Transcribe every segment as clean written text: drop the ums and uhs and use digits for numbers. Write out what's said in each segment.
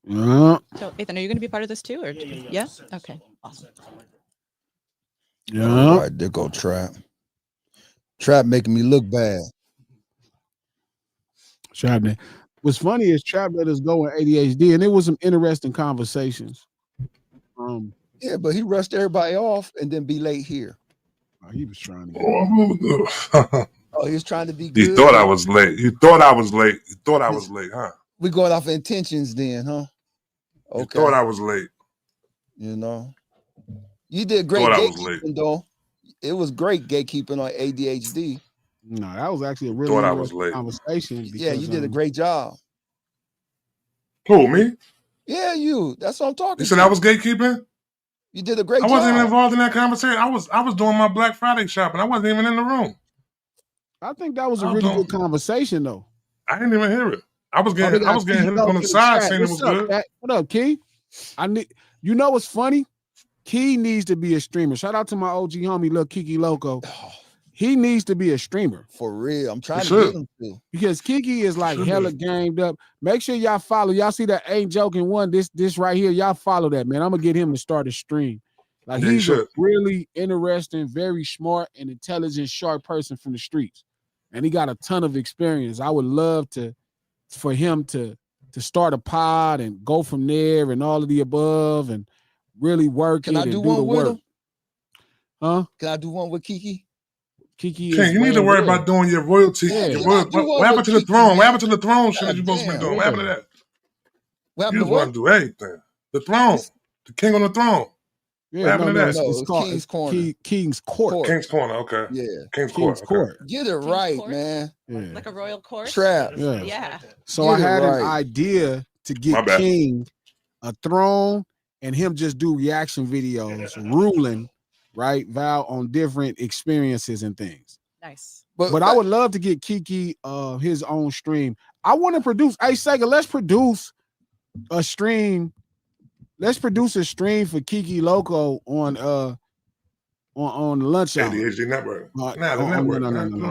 Yeah. So, Ethan, are you going to be part of this too? Or yeah? Okay. Awesome. Yeah. All right, there go Trap. Trap making me look bad. Trap. What's funny is Trap let us go in ADHD, and it was some interesting conversations. Yeah, but he rushed everybody off and then be late here. He was trying to get Oh, he was trying to be good. You thought I was late. You thought I was late. You thought I was late, huh? We going off intentions then, huh? Okay. You thought I was late. You know, you did great gatekeeping though. It was great gatekeeping on ADHD. No, that was actually a really interesting conversation. Because, yeah, you did a great job. Who, me? Yeah, you. That's what I'm talking. You said I was gatekeeping? You did a great job. I wasn't even involved in that conversation. I was doing my Black Friday shopping. I wasn't even in the room. I think that was a really good conversation though. I didn't even hear it. I was getting hit on the side saying it was good. What up, Key? You know what's funny? Key needs to be a streamer. Shout out to my OG homie, Lil Kiki Loco. He needs to be a streamer. For real. I'm trying to get him to. Because Kiki is like hella gamed up. Make sure y'all follow. Y'all see that Ain't Joking one, this right here. Y'all follow that, man. I'm going to get him to start a stream. Like he's a really interesting, very smart and intelligent, sharp person from the streets. And he got a ton of experience. I would love for him to start a pod and go from there and all of the above and really work. Can I do one with him? Huh? Can I do one with Kiki? Kiki, you need to worry about doing your royalty. Yeah. What happened to the throne? What happened to the throne shit that you supposed to be doing? What happened to that? You just want to do everything. The throne. The king on the throne. Yeah, what happened to that? It's called King's Corner. King's Court. King's Corner, okay. Yeah. King's Court. Get it right, man. Yeah. Like a royal court? Trap. Yeah. So I had an idea to get King a throne and him just do reaction videos ruling, right, Val, on different experiences and things. Nice. But I would love to get Kiki his own stream. I want to produce. Hey, Sega, let's produce a stream. Let's produce a stream for Kiki Loco on the lunch hour. ADHD network. No.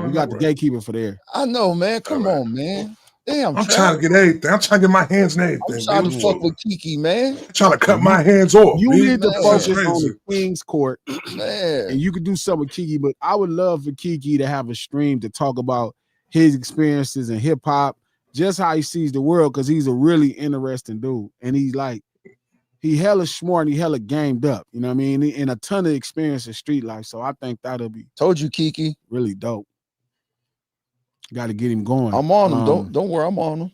We got the gatekeeper for there. I know, man. Come on, man. Damn, I'm trying to get everything. I'm trying to get my hands in everything. I'm trying to fuck with Kiki, man. I'm trying to cut my hands off. You need to focus on the King's Court, man. And you could do something with Kiki. But I would love for Kiki to have a stream to talk about his experiences in hip hop, just how he sees the world, because he's a really interesting dude, and he's like. He hella smart and he hella gamed up, you know what I mean? And a ton of experience in street life. So I think that'll be told you, Kiki. Really dope. Got to get him going. I'm on him. Don't worry, I'm on him.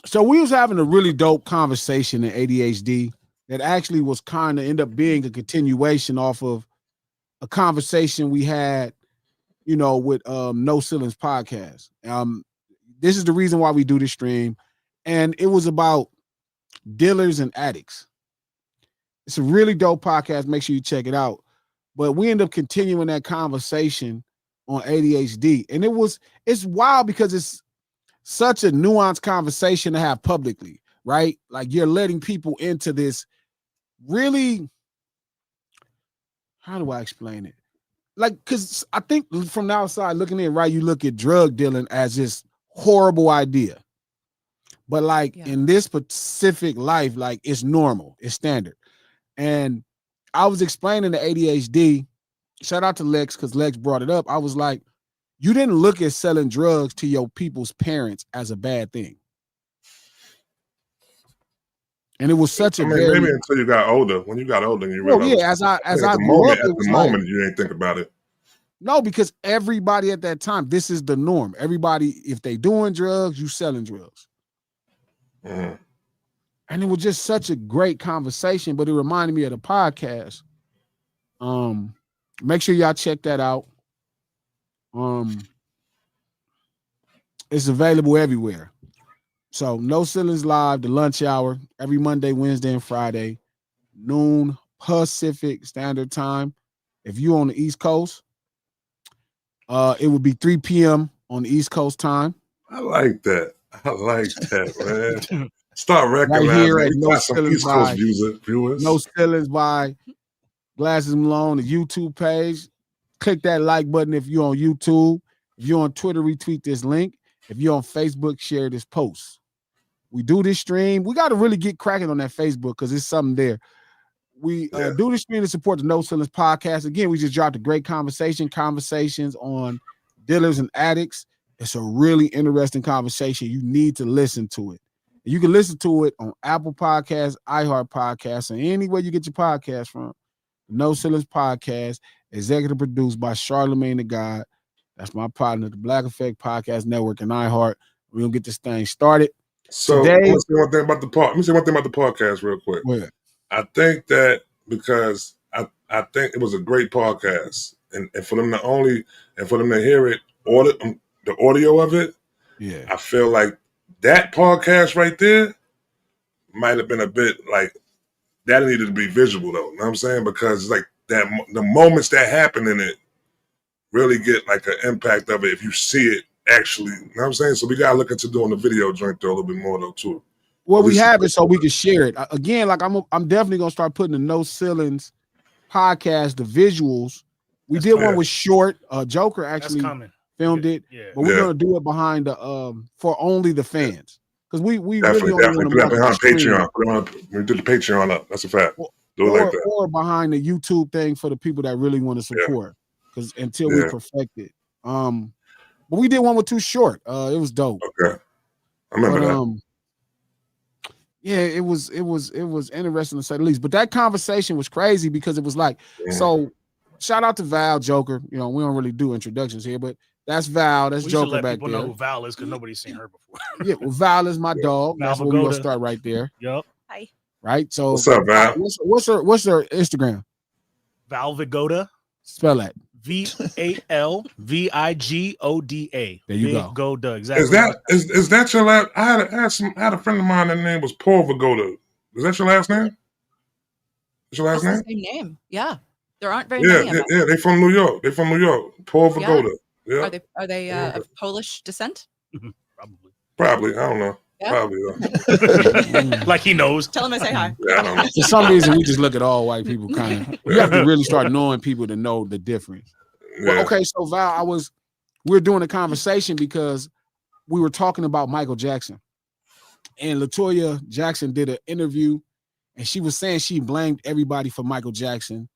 So we was having a really dope conversation in ADHD that actually was kind of end up being a continuation off of a conversation we had, you know, with No Ceilings podcast. This is the reason why we do this stream. And it was about dealers and addicts. It's a really dope podcast. Make sure you check it out. But we end up continuing that conversation on ADHD. And it's wild because it's such a nuanced conversation to have publicly, right? Like you're letting people into this really, how do I explain it? Like, because I think from the outside looking in, right, you look at drug dealing as this horrible idea. But like in this specific life, like it's normal, it's standard. And I was explaining to ADHD, shout out to Lex, because Lex brought it up. I was like, you didn't look at selling drugs to your people's parents as a bad thing. And it was such maybe until you got older. When you got older, you realized. Yeah, as I grew up, at the moment, you didn't think about it. No, because everybody at that time, this is the norm. Everybody, if they doing drugs, you selling drugs. Mm-hmm. And it was just such a great conversation, but it reminded me of the podcast. Make sure y'all check that out. It's available everywhere. So No Ceilings Live, the lunch hour, every Monday, Wednesday, and Friday, noon Pacific Standard Time. If you're on the East Coast, it would be 3 p.m. on the East Coast time. I like that. Man. Start recognizing right here at No Ceilings by viewers. No Ceilings by Glasses Malone, the YouTube page. Click that like button if you're on YouTube. If you're on Twitter, retweet this link. If you're on Facebook, share this post. We do this stream. We got to really get cracking on that Facebook because there's something there. We do this stream to support the No Ceilings podcast. Again, we just dropped a great conversations on dealers and addicts. It's a really interesting conversation. You need to listen to it. You can listen to it on Apple Podcasts, iHeart Podcasts, and anywhere you get your podcast from. The No Ceilings podcast, executive produced by Charlemagne the God. That's my partner, the Black Effect Podcast Network and iHeart. We're going to get this thing started. So today, let me say one thing about the podcast real quick. Well, I think that because I think it was a great podcast, and for them to hear it, the audio of it, I feel like that podcast right there might have been a bit like that needed to be visual though. You know what I'm saying? Because like that, the moments that happen in it really get like an impact of it if you see it actually. You know what I'm saying? So we gotta look into doing the video joint though a little bit more though too. Well, we have it so we can share it. Again, like I'm definitely gonna start putting the No Ceilings podcast, the visuals. We did one with Short. Joker actually filmed it, but we're gonna do it behind the for only the fans because we really only want to put it behind Patreon. We did the Patreon up. That's a fact. Do it like that. Or behind the YouTube thing for the people that really want to support. Because until we perfect it, but we did one with Too Short. It was dope. Okay, I remember that. Yeah, it was interesting to say the least. But that conversation was crazy because it was like, so shout out to Val Joker. You know, we don't really do introductions here, but that's Val. That's Joker let back people there. know who Val is because nobody's seen her before. Yeah, well, Val is my dog. Val that's where we're gonna start right there. Yep. Hi. Right. So what's up, Val? What's her Instagram? Val Vigoda. Spell that. VALVIGODA. There you go. Vigoda. Exactly. Is that your last? I had a friend of mine. That name was Paul Vigoda. Is that your last name? Is your last name? The same name. Yeah. There aren't very many. Yeah. They from New York. Paul Vigoda. Yeah. Are they of Polish descent? Probably. I don't know. Yeah? Probably. Like he knows. Tell him I say hi. Yeah, I don't know. For some reason, we just look at all white people kind of. You have to really start knowing people to know the difference. Yeah. Well, okay, so Val, we were doing a conversation because we were talking about Michael Jackson, and LaToya Jackson did an interview, and she was saying she blamed everybody for Michael Jackson,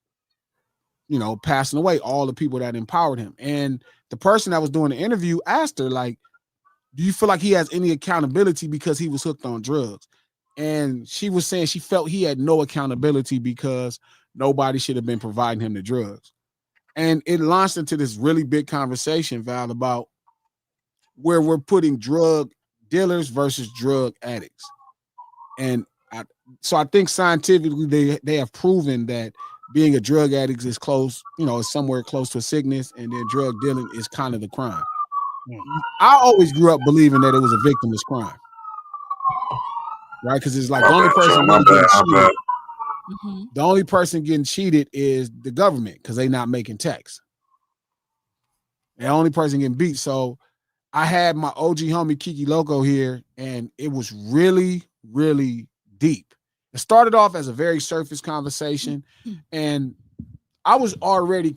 you know, passing away, all the people that empowered him. And the person that was doing the interview asked her, like, do you feel like he has any accountability because he was hooked on drugs? And she was saying she felt he had no accountability because nobody should have been providing him the drugs. And it launched into this really big conversation, Val, about where we're putting drug dealers versus drug addicts. And so I think scientifically they have proven that being a drug addict is close, you know, is somewhere close to a sickness, and then drug dealing is kind of the crime. I always grew up believing that it was a victimless crime, right? Because it's like the only person really getting cheated. The only person getting cheated is the government because they're not making tax. The only person getting beat. So I had my OG homie Kiki Loco here, and it was really, really deep. It started off as a very surface conversation, and I was already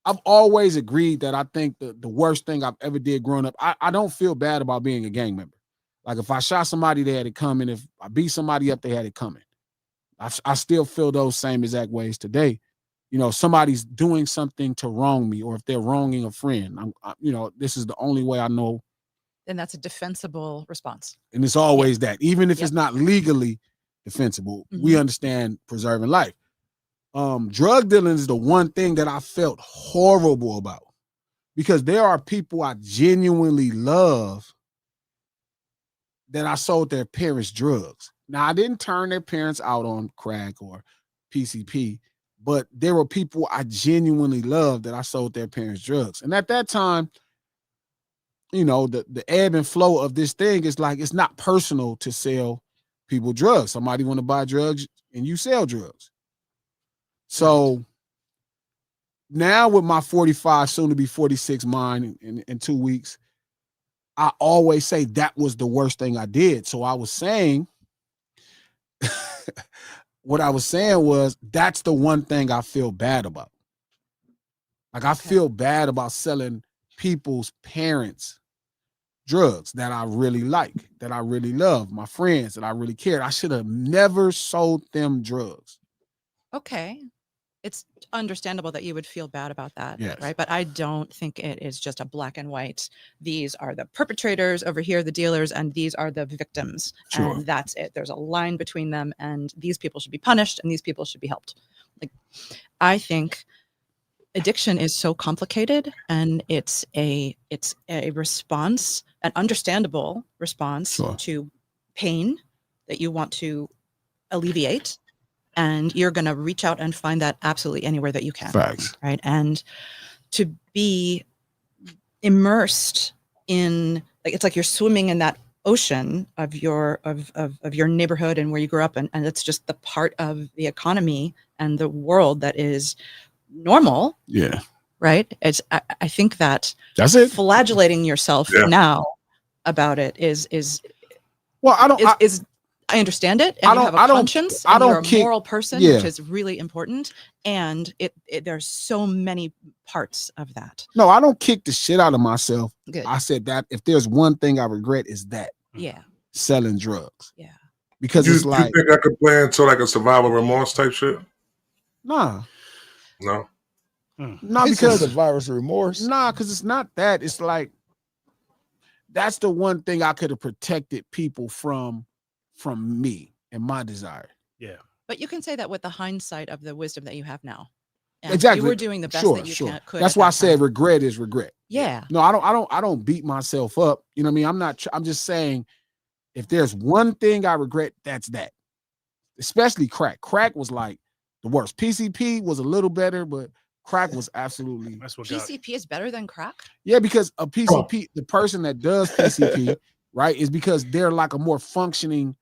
I've always agreed that I think the worst thing I've ever did growing up, I don't feel bad about being a gang member. Like if I shot somebody, they had it coming. If I beat somebody up, they had it coming. I still feel those same exact ways today. You know, somebody's doing something to wrong me, or if they're wronging a friend, you know, this is the only way I know. Then that's a defensible response. And it's always that, even if it's not legally defensible, we understand preserving life. Drug dealing is the one thing that I felt horrible about, because there are people I genuinely love that I sold their parents drugs. Now, I didn't turn their parents out on crack or PCP, but there were people I genuinely loved that I sold their parents drugs. And at that time, you know, the ebb and flow of this thing is like, it's not personal to sell people drugs. Somebody want to buy drugs and you sell drugs. So now with my 45, soon to be 46 mind in 2 weeks, I always say that was the worst thing I did. So I was saying, what I was saying was, that's the one thing I feel bad about. Like I feel bad about selling people's parents drugs that I really like, that I really love, my friends that I really cared. I should have never sold them drugs. Okay. It's understandable that you would feel bad about that, Yes. right? But I don't think it is just a black and white. These are the perpetrators, over here the dealers, and these are the victims. Sure. And that's it. There's a line between them, and these people should be punished, and these people should be helped. Like, I think addiction is so complicated, and it's a response, an understandable response Sure. to pain that you want to alleviate. And you're going to reach out and find that absolutely anywhere that you can. Facts. Right. And to be immersed in, like, it's like you're swimming in that ocean of your neighborhood and where you grew up. And it's just the part of the economy and the world that is normal. Yeah. Right. I think that That's it. flagellating yourself now about it is well, I understand it, and you have a conscience, and you're a moral person, which is really important. And there's so many parts of that. No, I don't kick the shit out of myself. Good. I said that if there's one thing I regret is that. Yeah. Selling drugs. Yeah. Because it's like, you think I could play into like a survival remorse type shit? Nah. No. No, because the virus remorse. Nah, because it's not that. It's like that's the one thing I could have protected people from me and my desire. Yeah. But you can say that with the hindsight of the wisdom that you have now. And exactly. You were doing the best that you could. That's why I said regret is regret. Yeah. No, I don't beat myself up. You know what I mean? I'm just saying if there's one thing I regret, that's that. Especially crack. Crack was like the worst. PCP was a little better, but crack was absolutely. That's what PCP is better than crack? Yeah, because a PCP, the person that does PCP, right, is because they're like a more functioning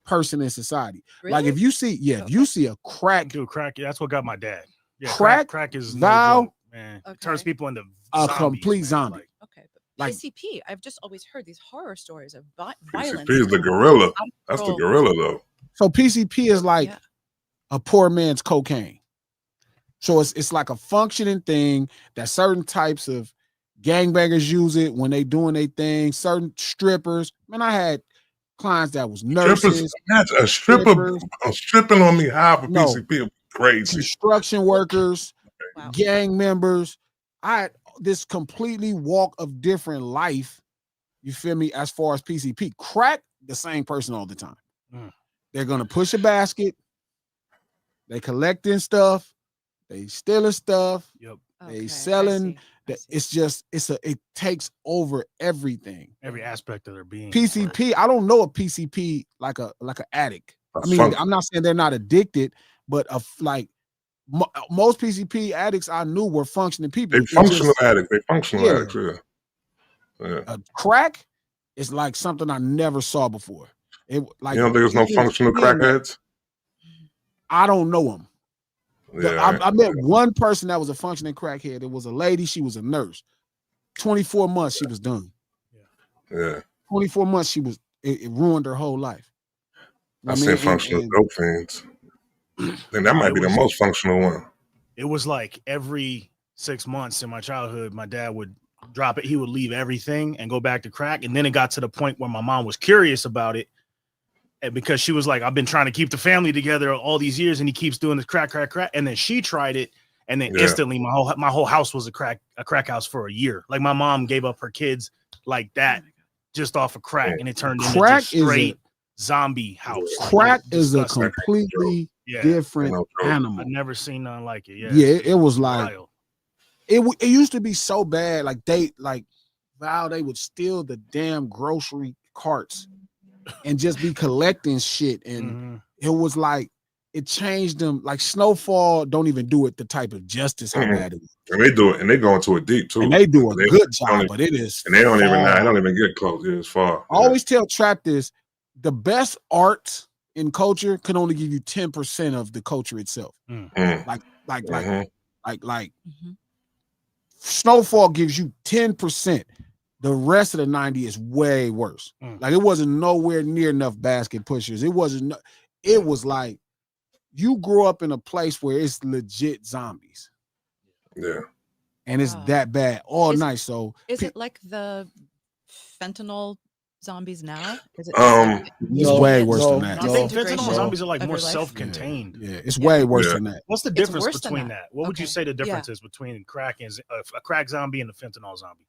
person in society. Really? Like if you see, if you see a crack, dude, crack, that's what got my dad. Yeah, crack is Val, no joke, man. It turns people into a zombies, complete man. zombie. Like, okay, but PCP, I've just always heard these horror stories of violence. PCP is the gorilla. That's the gorilla, though. So PCP is like a poor man's cocaine. So it's like a functioning thing that certain types of gangbangers use it when they doing their thing. Certain strippers. Man, I had clients that was nurses. A stripper stripping on me high for PCP. Crazy. Construction workers, gang members. I had this completely walk of different life. You feel me? As far as PCP, crack the same person all the time. They're gonna push a basket. They collecting stuff. They stealing stuff. Yep. They selling. It takes over everything. Every aspect of their being. PCP. I don't know a PCP like an addict. I mean, I'm not saying they're not addicted, but most PCP addicts I knew were functioning people. They functional addicts. They functional addicts. Yeah. Crack is like something I never saw before. You don't think there's no functional crackheads? I don't know them. Yeah, I met one person that was a functioning crackhead. It was a lady. She was a nurse. 24 months she was done. Yeah. 24 months it ruined her whole life. I seen functional dope fiends. Then that might be the most functional one. It was like every 6 months in my childhood, my dad would drop it. He would leave everything and go back to crack. And then it got to the point where my mom was curious about it. And because she was like, I've been trying to keep the family together all these years, and he keeps doing this crack. And then she tried it, and then instantly my whole house was a crack house for a year. Like my mom gave up her kids like that just off of crack, and it turned into just straight zombie house. Crack is a completely different animal. I've never seen nothing like it. It was like it used to be so bad. Like they would steal the damn grocery carts and just be collecting shit. And it was like, it changed them. Like Snowfall don't even do it the type of justice how bad it is. And they do it, and they go into it deep too. And they do a good job, but it is. And they don't even get close. It's far. I always tell Trap this: the best art in culture can only give you 10% of the culture itself. Like Snowfall gives you 10%. The rest of the 90 is way worse. Like it wasn't nowhere near enough basket pushers. It wasn't. It was like you grew up in a place where it's legit zombies. Yeah, and it's that bad all night. So is it like the fentanyl zombies now? Is it it's way worse than that. I think fentanyl zombies are like more self-contained. Yeah, it's way worse than that. What's the difference between that? What would you say the difference is between crack and a crack zombie and a fentanyl zombie?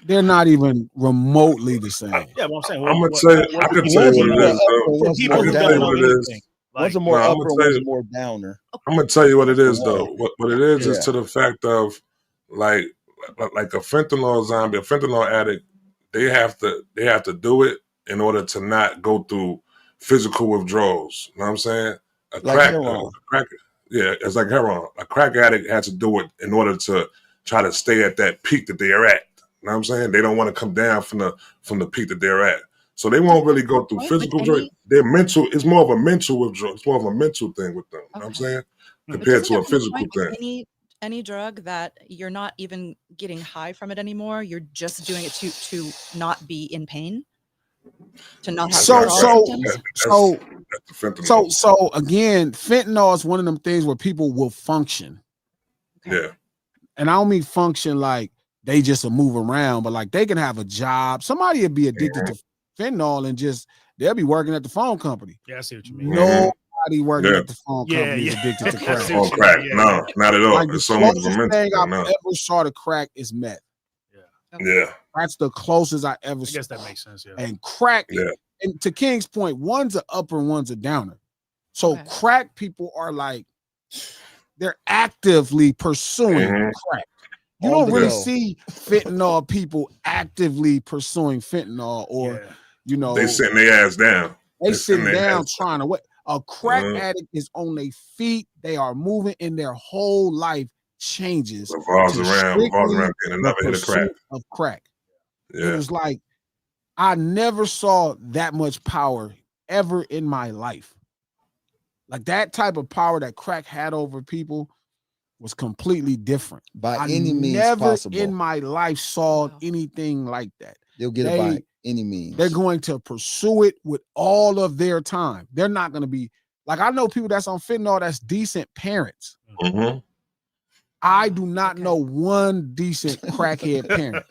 They're not even remotely the same. Yeah, well, I'm saying. I'm gonna tell you. I can tell you what it is. For people who don't know anything. One's a more upper, one's a more downer. I'm gonna tell you what it is, though. What it is to the fact of like a fentanyl zombie, a fentanyl addict. They have to do it in order to not go through physical withdrawals. You know what I'm saying? It's like heroin. A crack addict has to do it in order to try to stay at that peak that they are at. You know what I'm saying? They don't want to come down from the peak that they're at. So they won't really go through physical withdrawal. They're mental. It's more of a mental withdrawal. It's more of a mental thing with them. You know what I'm saying? Compared to a physical thing. Any drug that you're not even getting high from it anymore, you're just doing it to not be in pain, to not have so again, fentanyl is one of them things where people will function. Yeah. And I don't mean function like they just will move around, but like they can have a job. Somebody would be addicted to fentanyl and they'll be working at the phone company. Yeah, I see what you mean. Nobody working at the phone company is addicted to crack. On crack. No, not at all. Like it's so much of a mental thing I've ever saw to crack is meth. Yeah. That's the closest I ever saw. I guess that makes sense, yeah. And crack, and to King's point, one's an upper and one's a downer. So crack people are like, they're actively pursuing crack. You don't really see fentanyl people actively pursuing fentanyl or, they sitting their ass down. They sitting down trying to wait. A crack addict is on their feet. They are moving and their whole life changes. Revolves around getting another hit of crack. Of crack. Yeah. It was like, I never saw that much power ever in my life. Like that type of power that crack had over people was completely different. By any means possible. Never in my life saw anything like that. They'll get it by any means. They're going to pursue it with all of their time. They're not going to be like, I know people that's on fentanyl that's decent parents. I do not know one decent crackhead parent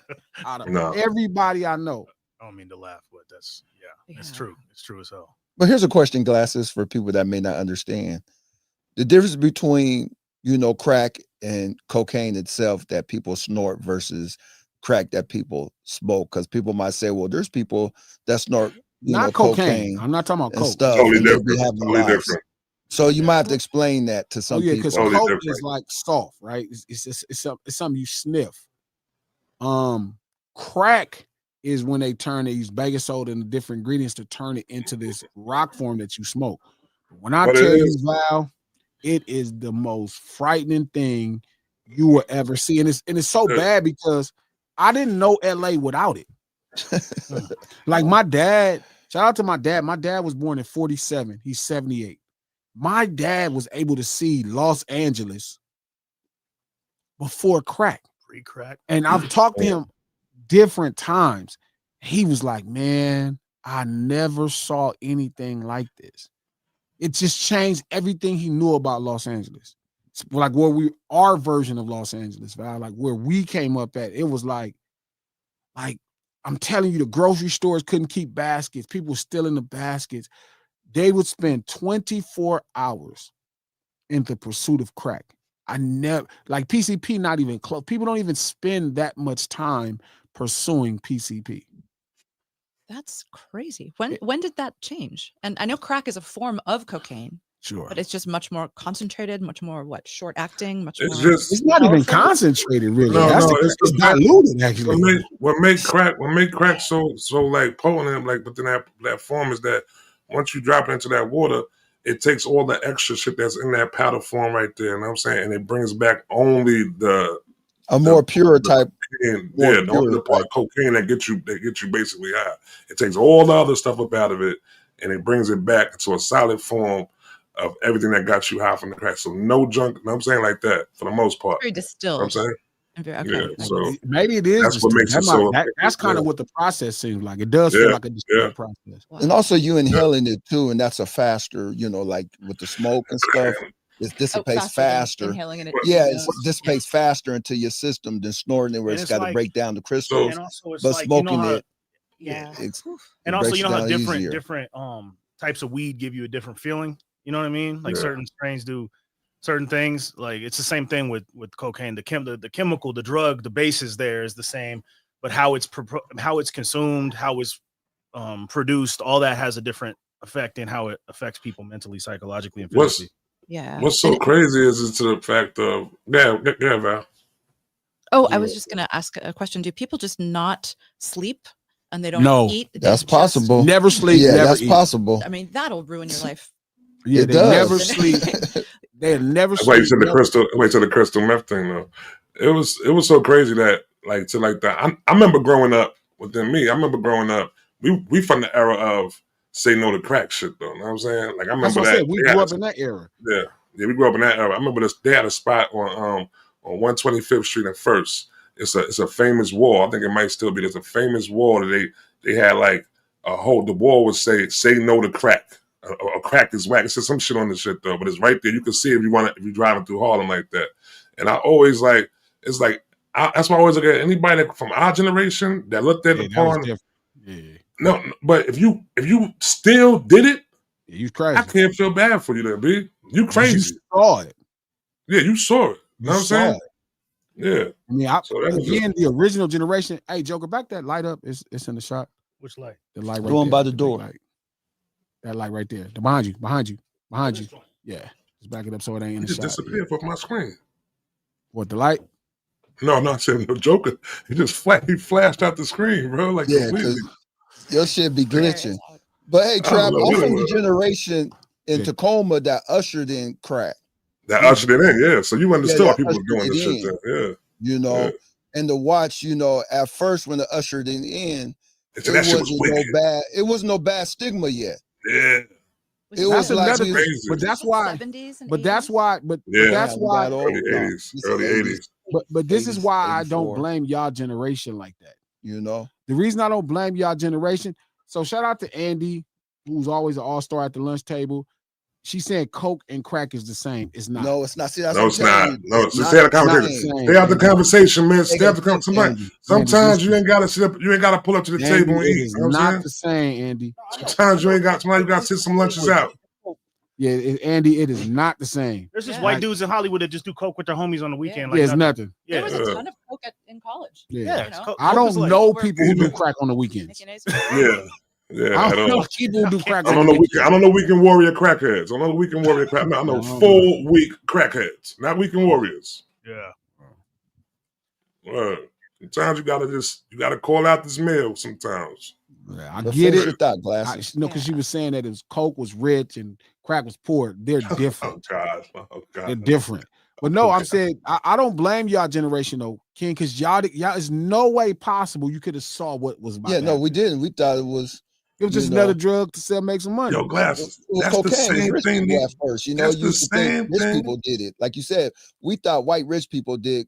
out of everybody I know. I don't mean to laugh, but that's it's true. It's true as hell. But here's a question, Glasses, for people that may not understand. The difference between, crack and cocaine itself that people snort versus crack that people smoke, because people might say, well, there's people that snort not cocaine. I'm not talking about coke. Stuff, totally different. So you might have to explain that to some people. Because coke is like soft, right? It's something you sniff. Crack is when they use baking soda and the different ingredients to turn it into this rock form that you smoke. When I tell you, Val, it is the most frightening thing you will ever see. And it's so bad because I didn't know LA without it. Like my dad, shout out to my dad. My dad was born in 47. He's 78. My dad was able to see Los Angeles before crack. Pre-crack. And I've talked to him different times. He was like, man, I never saw anything like this. It just changed everything he knew about Los Angeles. It's like our version of Los Angeles, Val, like where we came up at, it was like I'm telling you, the grocery stores couldn't keep baskets. People stealing the baskets. They would spend 24 hours in the pursuit of crack. I never, like PCP, not even close. People don't even spend that much time pursuing PCP. That's crazy. When did that change? And I know crack is a form of cocaine. Sure. But it's just much more concentrated, much more short acting, it's not even concentrated, really. It's diluted, actually. What make crack so like potent, like within that form is that once you drop it into that water, it takes all the extra shit that's in that powder form right there. You know what I'm saying? And it brings back only more pure type. The part of cocaine that gets you basically high. It takes all the other stuff up out of it and it brings it back to a solid form of everything that got you high from the crack. So no junk, you know what I'm saying, like that for the most part. Very distilled. You know what I'm saying? So maybe it is. That's what makes it so. That's kind of what the process seems like. It does feel like a distilled process. Wow. And also you inhaling it too, and that's a faster, like with the smoke and stuff. It dissipates faster. Inhaling it. Yeah, it dissipates faster into your system than snorting it, where it's got to break down the crystals. And also but smoking it. Yeah. And also, you know how different types of weed give you a different feeling. You know what I mean? Like certain strains do certain things. Like it's the same thing with cocaine. The chemical, the drug, the basis there is the same, but how it's consumed, how it's produced, all that has a different effect in how it affects people mentally, psychologically, and physically. What's so crazy is to the fact of Val. Oh, I was just going to ask a question. Do people just not sleep and they don't eat? That's possible. Never sleep. Yeah, never that's eat. possible. I mean, that'll ruin your life. Yeah, It they does. never sleep. They never That's sleep. why you said the crystal. Wait till the crystal meth thing though. It was so crazy that that. I remember growing up within me. I remember growing up. We from the era of say no to crack shit though. You know what I'm saying? Like I remember that. We grew up in that era. Yeah, we grew up in that era. I remember this. They had a spot on 125th Street and First. It's a famous wall. I think it might still be. There's a famous wall that they had like a whole. The wall would say no to crack. A crack is whack. It said some shit on the shit though, but it's right there. You can see if you're driving through Harlem like that. And I always that's why I always look at anybody from our generation that looked at the porn. No, but if you still did it, you crazy. I can't feel bad for you there, B. You crazy. You saw it. Yeah, you saw it. You know what I'm saying? Yeah. I mean, again, the original generation. Hey, Joker, back that light up. It's in the shot. Which light? The light right Going there. by the door. That light right there. Behind you. Yeah. Just back it up so it ain't in the shot. Just disappeared from my screen. What, the light? No, I'm not saying no Joker. He flashed out the screen, bro. Like completely. Your shit be glitching. But hey, Trap, I'm from the generation in Tacoma that ushered in crack. That ushered it in, yeah. So you understood why people were doing this shit there. Yeah. You know, and to watch, at first when they ushered it in, it was no bad stigma yet. Yeah. It was like crazy. But that's why. 70s and but that's why. But that's why. Early 80s. But this is why I don't blame y'all generation like that. The reason I don't blame y'all generation. So shout out to Andy, who's always an all-star at the lunch table. She said Coke and crack is the same. It's not. No, it's not. See, that's no, it's not. No, it's stay out the conversation. Stay out the conversation, man. Stay out the conversation. Sometimes you ain't gotta sit up. You ain't gotta pull up to the table and eat. It's not the same, Andy. Sometimes you ain't got. Sometimes you gotta sit some lunches out. Yeah, Andy, it is not the same. There's just white dudes in Hollywood that just do coke with their homies on the weekend. Like it's nothing. Yeah, there was a ton of coke in college. Yeah, I don't know people who do crack on the weekends. Yeah, I don't know people who do crack. I don't know weekend warrior crackheads. I don't know weekend warrior crack. I know full week crackheads, not weekend warriors. Yeah. Sometimes you gotta call out this meal. Sometimes. Yeah, I get it. Because she was saying that Coke was rich and crack was poor. They're different. Oh God. They're different. But no, I'm saying I don't blame y'all generation though, King, because y'all is no way possible you could have saw what was about. Yeah, no, we didn't. We thought it was just another drug to sell, make some money. Yo, Glasses. That's cocaine. The same rich thing. At first, that's the same rich people did it. Like you said, we thought white rich people did,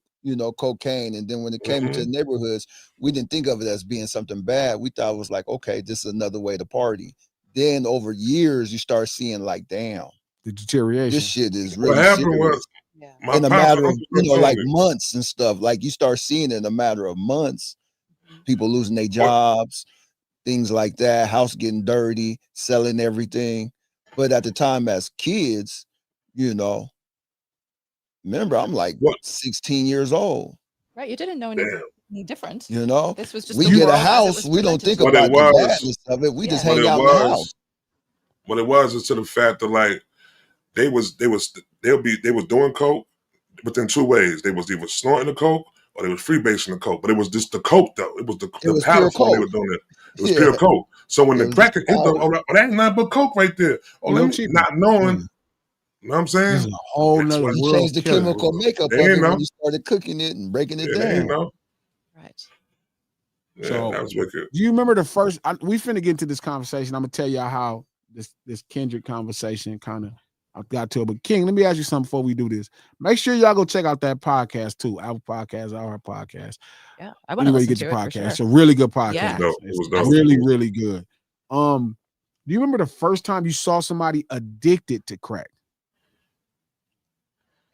cocaine, and then when it came into the neighborhoods, we didn't think of it as being something bad. We thought it was like, okay, this is another way to party. Then over years, you start seeing like, damn, the deterioration. This shit is really. What happened was in a matter of like months and stuff. Like you start seeing it in a matter of months, people losing their jobs. Things like that, house getting dirty, selling everything. But at the time as kids, remember I'm like 16 years old. Right, you didn't know any different. This was just we get a house, we don't think about the badness of it. We just hang out in the house. What it was is to the fact that like they was doing coke within two ways. They was either snorting the coke or they was freebasing the coke. But it was just the coke though. It was the powder form they were doing it. It was pure coke. So when the cracker hit that ain't nothing but coke right there. Not knowing. You know what I'm saying? This is a whole nother world. You changed the chemical makeup of it when you started cooking it and breaking it down. Right. Yeah, so that was wicked. Do you remember the first? We finna get into this conversation. I'm gonna tell y'all how this Kendrick conversation kind of I got to it. But King, let me ask you something before we do this. Make sure y'all go check out that podcast too. Our podcast, our podcast. Yeah, I want to listen to it. Podcast. Sure. It's a really good podcast. Yeah. It's really, really good. Do you remember the first time you saw somebody addicted to crack?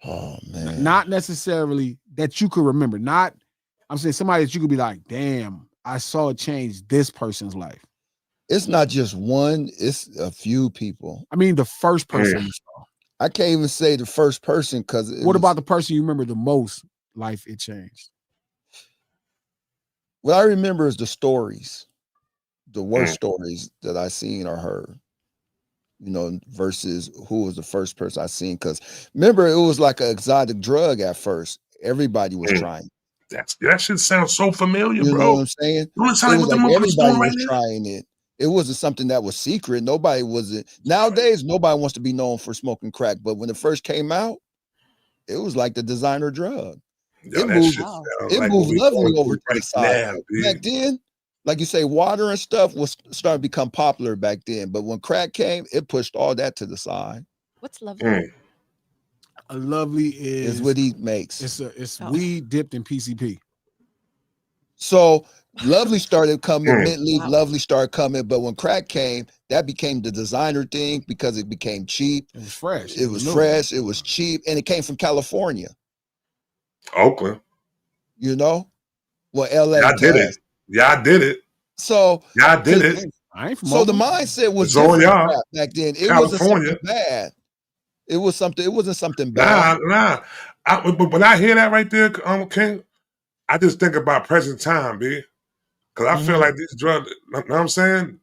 Oh man. Not necessarily that you could remember. I'm saying somebody that you could be like, damn, I saw it change this person's life. It's not just one, it's a few people. I mean, the first person you saw. I can't even say the first person because what about the person you remember the most life it changed? What I remember is the stories, the worst stories that I seen or heard, you know, versus who was the first person I seen. Because remember, it was like an exotic drug at first. Everybody was trying. That shit sounds so familiar, you bro. know what I'm saying? It was It was like everybody was trying it. It wasn't something that was secret. Nobody wasn't. Nowadays, nobody wants to be known for smoking crack. But when it first came out, it was like the designer drug. Yo, it moved lovely over to the side. Back then, like you say, water and stuff was starting to become popular back then. But when crack came, it pushed all that to the side. What's lovely? A lovely is what he makes. It's weed dipped in PCP. So lovely started coming, mint leaf, lovely started coming. But when crack came, that became the designer thing because it became cheap. It was fresh. It was fresh. It was cheap. And it came from California. Oakland. You know? Well, LA. I did it. Yeah, I did it. So I did it. So the mindset was different back then. It wasn't something bad. It was something. It wasn't something bad. Nah. But when I hear that right there, King, I just think about present time, B. Because I feel like these drugs, you know what I'm saying?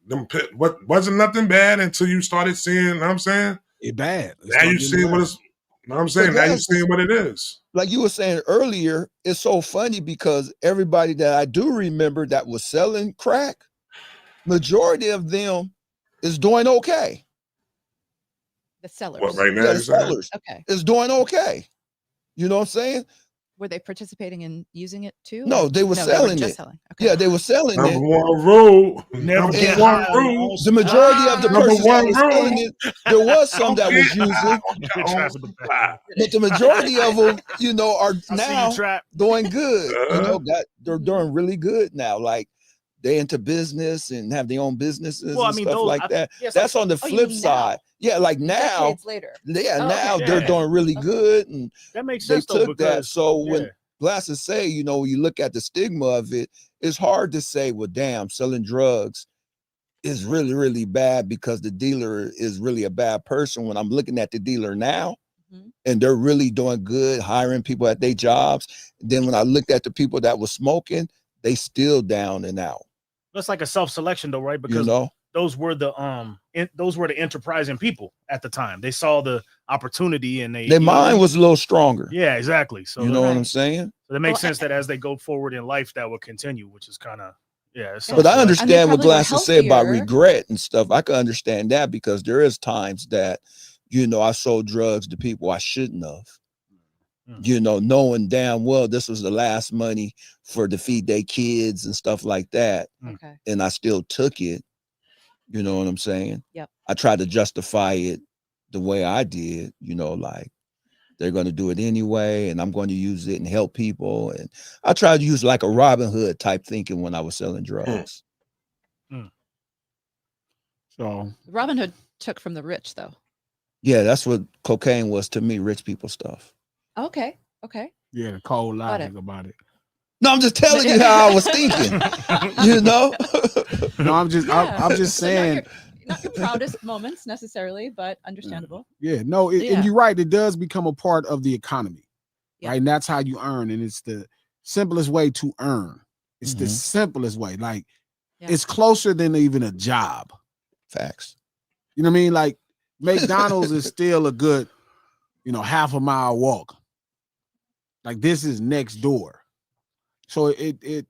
What wasn't nothing bad until you started seeing, you know what I'm saying? It bad. Now you see what it's, you know what I'm saying? Now you seeing what it is. Like you were saying earlier, it's so funny because everybody that I do remember that was selling crack, majority of them is doing okay. The sellers. What, right now? Yeah, the sellers. Okay. Is doing okay. You know what I'm saying? Were they participating in using it too? No, they were selling it. Selling. Okay. Yeah, they were selling Number it. one rule. Never get one high. rule. The majority of the persons that was rule. selling it, there was some that was using, but the majority of them, you know, are now doing good. You know, they're doing really good now. Like they into business and have their own businesses and stuff like that. That's on the flip side. Yeah, like now, decades later. Yeah, now they're doing really good, and that makes sense. They took that. So when Glasses say, you know, when you look at the stigma of it, it's hard to say, well, damn, selling drugs is really, really bad because the dealer is really a bad person. When I'm looking at the dealer now, and they're really doing good, hiring people at their jobs. Then when I looked at the people that were smoking, they still down and out. That's like a self-selection though, right? Because those were the enterprising people at the time. They saw the opportunity and their mind was a little stronger. Yeah, exactly. So you know what I'm saying? So that makes sense that as they go forward in life, that will continue, which is kind of But I understand what Glasses say about regret and stuff. I can understand that because there is times that, you know, I sold drugs to people I shouldn't have. You know, knowing damn well this was the last money for to feed their kids and stuff like that. Okay. And I still took it. You know what I'm saying? Yep. I tried to justify it the way I did, you know, like they're going to do it anyway, and I'm going to use it and help people. And I tried to use like a Robin Hood type thinking when I was selling drugs. So Robin Hood took from the rich though. Yeah, that's what cocaine was to me, rich people stuff. Okay. Okay. Yeah, the cold logic about it. No, I'm just telling you how I was thinking. You know? No, I'm just saying. Not your proudest moments necessarily, but understandable. Yeah, no, and you're right. It does become a part of the economy, right? And that's how you earn, and it's the simplest way to earn. It's the simplest way. Like it's closer than even a job. Facts. You know what I mean? Like McDonald's is still a good, you know, half a mile walk. Like this is next door. So it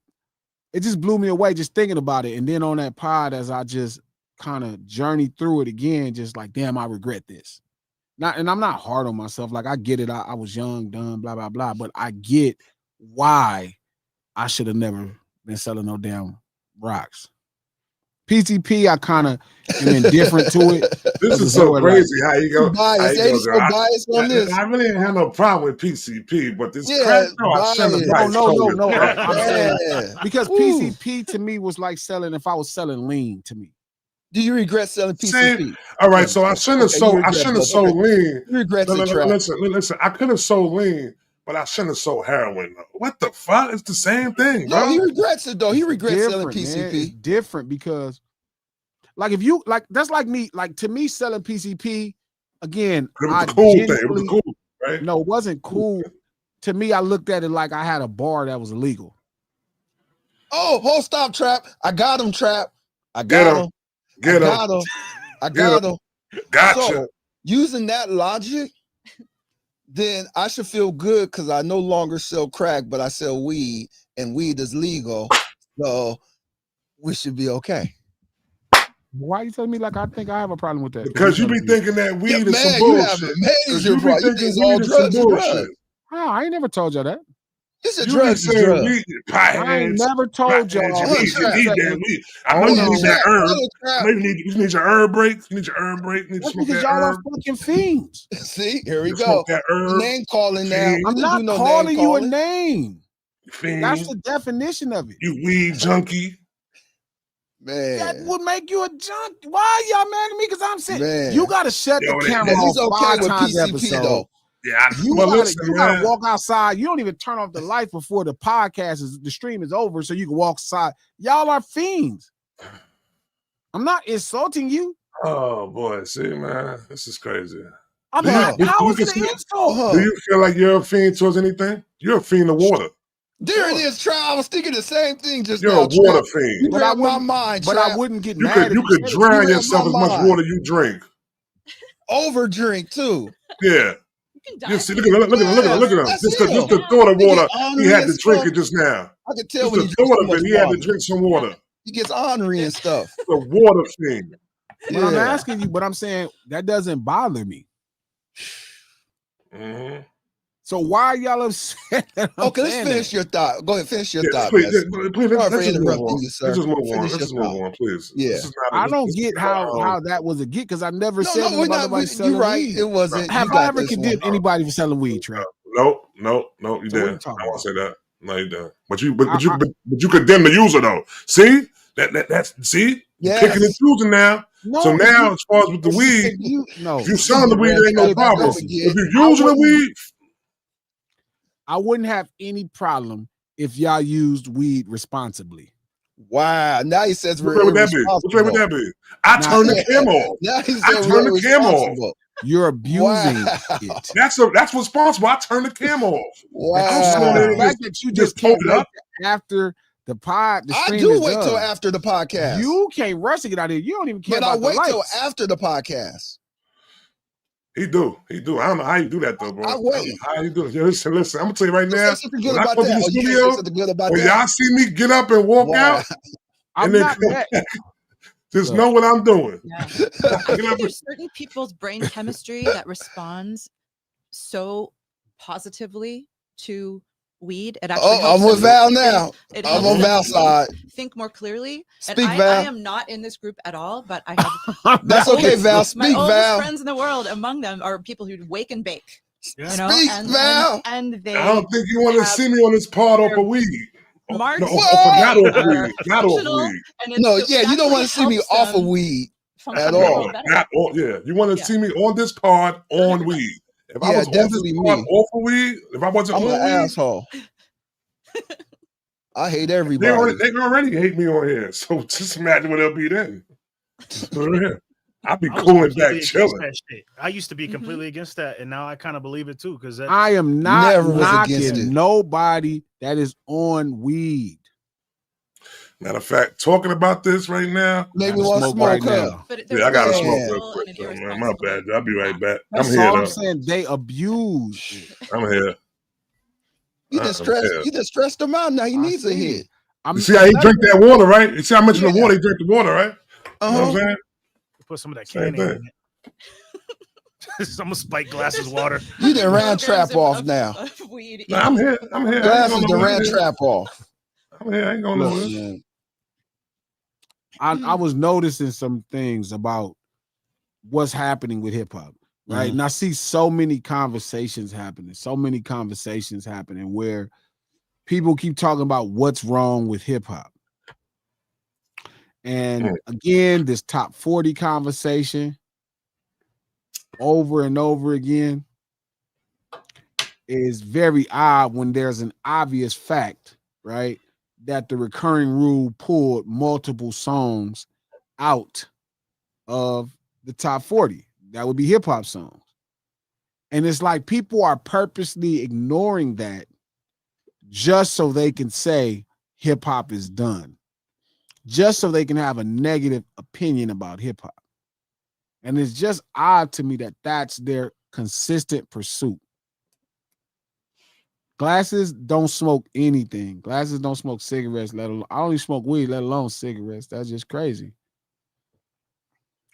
just blew me away just thinking about it. And then on that pod, as I just kind of journeyed through it again, just like, damn, I regret this. And I'm not hard on myself. Like I get it. I was young, dumb, blah, blah, blah. But I get why I should have never been selling no damn rocks. PCP, I kind of am indifferent to it. This is so crazy how you go. Biased on this. I really didn't have no problem with PCP, but this crack, no. Because PCP to me was like selling, if I was selling lean to me. Do you regret selling PCP? All right, so I shouldn't have sold lean. You regret Listen, I could have sold lean, but I shouldn't have sold heroin. Though. What the fuck? It's the same thing, bro. No, he regrets it though. He regrets selling Man. PCP. It's different because, like, if you like, that's like me. Like to me, selling PCP again. It was a cool thing. It was cool, right? No, it wasn't cool. To me, I looked at it like I had a bar that was illegal. Oh, hold stop, Trap. I got him, Trap. I got him. Get him. I got him. Gotcha. So, using that logic, then I should feel good because I no longer sell crack, but I sell weed, and weed is legal. So we should be okay. Why are you telling me like I think I have a problem with that? Because you be thinking that weed is some you have bullshit. a major You be problem. thinking all weed is some drugs. bullshit. Oh, I ain't never told y'all that. It's a You drug. be saying weed, I ain't never told y'all. You need that weed. I know you need that herb. I know you need your herb break. You need your herb break. You need to smoke that y'all herb. are fucking fiends. See, here we You go. smoke that herb. Name calling now. I'm not calling you a name. That's the definition of it. You weed junkie. Man, that would make you a junk. Why y'all mad at me? Because I'm saying Man. you gotta shut the camera he's off okay 5 with times PCP episode. though. Yeah, you well, gotta, listen, you gotta man. walk outside. You don't even turn off the lights before the podcast is the stream is over, so you can walk outside. Y'all are fiends. I'm not insulting you. Oh boy, see, man, this is crazy. I'm not. How is it an insult? Do you feel like you're a fiend towards anything? You're a fiend of water. There it is, Trout. I was thinking the same thing just You're now. a water Trout. fiend. You But read my mind, but Trout. I wouldn't get You mad. could drown yourself as much mind. water you drink. Over drink too. Yeah. You see, look at him. That's Just him. the thought of water. He had to and drink stuff. it just now. I could tell Just when the he thought drinks of too it. much He had to water. drink some water. He gets ornery and stuff. The water fiend. But I'm asking you, but I'm saying that doesn't bother me. Mm-hmm. So why are y'all upset? Okay, let's finish your thought. Go ahead, finish your thought. Please, please let's just move on. you, sir. Let's just move on. Finish Let's just your move thought. on, please. Yeah. I don't get how that was a get because I never said we're about not. nobody selling You're right. weed. It wasn't. Have you I got ever this condemned one. anybody for selling weed, Trap? No, you So didn't. what I you talking won't say that. No, you didn't. But you condemn the user though. See that's see. Yes. Picking and choosing now. No, So now, as far as with the weed, if you selling the weed, there ain't no problem. If you're using the weed, I wouldn't have any problem if y'all used weed responsibly. Wow. Now he says we're which way would that be? Which way would that be? I turn the camera off. Now he I said turn the camera off. You're abusing it. That's responsible. I turn the camera off. Wow. The fact that you just can't pull it wait up after the pod. The I stream do is wait done. till after the podcast. You can't rush to get out of here. You don't even care but I about the wait till lights. after the podcast. He do. I don't know how you do that though, bro. I wait. How you do it? Listen. I'm gonna tell you right now. Say something good When I about come to that. the Oh, you can't studio, say something good about when that. y'all see me get up and walk out, I'm and then not come that. back, just know what I'm doing. Yeah. I think there's certain people's brain chemistry that responds so positively to weed. It actually helps I'm with them Val think. now. It I'm helps on them Val's side. think more clearly. Speak, and I Val. am not in this group at all, but I have That's okay, Val. my Speak, oldest Val. friends in the world. Among them are people who wake and bake. Yeah. You know, Speak, Val. and they. I don't think you want to see me on this pod off of weed. March. No, not off weed. Not off weed. No, yeah, you don't want to see me off of weed at all. Not on, yeah, you want to see me on this pod on weed. If I was on this pod off of weed, if I wasn't I'm on an weed, asshole. I hate everybody. They already hate me on here. So just imagine what it'll be then. I'll be cooling back, chilling. I used to be completely against that, and now I kind of believe it too. Because I am not knocking nobody that is on weed. Matter of fact, talking about this right now, maybe we'll smoke right now. Yeah, I gotta smoke real quick, man. My bad. I'll be right back. That's I'm here. All I'm saying, they abuse. I'm here. You just stressed him out. Now he needs a hit. You see how he drink that water, right? You see I mentioned the water. He drink the water, right? You know what I'm saying? Put some of that candy in it. I'm gonna spike Glasses water. You done ran Trap off now. Nah, I'm here. Glasses done ran Trap off. I'm here. I ain't going nowhere. I was noticing some things about what's happening with hip hop, right? And I see so many conversations happening where people keep talking about what's wrong with hip hop. And again, this top 40 conversation over and over again. is very odd when there's an obvious fact, right? That the recurring rule pulled multiple songs out of the top 40. That would be hip hop songs. And it's like people are purposely ignoring that just so they can say hip hop is done, just so they can have a negative opinion about hip hop. And it's just odd to me that that's their consistent pursuit. Glasses don't smoke anything. Glasses don't smoke cigarettes, let alone I only smoke weed, let alone cigarettes. That's just crazy.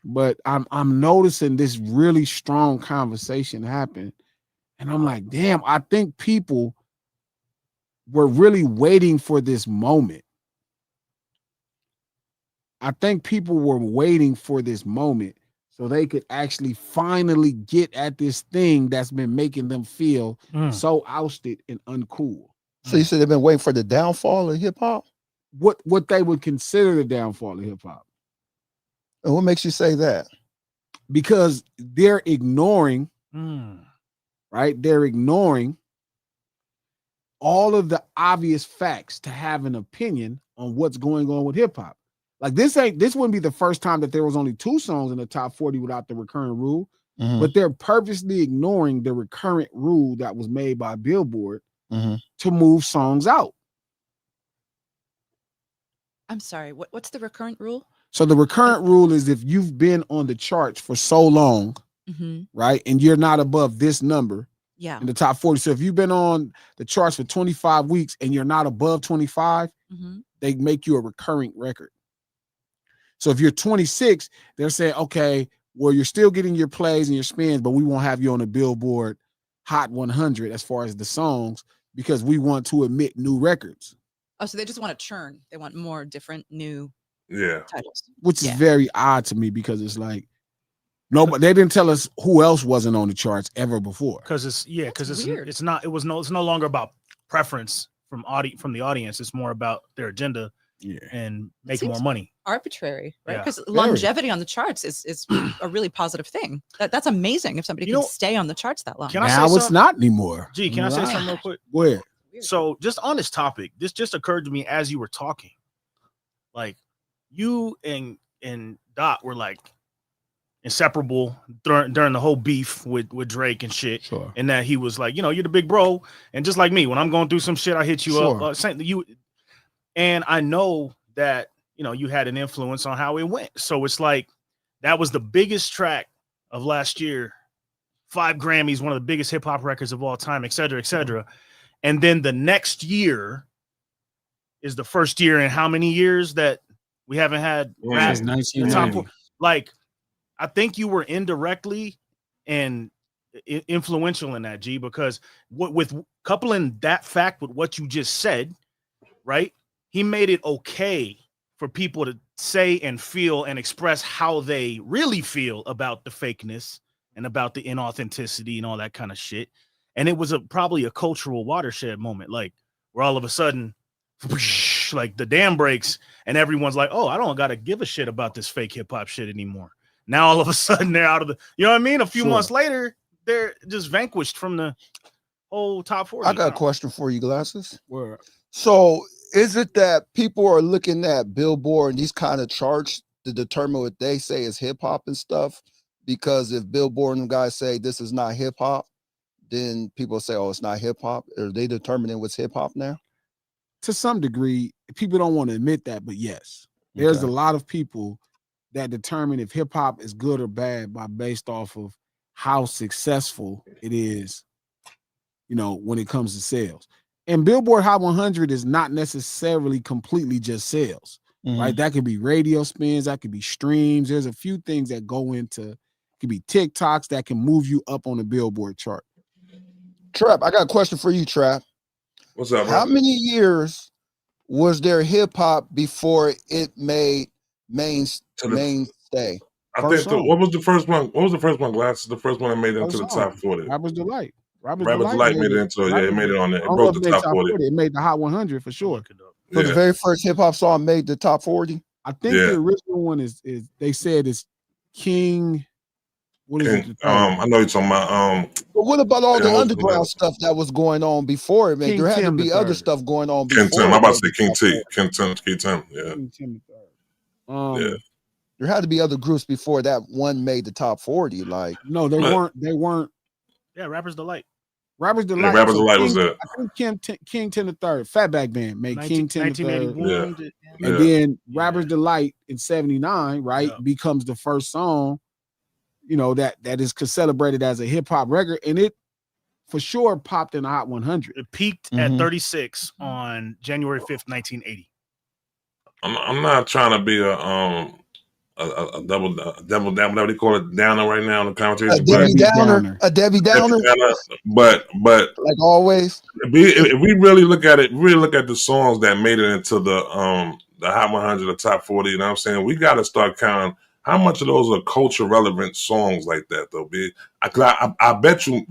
But I'm noticing this really strong conversation happen. And I'm like, damn, I think people were really waiting for this moment. I think people were waiting for this moment so they could actually finally get at this thing that's been making them feel so ousted and uncool. So you said they've been waiting for the downfall of hip hop? What they would consider the downfall of hip hop. And what makes you say that? Because they're ignoring, right? They're ignoring all of the obvious facts to have an opinion on what's going on with hip hop. Like this wouldn't be the first time that there was only 2 songs in the top 40 without the recurrent rule, but they're purposely ignoring the recurrent rule that was made by Billboard to move songs out. I'm sorry. What's the recurrent rule? So the recurrent rule is if you've been on the charts for so long, right, and you're not above this number in the top 40. So if you've been on the charts for 25 weeks and you're not above 25, they make you a recurring record. So if you're 26, they're saying, okay, well, you're still getting your plays and your spins, but we won't have you on the Billboard Hot 100 as far as the songs because we want to admit new records. Oh, so they just want to churn. They want more different new titles. Which is very odd to me because it's like, no, but they didn't tell us who else wasn't on the charts ever before. Because it's no longer about preference from the audience. It's more about their agenda and make more money. Arbitrary, right? Because longevity on the charts is a really positive thing. That's amazing if somebody can stay on the charts that long. Now it's not anymore. Gee, can I say something real quick? Go ahead. So just on this topic, this just occurred to me as you were talking. Like you and Dot were like inseparable during the whole beef with Drake and shit. Sure. And that he was like, you're the big bro. And just like me, when I'm going through some shit, I hit you up. And I know that, you had an influence on how it went. So it's like, that was the biggest track of last year, 5 Grammys, one of the biggest hip hop records of all time, et cetera, et cetera. And then the next year is the first year in how many years that we haven't had rap? 1990. Like, I think you were indirectly and influential in that, G, because with coupling that fact with what you just said, right? He made it okay for people to say and feel and express how they really feel about the fakeness and about the inauthenticity and all that kind of shit. And it was probably a cultural watershed moment, like where all of a sudden, like the dam breaks and everyone's like, oh, I don't got to give a shit about this fake hip hop shit anymore. Now all of a sudden they're out of you know what I mean? A few months later, they're just vanquished from the whole top 40. I got a question for you, Glasses. Where? So is it that people are looking at Billboard and these kind of charts to determine what they say is hip hop and stuff? Because if Billboard and guys say this is not hip hop, then people say, oh, it's not hip hop. Are they determining what's hip hop now? To some degree, people don't want to admit that, but yes, there's a lot of people that determine if hip hop is good or bad based off of how successful it is, when it comes to sales. And Billboard Hot 100 is not necessarily completely just sales, right? That could be radio spins, that could be streams. There's a few things that go into, it could be TikToks that can move you up on the Billboard chart. Trap, I got a question for you, Trap. What's up, bro? How many years was there hip hop before it made mainstay? I think what was the first one? What was the first one? Glasses, the first one that made it into the top 40. Rapper's Delight. Rapper's Delight made it into it. Yeah, it made it on there. It broke the top 40. It made the Hot 100 for sure. So the very first hip hop song made the top 40. I think the original one is they said it's King What is it? I know you're talking about. But what about all the underground stuff that was going on before it, man? There had to be other stuff going on before. King Tim. I'm about to say King T. King Tim. Yeah. King Tim the Yeah. third. There had to be other groups before that one made the top 40. Like, no, they weren't. Yeah, Rappers Delight. Rappers Delight. Rappers Delight was it. I think King Tim the third. Fatback Band made King Tim the third. And then Rappers Delight in '79, right, becomes the first song, you know, that is celebrated as a hip hop record, and it for sure popped in the Hot 100. It peaked at 36 on January 5th, 1980. I'm not trying to be a double down, whatever they call it, downer right now in the conversation. A Debbie Downer. But like always, if we really look at it, really look at the songs that made it into the Hot 100, the top 40. You know what I'm saying? We got to start counting how much of those are culture relevant songs like that, though. I bet you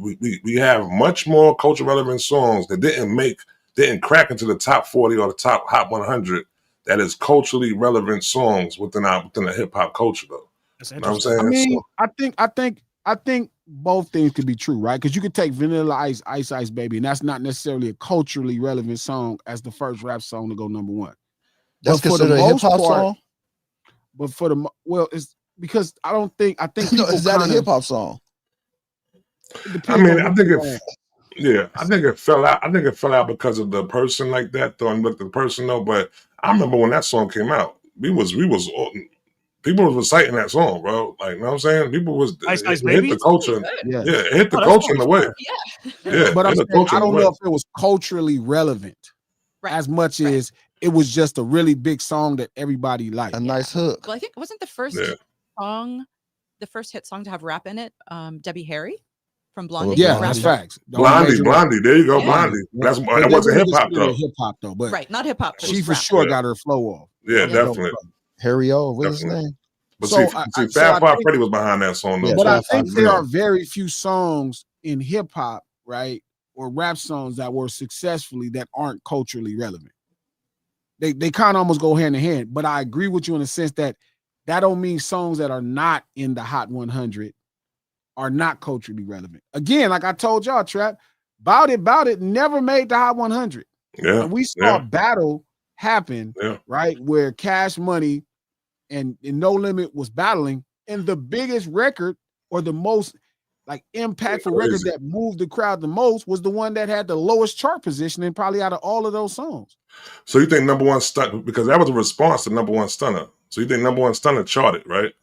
we have much more culture relevant songs that didn't crack into the top 40 or the top Hot 100. That is culturally relevant songs within the hip hop culture, though. That's interesting. You know what I'm saying? I mean, I think both things could be true, right? Because you could take Vanilla Ice, Ice Ice Baby, and that's not necessarily a culturally relevant song as the first rap song to go number one. That's considered a hip hop song. But it's because I think no, is that a hip hop song? I mean, I think it fell out. I think it fell out because of the person like that, though, and look at the person though. But I remember when that song came out, people was reciting that song, bro. Like, you know what I'm saying? People was Ice it Baby? hit the culture. Yeah, it hit the culture in a way. Yeah, but I don't know if it was culturally relevant as much as it was just a really big song that everybody liked. A nice hook. Well, I think it wasn't the first song, the first hit song to have rap in it. Debbie Harry from Blondie. Yeah, that's facts. Blondie. There you go, Blondie. That wasn't hip hop though. Hip hop though, but not hip hop. She for sure got her flow off. Yeah, definitely. Harry O, what's his name? But see, Fab Five Freddy was behind that song though. But I think there are very few songs in hip hop, right, or rap songs that were successfully that aren't culturally relevant. They kind of almost go hand in hand. But I agree with you in the sense that don't mean songs that are not in the Hot 100 are not culturally relevant. Again, like I told y'all, Trap, Bout It never made the Hot 100. Yeah, and we saw a battle happen, right, where Cash Money and No Limit was battling, and the biggest record or the most like impactful record that moved the crowd the most was the one that had the lowest chart positioning probably out of all of those songs. So you think Number One Stunner, because that was a response to Number One Stunner. So you think Number One Stunner charted, right?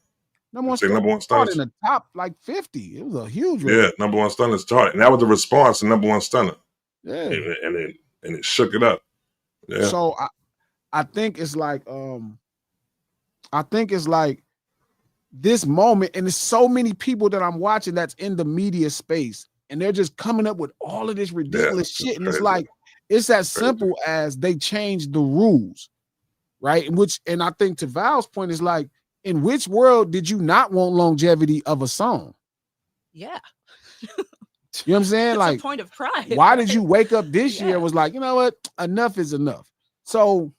Number One Stunner in the top like 50. It was a huge record. Yeah, Number One Stunner's charted. And that was a response to Number One Stunner. Yeah. And it shook it up. Yeah. So I think it's like this moment, and there's so many people that I'm watching that's in the media space, and they're just coming up with all of this ridiculous shit. And it's like, it's as simple as they changed the rules, right? And I think to Val's point is like, in which world did you not want longevity of a song? Yeah. You know what I'm saying? It's like, a point of pride. Why did you wake up this year and was like, you know what? Enough is enough. So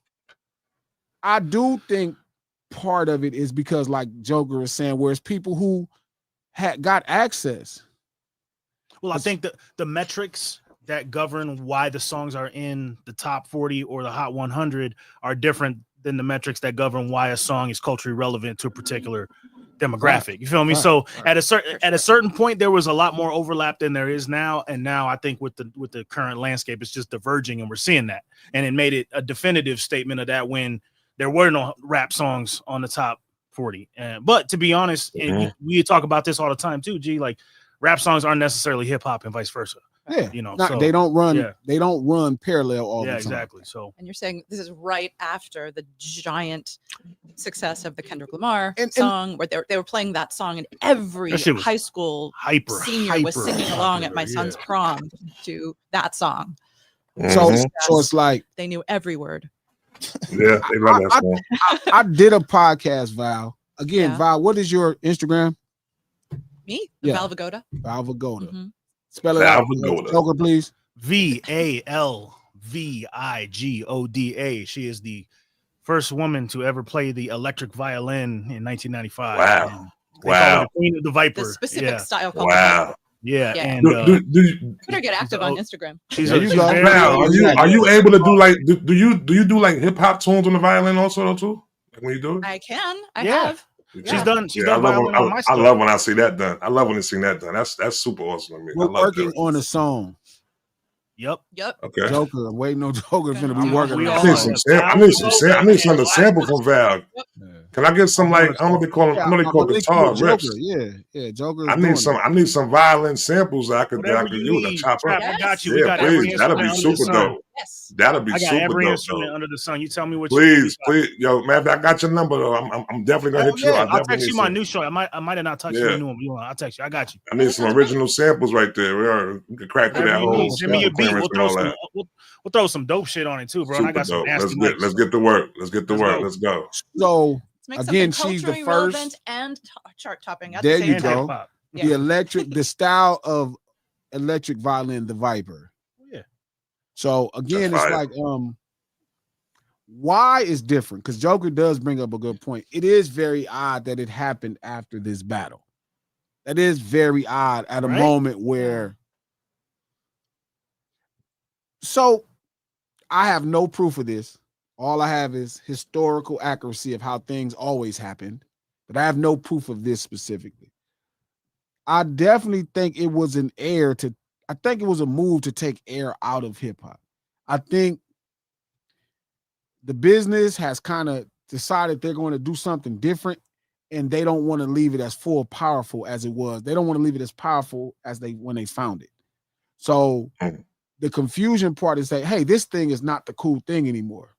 I do think part of it is because, like Joker is saying, whereas people who got access. Well, I think the metrics that govern why the songs are in the top 40 or the Hot 100 are different than the metrics that govern why a song is culturally relevant to a particular demographic. You feel me? So at a certain point, there was a lot more overlap than there is now. And now I think with the current landscape, it's just diverging, and we're seeing that. And it made it a definitive statement of that when there were no rap songs on the top 40. But to be honest, and we talk about this all the time too, G, like rap songs aren't necessarily hip hop and vice versa. Yeah, you know, they don't run parallel all the time. Exactly. So, and you're saying this is right after the giant success of the Kendrick Lamar song, where they were playing that song, and every high school senior was singing along at my son's prom to that song. So it's like they knew every word. Yeah, they love that song. I did a podcast, Val. Again, Val, what is your Instagram? Me? Val Vagoda. Val Vagoda. Mm-hmm. Spell it out. Joker, please. VALVIGODA. She is the first woman to ever play the electric violin in 1995. Wow. They call it the Queen of the Viper. The specific style called the Viper. Yeah, Yeah. and do you better get active on Instagram. are you able to do like do you do like hip hop tunes on the violin also though too? Like when you do it? I can. I have. She's done violin on my I stuff. love when I see that done. I love when I see that done. That's super awesome to me. We're working on a song. Yep. Okay. Joker, I'm waiting on Joker finna be working on. I need some sample from Val. Can I get some like I don't know what they call them? I know they call guitar riffs. Yeah, Joker. I need some violin samples that I could use to chop up. I got you. Yeah, please. That'll be super dope. Yes. That'll be I got super every dope. instrument under the sun. You tell me what. Please, yo, man, I got your number though. I'm definitely gonna hit you. I'll text you my new show. I might have not touched your new one. I'll text you. I got you. I need some original samples right there. We could crack through that whole. Send me your beat. We'll throw some dope shit on it too, bro. And I got some nasty mics. Let's get to work. Let's go. So again, she's the first and chart topping. There you go. The style of electric violin, the Viper. Yeah. So again, it's like why is different? Because Joker does bring up a good point. It is very odd that it happened after this battle. That is very odd at a moment where. So I have no proof of this. All I have is historical accuracy of how things always happened, but I have no proof of this specifically. I definitely think it was I think it was a move to take air out of hip hop. I think the business has kind of decided they're going to do something different, and they don't want to leave it as full powerful as it was. They don't want to leave it as powerful as when they found it. So the confusion part is that, hey, this thing is not the cool thing anymore.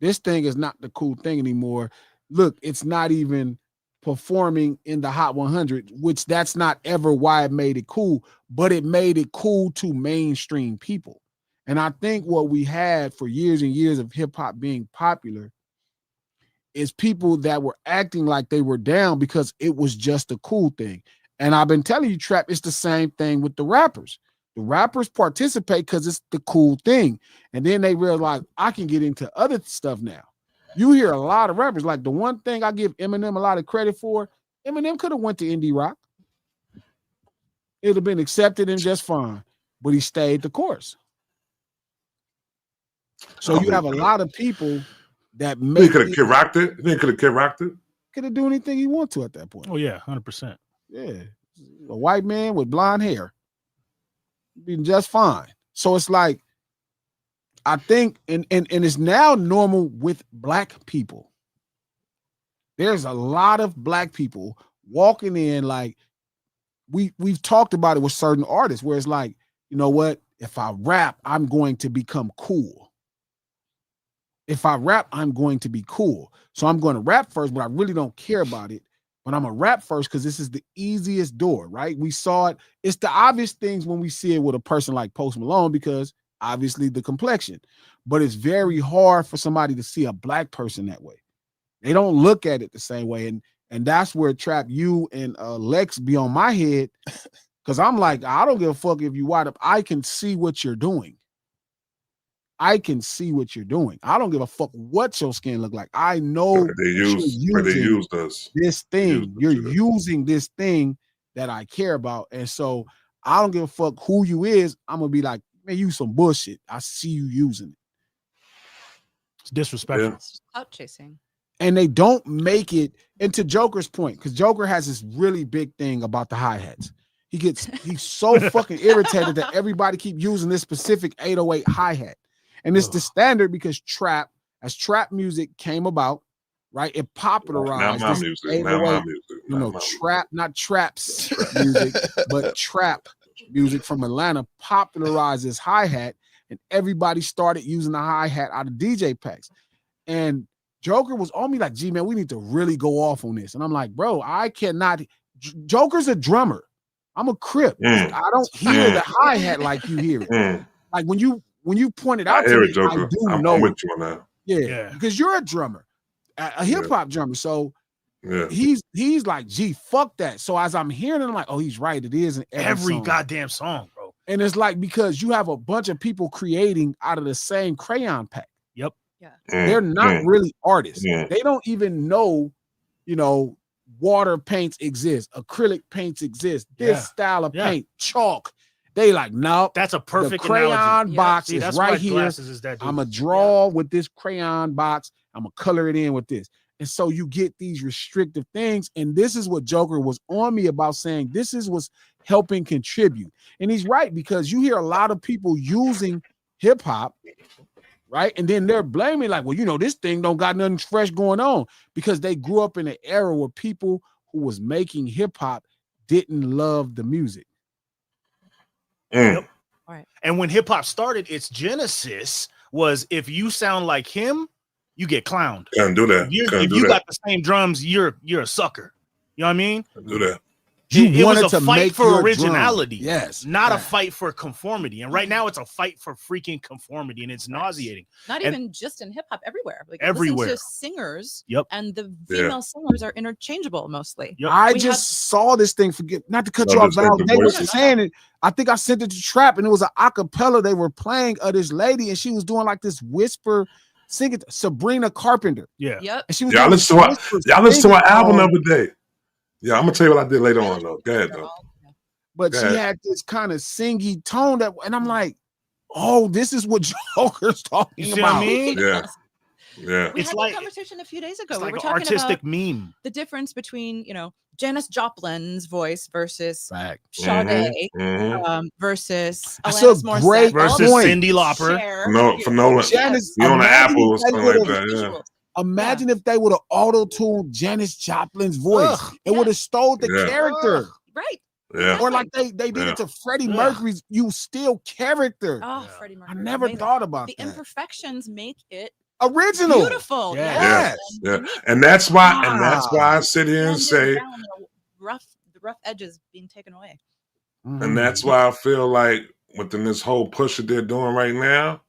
This thing is not the cool thing anymore. Look, it's not even performing in the Hot 100, which that's not ever why it made it cool, but it made it cool to mainstream people. And I think what we had for years and years of hip hop being popular is people that were acting like they were down because it was just a cool thing. And I've been telling you, Trap, it's the same thing with the rappers. The rappers participate because it's the cool thing. And then they realize I can get into other stuff now. You hear a lot of rappers, like the one thing I give Eminem a lot of credit for, Eminem could have went to indie rock. It would have been accepted and just fine, but he stayed the course. So you have a lot of people that he could have kid rocked it. He could have kid rocked it. Could have do anything he want to at that point. Oh yeah, 100%. Yeah, a white man with blonde hair, been just fine. So it's like, I think, and it's now normal with black people. There's a lot of black people walking in like we've talked about it with certain artists where it's like, you know what? If I rap, I'm going to become cool. If I rap, I'm going to be cool. So I'm going to rap first, but I really don't care about it. But I'm going to rap first because this is the easiest door, right? We saw it. It's the obvious things when we see it with a person like Post Malone because obviously the complexion. But it's very hard for somebody to see a black person that way. They don't look at it the same way. And that's where Trap, you and Lex be on my head because I'm like, I don't give a fuck if you white up. I can see what you're doing. I can see what you're doing. I don't give a fuck what your skin look like. I know they used us. This thing. You're using this thing that I care about. And so I don't give a fuck who you is. I'm gonna be like, man, you some bullshit. I see you using it. It's disrespectful. Yeah. Out chasing. And they don't make it, and to Joker's point, because Joker has this really big thing about the hi-hats. He's so fucking irritated that everybody keep using this specific 808 hi-hat. And it's the standard because trap music came about, right? It popularized not my music. You know, trap, not traps music, but trap music from Atlanta popularized this hi-hat, and everybody started using the hi-hat out of DJ packs. And Joker was on me like, gee, man, we need to really go off on this. And I'm like, bro, I cannot. Joker's a drummer. I'm a Crip. I don't hear the hi-hat like you hear it. Like when you point it out to me, I do know. I'm with you on that. Yeah, because you're a drummer, a hip hop drummer. So he's like, gee, fuck that. So as I'm hearing it, I'm like, oh, he's right. It is in every goddamn song, bro. And it's like because you have a bunch of people creating out of the same crayon pack. Yep. Yeah. They're not really artists. They don't even know, you know, water paints exist, acrylic paints exist, this style of Yeah. paint, chalk. They like, no, That's a perfect the crayon analogy. box See, is that's right why here. Glasses is that dude. I'm gonna draw with this crayon box. I'm gonna color it in with this. And so you get these restrictive things. And this is what Joker was on me about, saying this is what's helping contribute. And he's right, because you hear a lot of people using hip hop, right? And then they're blaming, like, well, you know, this thing don't got nothing fresh going on, because they grew up in an era where people who was making hip hop didn't love the music. Yep. Right. And when hip hop started, its genesis was, if you sound like him, you get clowned. Can't do that. If you got the same drums, you're a sucker. You know what I mean? Can't do that. It was a fight for originality, yes, not a fight for conformity. And right now, it's a fight for freaking conformity, and it's nauseating. Not even just in hip hop, everywhere. Like, everywhere. listen to singers, yep, and the female singers are interchangeable mostly. Yep. I just saw this thing. Forget not to cut you off, Val. They were saying it. I think I sent it to Trap, and it was an acapella they were playing of this lady, and she was doing like this whisper singing. Sabrina Carpenter. Yeah. Yep. And she was y'all listen to our album the other day. Yeah, I'm gonna tell you what I did later on though. Go ahead though. But she had this kind of singy tone that, and I'm like, oh, this is what Joker's talking you see about. What I mean? Yeah. Yeah. We had that conversation a few days ago. It's we like were an talking artistic about meme. The difference between, you know, Janis Joplin's voice versus Fact. Sade versus That's Alanis a Morissette great versus point. Cyndi Lauper. For Nolan. Janis, You on the Apple or something like that. Yeah. Imagine if they would have auto-tuned Janis Joplin's voice. It would have stole the character. Right. Yeah. Or like they did it to Freddie Mercury's You Still character. Oh, Freddie Mercury. I never thought about the that. imperfections make it original. Beautiful. Yes. Yeah. And that's why I sit here and say the rough edges being taken away. And that's why I feel like within this whole push that they're doing right now,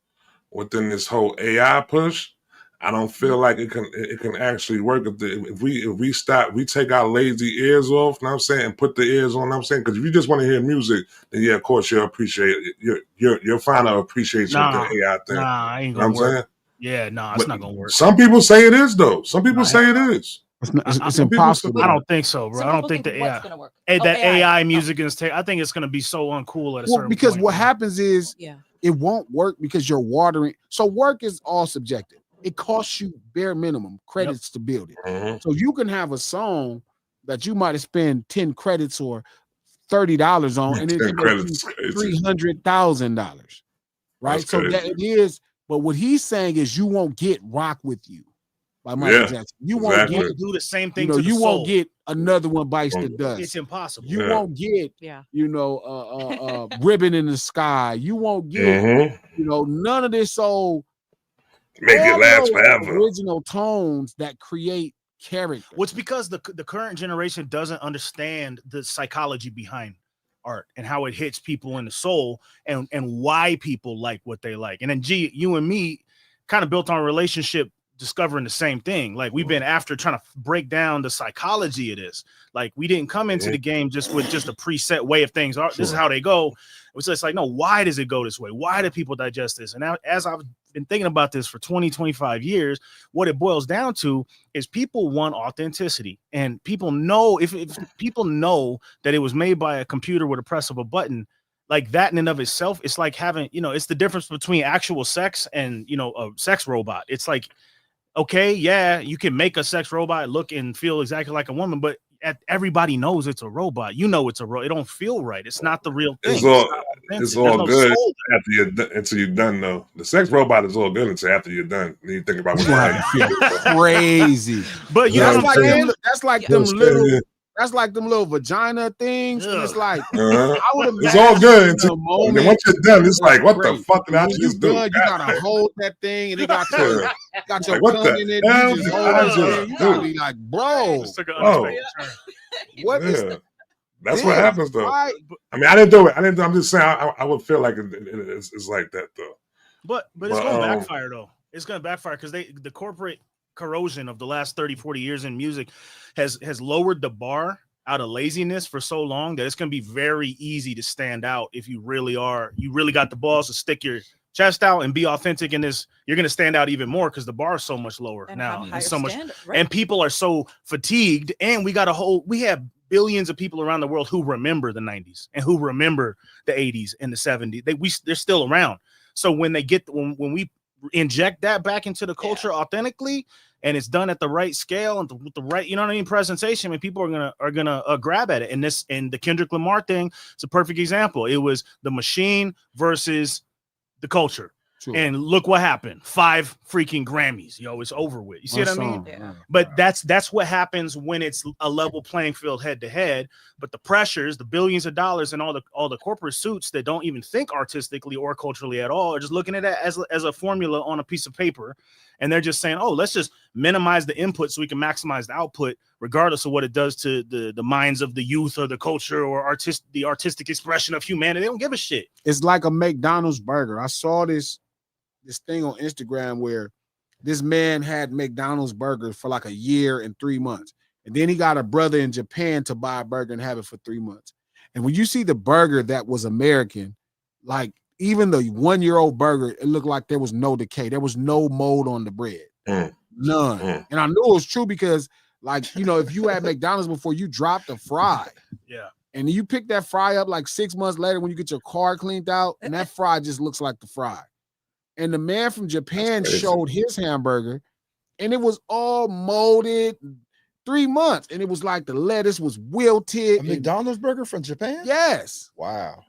within this whole AI push, I don't feel like it can actually work if we take our lazy ears off, you know what I'm saying, and put the ears on, you know what I'm saying, because if you just want to hear music, then yeah, of course you'll appreciate it. You'll find out appreciation with the AI thing. Nah, ain't you know gonna what I'm work. saying? Yeah, nah, it's not gonna work. Some people say it is though. Some people say it is. It's impossible. I don't think so, bro. I don't think the AI, AI music is. I think it's gonna be so uncool at a certain because point. what happens is it won't work because you're watering. So work is all subjective. It costs you bare minimum credits to build it. So you can have a song that you might have spent 10 credits or $30 on, and it's $300,000. Right. So that it is. But what he's saying is you won't get Rock With You by Michael Jackson. You won't get do the same thing. You know, to the you soul. won't get Another One Bites the Dust. It's impossible. You won't get, you know, Ribbon in the Sky. You won't get, you know, none of this old make it last forever. Original tones that create character. What's because the current generation doesn't understand the psychology behind art and how it hits people in the soul and why people like what they like. And then G, you and me kind of built on a relationship discovering the same thing. Like we've been after trying to break down the psychology of this. Like we didn't come into the game just with just a preset way of things are. This is how they go. It's like, no, why does it go this way? Why do people digest this? And now, as I've been thinking about this for 20, 25 years, what it boils down to is people want authenticity. And people know if people know that it was made by a computer with a press of a button, like that in and of itself, it's like having, you know, it's the difference between actual sex and, you know, a sex robot. It's like, okay, yeah, you can make a sex robot look and feel exactly like a woman, but everybody knows it's a robot. You know it's a robot. It don't feel right. It's not the real thing. It's all good after until you're done though. The sex robot is all good until after you're done. Then you think about what crazy. But you know what I'm saying? That's like them little. That's like them little vagina things. And it's like I would have. It's all good until once you're done. It's like what the fuck did I just do? You gotta hold that thing, and it got your what tongue in it. You just hold it. You gotta be like, bro. What is? That's what happens though. I mean, I didn't do it. I'm just saying. I would feel like it's like that though. But it's gonna backfire though. It's gonna backfire because the corporate corrosion of the last 30, 40 years in music has lowered the bar out of laziness for so long that it's going to be very easy to stand out if you really got the balls to stick your chest out and be authentic in this, you're going to stand out even more because the bar is so much lower and now. have And so much, standard, right? and people are so fatigued. And we have billions of people around the world who remember the 90s and who remember the 80s and the 70s. They're still around. So when when we inject that back into the culture authentically, and it's done at the right scale and with the right, you know what I mean, presentation, I mean, people are gonna grab at it. And the Kendrick Lamar thing, it's a perfect example. It was the machine versus the culture. Sure. And look what happened. 5 freaking Grammys. It's over with. You see what I mean? Yeah. But that's what happens when it's a level playing field head to head. But the pressures, the billions of dollars, and all the corporate suits that don't even think artistically or culturally at all are just looking at it as a formula on a piece of paper. And they're just saying, oh, let's just minimize the input so we can maximize the output, regardless of what it does to the minds of the youth or the culture or the artistic expression of humanity. They don't give a shit. It's like a McDonald's burger. I saw this thing on Instagram where this man had McDonald's burgers for like a year and 3 months. And then he got a brother in Japan to buy a burger and have it for 3 months. And when you see the burger that was American, like even the 1-year-old burger, it looked like there was no decay. There was no mold on the bread. None. And I knew it was true because, like, if you had McDonald's before, you dropped a fry. Yeah. And you pick that fry up like 6 months later when you get your car cleaned out, and that fry just looks like the fry. And the man from Japan showed his hamburger, and it was all molded 3 months. And it was like the lettuce was wilted. A McDonald's burger from Japan? Yes. Wow.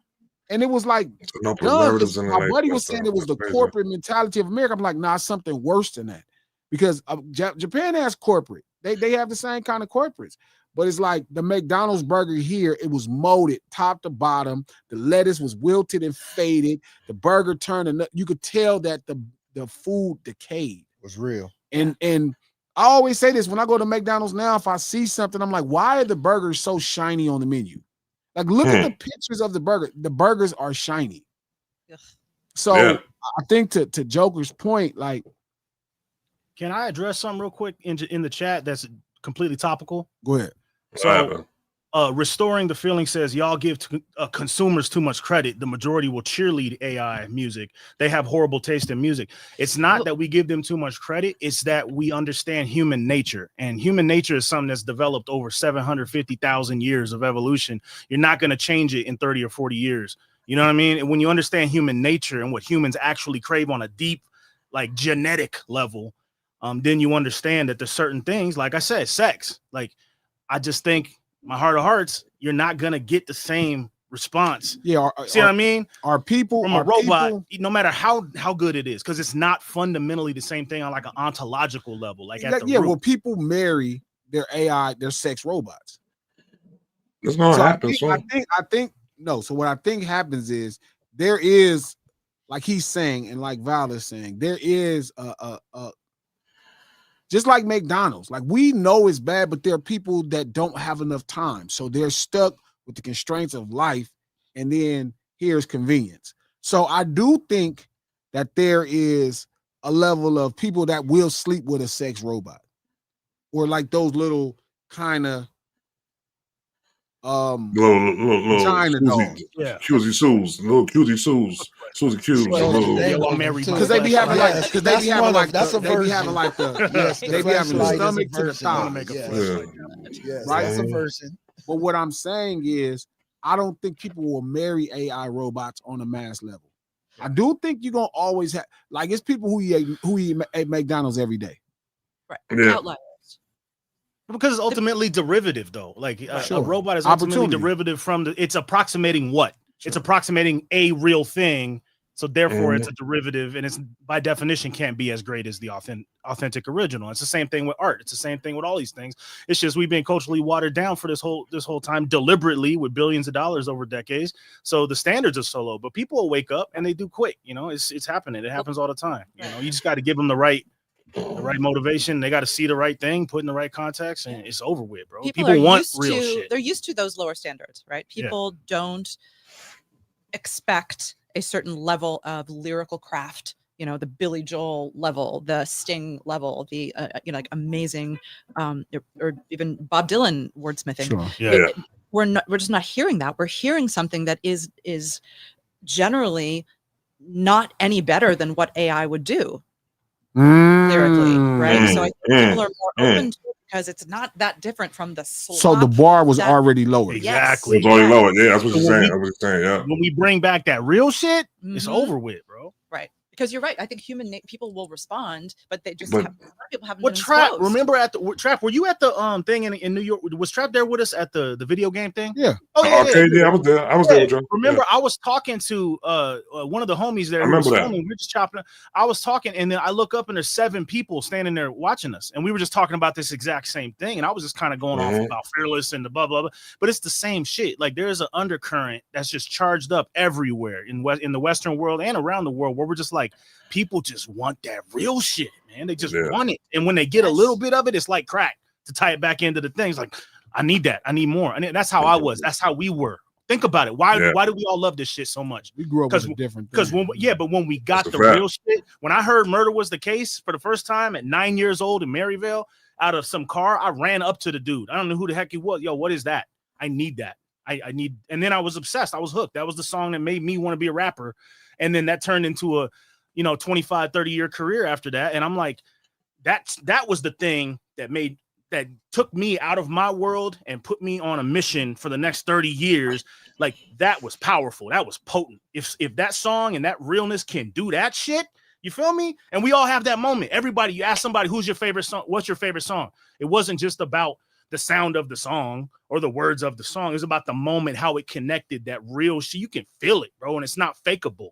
And it was like, no preservatives in my buddy was saying it was the corporate mentality of America. I'm like, nah, something worse than that. Because Japan has corporate. They have the same kind of corporates. But it's like the McDonald's burger here, it was molded top to bottom. The lettuce was wilted and faded. The burger turned, and you could tell that the food decayed. It was real. And I always say this, when I go to McDonald's now, if I see something, I'm like, why are the burgers so shiny on the menu? Like, look at the pictures of the burger. The burgers are shiny. Ugh. So I think to Joker's point, like, can I address something real quick in the chat that's completely topical? Go ahead. So, Restoring the Feeling says, y'all give consumers too much credit. The majority will cheerlead AI music. They have horrible taste in music. It's not that we give them too much credit. It's that we understand human nature. And human nature is something that's developed over 750,000 years of evolution. You're not going to change it in 30 or 40 years. You know what I mean? And when you understand human nature and what humans actually crave on a deep, like, genetic level, then you understand that there's certain things, like I said, sex. Like, I just think, my heart of hearts, you're not gonna get the same response. Yeah, see what I mean? Are people from a robot, no matter how good it is, because it's not fundamentally the same thing on like an ontological level. Like at the root. Well, people marry their AI, their sex robots. That's not happen. I think no. So what I think happens is there is, like he's saying, and like Val is saying, there is a just like McDonald's, like we know it's bad, but there are people that don't have enough time. So they're stuck with the constraints of life. And then here's convenience. So I do think that there is a level of people that will sleep with a sex robot, or like those little kind of little China dogs. Yeah. Cusie Sues, little Cusie Sues, Susie Q's. Because they be having like, they be having like the stomach to the thigh. Right? That's a version. But what I'm saying is, I don't think people will marry AI robots on a mass level. I do think you're gonna always have, like, it's people who eat at McDonald's every day. Right. Yeah. Outliers. Because it's ultimately derivative, though. Like a robot is ultimately derivative from it's approximating what? Sure. It's approximating a real thing. So therefore it's a derivative, and it's by definition can't be as great as the authentic original. It's the same thing with art. It's the same thing with all these things. It's just we've been culturally watered down for this whole time deliberately with billions of dollars over decades. So the standards are so low, but people will wake up and they do quit. You know, it's happening. It happens all the time. You know, you just got to give them the right motivation. They got to see the right thing, put in the right context, and it's over with, bro. People want real shit. They're used to those lower standards, right? People don't expect a certain level of lyrical craft, you know, the Billy Joel level, the Sting level, the like amazing, or even Bob Dylan wordsmithing. Sure. Yeah. We're just not hearing that. We're hearing something that is generally not any better than what AI would do lyrically, right? So I think people are more open to it because it's not that different from the slop. So the bar was already lowered. Exactly. It was already lowered. Yeah, that's what you're saying. Yeah. When we bring back that real shit, it's over with, bro. Right. Because you're right. I think people will respond, but they just a lot of people haven't. What Trap? Remember at the Trap? Were you at the thing in New York? Was Trap there with us at the video game thing? Yeah. Oh yeah. I was there. I was there with you. Remember, I was talking to one of the homies there. I remember that. Filming. We were just chopping. I was talking, and then I look up, and there's 7 people standing there watching us, and we were just talking about this exact same thing. And I was just kind of going off about Fearless and the blah blah blah. But it's the same shit. Like there's an undercurrent that's just charged up everywhere in the Western world and around the world, where we're just like, people just want that real shit, man. They just want it. And when they get a little bit of it, it's like crack to tie it back into the things. Like, I need that. I need more. And that's how I was. That's how we were. Think about it. Why do we all love this shit so much? We grew up with a different thing. Because but when we got the real shit, when I heard Murder Was the Case for the first time at 9 years old in Maryville out of some car, I ran up to the dude. I don't know who the heck he was. Yo, what is that? I need that. I need. And then I was obsessed. I was hooked. That was the song that made me want to be a rapper. And then that turned into a 25, 30-year career after that. And I'm like, that was the thing that took me out of my world and put me on a mission for the next 30 years. Like that was powerful. That was potent. If that song and that realness can do that shit, you feel me? And we all have that moment. Everybody, you ask somebody, who's your favorite song? What's your favorite song? It wasn't just about the sound of the song or the words of the song. It was about the moment, how it connected, that real shit. You can feel it, bro. And it's not fakeable.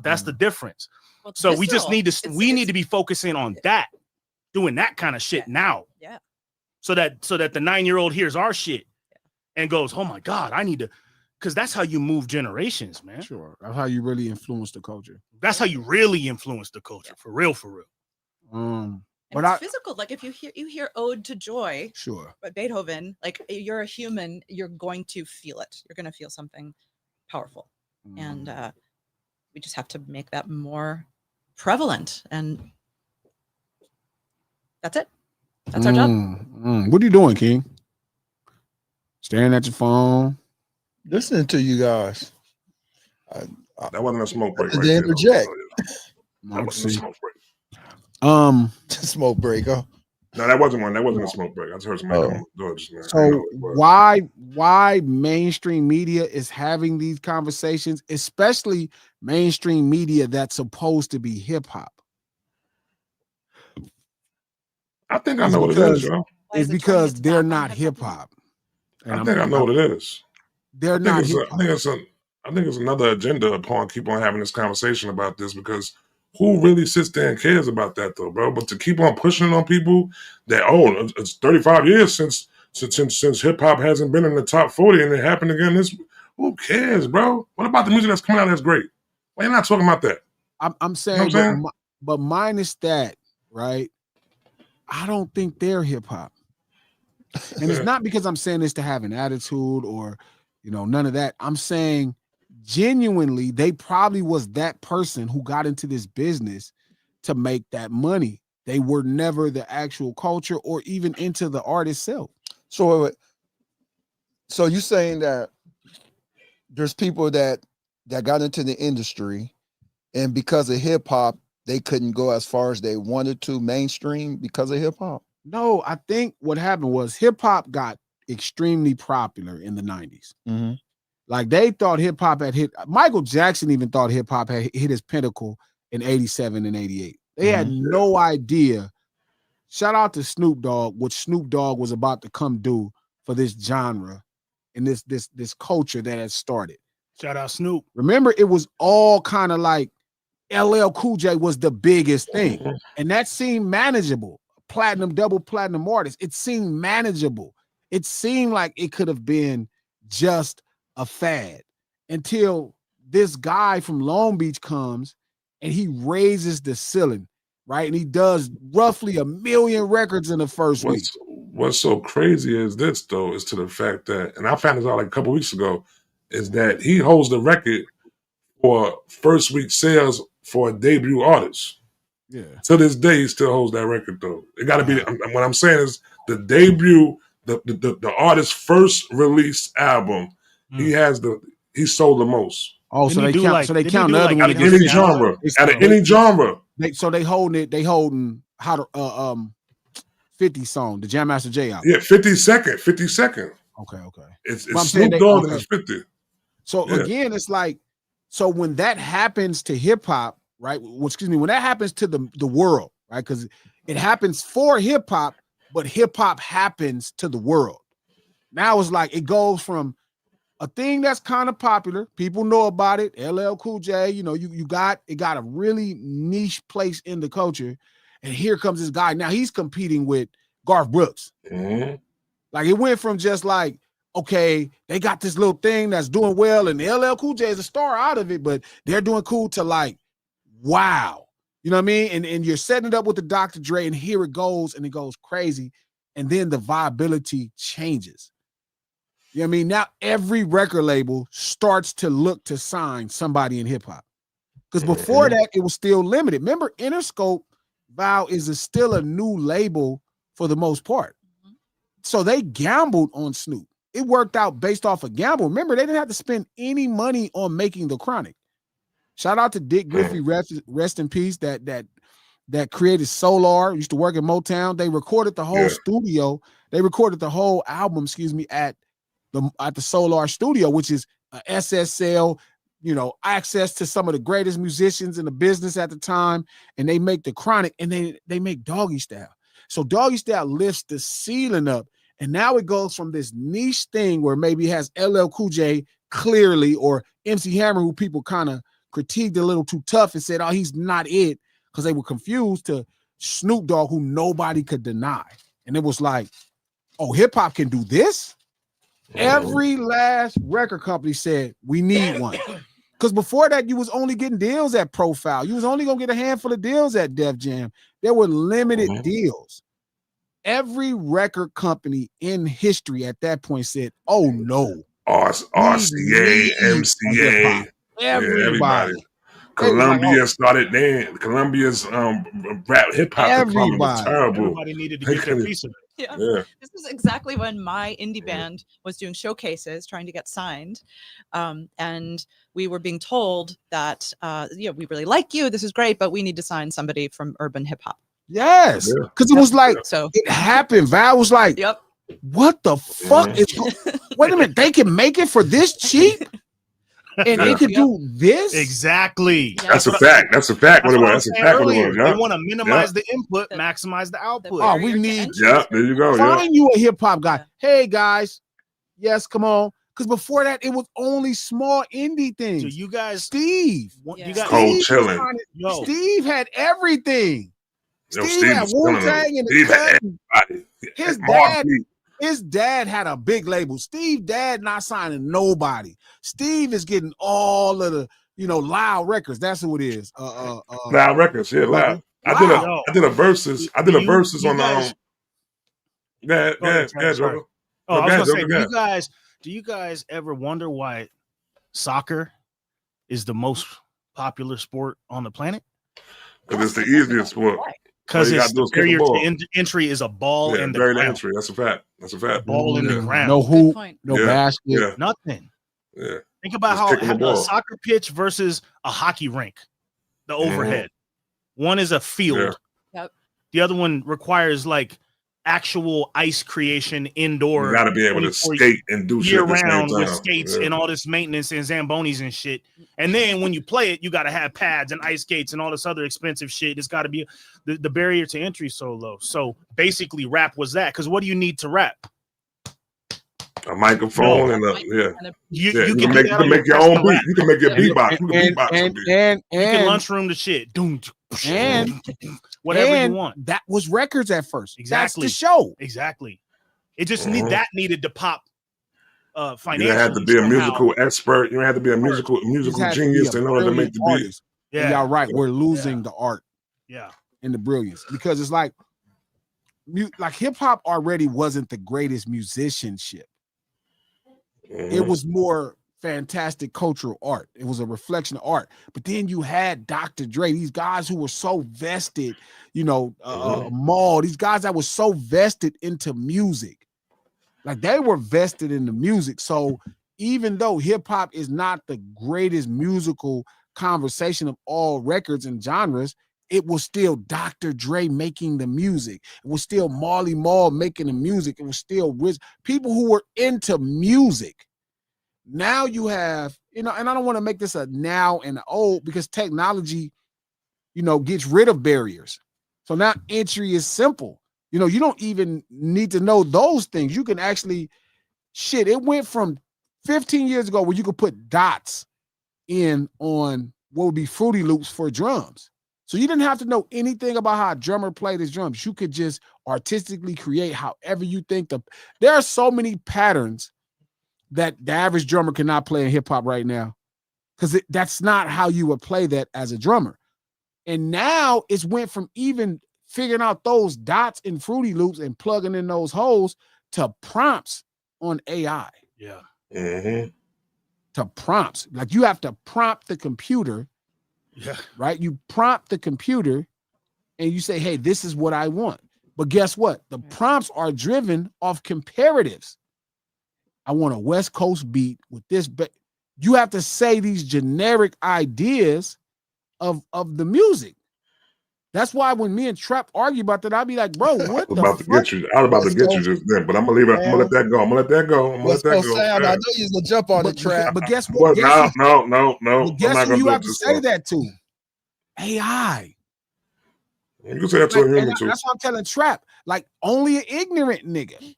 That's the difference. Well, so we just need to need to be focusing on that, doing that kind of shit now. Yeah. So that the 9-year-old hears our shit and goes, "Oh my God, I need to," because that's how you move generations, man. Sure. That's how you really influence the culture. That's how you really influence the culture, for real. But it's physical. Like if you hear Ode to Joy, sure, by Beethoven, like you're a human, you're going to feel it. You're going to feel something powerful. And we just have to make that more prevalent. And that's it. That's our job. What are you doing, King? Staring at your phone? Listening to you guys. That wasn't a smoke break. They interject. That wasn't a smoke break. Smoke break. Oh. No, that wasn't one. That wasn't a smoke break. I just heard somebody on the door just now. So why mainstream media is having these conversations, especially mainstream media that's supposed to be hip hop? I think I know what it is, yo. It's because they're not hip hop. I think I know what it is. They're not hip hop. I think it's another agenda upon keep on having this conversation about this, because who really sits there and cares about that though, bro? But to keep on pushing it on people that, it's 35 years since hip hop hasn't been in the top 40 and it happened again. Who cares, bro? What about the music that's coming out that's great? Why you not talking about that? I'm saying, but minus that, right? I don't think they're hip hop. And it's not because I'm saying this to have an attitude or, none of that. I'm saying genuinely, they probably was that person who got into this business to make that money. They were never the actual culture or even into the art itself. So you're saying that there's people that got into the industry, and because of hip hop, they couldn't go as far as they wanted to mainstream because of hip hop? No, I think what happened was hip hop got extremely popular in the 90s. Mm-hmm. Like they thought hip hop had hit. Michael Jackson even thought hip hop had hit his pinnacle in 87 and 88. They had no idea. Shout out to Snoop Dogg, what Snoop Dogg was about to come do for this genre and this culture that had started. Shout out Snoop. Remember, it was all kind of like LL Cool J was the biggest thing, and that seemed manageable. Platinum, double platinum artist. It seemed manageable. It seemed like it could have been just a fad until this guy from Long Beach comes and he raises the ceiling, right? And he does roughly 1 million records in the first week. What's so crazy is this, though, is to the fact that, and I found this out like a couple weeks ago, is that he holds the record for first week sales for a debut artist. Yeah. To this day, he still holds that record, though. It got to be, what I'm saying is the debut, the artist's first released album, he sold the most. Oh, Didn't so he they do count. like- So they didn't he count do the other like one Out of against any the genre. It's- Out of any genre. So they holding how to 50 song, the Jam Master Jay album. Yeah, 50 second. Okay. It's But I'm saying Snoop Dogg and okay. it's 50. So Yeah. again, it's like, so when that happens to hip hop, right? Well, excuse me, when that happens to the world, right? Because it happens for hip hop, but hip hop happens to the world. Now it's like it goes from a thing that's kind of popular, people know about it. LL Cool J, you know, you got a really niche place in the culture, and here comes this guy. Now he's competing with Garth Brooks. Mm-hmm. Like it went from just like, okay, they got this little thing that's doing well, and LL Cool J is a star out of it, but they're doing cool to like, wow. You know what I mean? And you're setting it up with the Dr. Dre, and here it goes, and it goes crazy. And then the viability changes. You know what I mean? Now every record label starts to look to sign somebody in hip hop. Because before that, it was still limited. Remember, Interscope, Val, is still a new label for the most part. So they gambled on Snoop. It worked out based off a gamble. Remember, they didn't have to spend any money on making the Chronic. Shout out to Dick Griffey, rest in peace, that created Solar, used to work at Motown. They recorded the whole studio. They recorded the whole album, at the Solar studio, which is a SSL, you know, access to some of the greatest musicians in the business at the time. And they make the Chronic, and they make Doggy Style. So Doggy Style lifts the ceiling up. And now it goes from this niche thing where maybe it has LL Cool J clearly, or MC Hammer, who people kind of critiqued a little too tough and said, oh, he's not it, because they were confused, to Snoop Dogg, who nobody could deny. And it was like, oh, hip hop can do this? Every last record company said, we need one. Because before that, you was only getting deals at Profile. You was only going to get a handful of deals at Def Jam. There were limited deals. Every record company in history at that point said, oh, no. RCA, MCA, everybody. Columbia started then. Columbia's rap hip hop department was terrible. Everybody needed to get their piece of it. Yeah. This was exactly when my indie band was doing showcases, trying to get signed. And we were being told that, we really like you. This is great, but we need to sign somebody from urban hip hop. Yes. Because it was like, so it happened. Val was like, what the fuck is wait a minute, they can make it for this cheap? And they could do this? Exactly. That's a fact. That's a fact. What it was. That's a fact. What it was. They want to minimize the input, maximize the output. Oh, we need. Yeah, there you go. Find you a hip hop guy. Hey guys, yes, come on. Because before that, it was only small indie things. So you guys, Steve, you got Cold chilling. Steve had everything. Steve had Wu-Tang and his dad had a big label. Steve dad not signing nobody. Steve is getting all of the, Loud Records. That's who it is. Loud Records, yeah, Loud. I did a versus. I did a versus on Yeah, Joker. Oh, I was gonna say, do you guys ever wonder why soccer is the most popular sport on the planet? Because it's the easiest sport. Because it's the barrier to entry is a ball in the ground. Entry. That's a fact. That's a fact. Ball in the ground. No hoop, no basket, nothing. Yeah. Think about how a soccer pitch versus a hockey rink, the overhead. One is a field. Yep. The other one requires like actual ice creation indoor. You got to be able to skate and do shit year round with skates and all this maintenance and Zambonis and shit. And then when you play it, you got to have pads and ice skates and all this other expensive shit. It's got to be the barrier to entry so low. So basically, rap was that. Because what do you need to rap? A microphone You can make your own beat. You can make your beatbox. You can lunchroom the shit. And whatever you want. That was records at first. Exactly. That's the show. Exactly. It just needed to pop financially. You had to be a musical expert. You had to be a musical genius in order to make the beat. Yeah, y'all right. We're losing the art. Yeah. And the brilliance. Because it's like hip hop already wasn't the greatest musicianship. It was more fantastic cultural art. It was a reflection of art. But then you had Dr. Dre, these guys who were so vested, Maul, these guys that were so vested into music. Like they were vested in the music. So even though hip hop is not the greatest musical conversation of all records and genres, it was still Dr. Dre making the music. It was still Marley Marl making the music. It was still people who were into music. Now you have, and I don't want to make this a now and old, because technology, gets rid of barriers. So now entry is simple. You don't even need to know those things. You can actually, it went from 15 years ago where you could put dots in on what would be Fruity Loops for drums. So you didn't have to know anything about how a drummer played his drums. You could just artistically create however you think. There are so many patterns that the average drummer cannot play in hip hop right now, because that's not how you would play that as a drummer. And now it's went from even figuring out those dots in Fruity Loops and plugging in those holes to prompts on AI. Yeah. Mm-hmm. To prompts. Like you have to prompt the computer. Yeah. Right? You prompt the computer and you say, hey, this is what I want. But guess what? The prompts are driven off comparatives. I want a West Coast beat with this, but you have to say these generic ideas of the music. That's why when me and Trap argue about that, I'll be like, bro, what the fuck? I was about to get you just then, but I'm gonna leave it. I'm gonna let that go. I'm gonna let that go. Sam, I know you're gonna jump on the Trap. But guess what? No. But guess who you have to say that to? AI. You can say that to a human too. That's what I'm telling Trap. Like, only an ignorant nigga.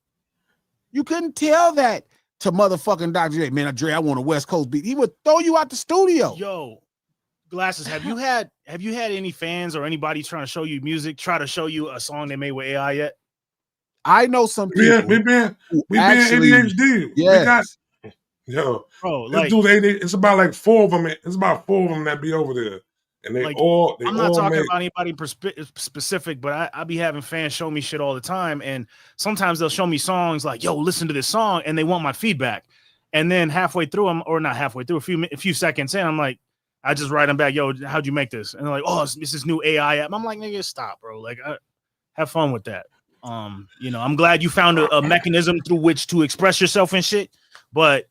You couldn't tell that to motherfucking Dr. Dre. Man, Dre, I want a West Coast beat. He would throw you out the studio. Yo, Glasses, have you had any fans or anybody trying to show you music, try to show you a song they made with AI yet? I know some people. We been ADHD. Yes. Bro, like, dude, it's about like 4 of them. It's about 4 of them that be over there. And I'm not talking about anybody specific, but I be having fans show me shit all the time. And sometimes they'll show me songs like, yo, listen to this song. And they want my feedback. And then halfway through, a few seconds in, I'm like, I just write them back, yo, how'd you make this? And they're like, oh, it's this new AI app. I'm like, nigga, stop, bro. Like, have fun with that. I'm glad you found a mechanism through which to express yourself and shit. But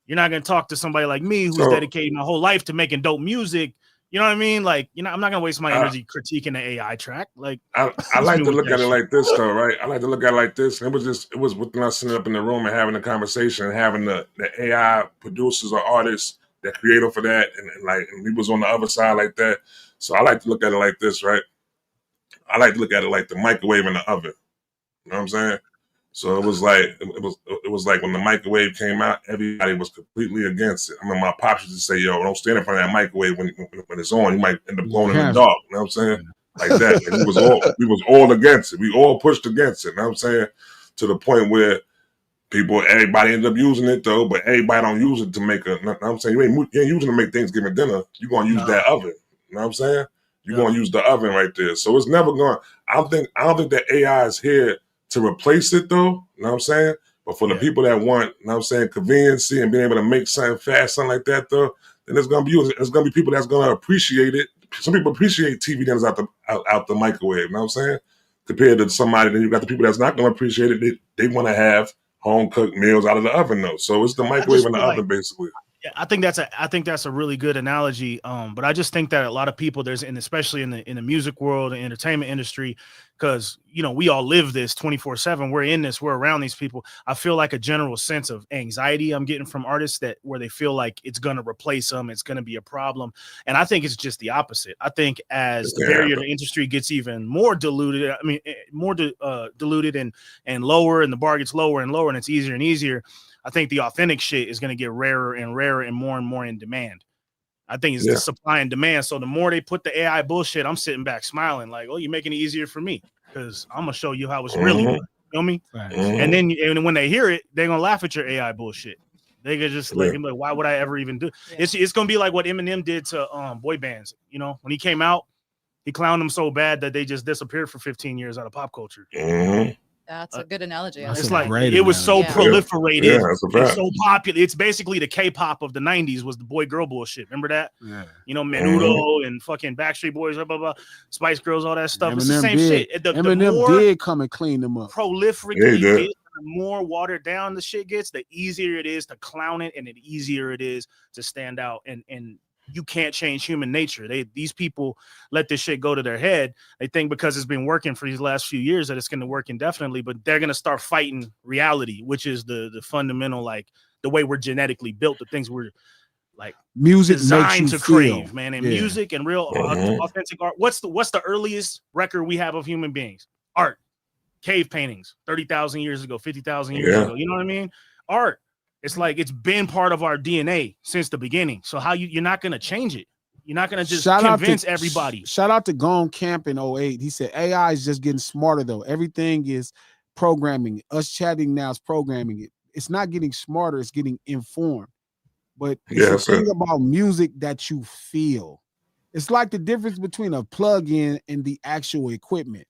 you're not going to talk to somebody like me who's dedicated my whole life to making dope music. You know what I mean? Like, I'm not gonna waste my energy critiquing the AI track. Like, I like to look at it like this, though, right? I like to look at it like this. And it was within us sitting up in the room and having a conversation and having the AI producers or artists that created for that, and we was on the other side like that. So I like to look at it like this, right? I like to look at it like the microwave in the oven. You know what I'm saying? So it was like when the microwave came out, everybody was completely against it. I mean, my pops used to say, "Yo, don't stand in front of that microwave when it's on. You might end up blowing in the dark." You know what I'm saying? Like that. And we was all against it. We all pushed against it. You know what I'm saying? To the point where everybody ended up using it though, but everybody don't use it to make you know what I'm saying? You ain't using it to make Thanksgiving dinner. You're gonna use that oven. You know what I'm saying? You're gonna use the oven right there. So it's never going. I don't think that AI is here to replace it though, you know what I'm saying? But for the people that want, you know what I'm saying, conveniency and being able to make something fast, something like that though, then there's gonna be people that's gonna appreciate it. Some people appreciate TV dinners out the microwave, you know what I'm saying? Compared to somebody, then you got the people that's not gonna appreciate it. They want to have home cooked meals out of the oven though. So it's the microwave and the oven basically. Yeah, I think that's a really good analogy. But I just think that a lot of people especially in the music world and entertainment industry, because we all live this 24/7. We're in this, we're around these people. I feel like a general sense of anxiety I'm getting from artists where they feel like it's gonna replace them, it's gonna be a problem. And I think it's just the opposite. I think as the barrier to industry gets even more diluted, diluted and lower, and the bar gets lower and lower, and it's easier and easier. I think the authentic shit is going to get rarer and rarer and more in demand. I think it's the supply and demand. So the more they put the AI bullshit, I'm sitting back smiling like, oh, you're making it easier for me because I'm going to show you how it's really done. You feel me? And then when they hear it, they're going to laugh at your AI bullshit. They could just like, why would I ever even do? Yeah. It's going to be like what Eminem did to boy bands. When he came out, he clowned them so bad that they just disappeared for 15 years out of pop culture. That's a good analogy. It's like it was so proliferated. It's so popular. It's basically the K-pop of the 90s was the boy-girl bullshit. Remember that? Yeah. Menudo and fucking Backstreet Boys, blah, blah, blah, Spice Girls, all that stuff. It's the same shit. Eminem did come and clean them up. Proliferate more watered down the shit gets, the easier it is to clown it, and the easier it is to stand out. And you can't change human nature. These people let this shit go to their head. They think because it's been working for these last few years that it's going to work indefinitely, but they're going to start fighting reality, which is the fundamental, like the way we're genetically built, the things we're like music designed to crave, feel. man. And music and real authentic art. What's the earliest record we have of human beings? Art, cave paintings, 30,000 years ago, 50,000 years ago. You know what I mean? Art. It's like it's been part of our DNA since the beginning. So how you're not gonna change it. You're not gonna just convince everybody. Shout out to Gone Camp in 08. He said AI is just getting smarter though. Everything is programming. Us chatting now is programming it. It's not getting smarter, it's getting informed. But it's the thing about music that you feel. It's like the difference between a plug-in and the actual equipment.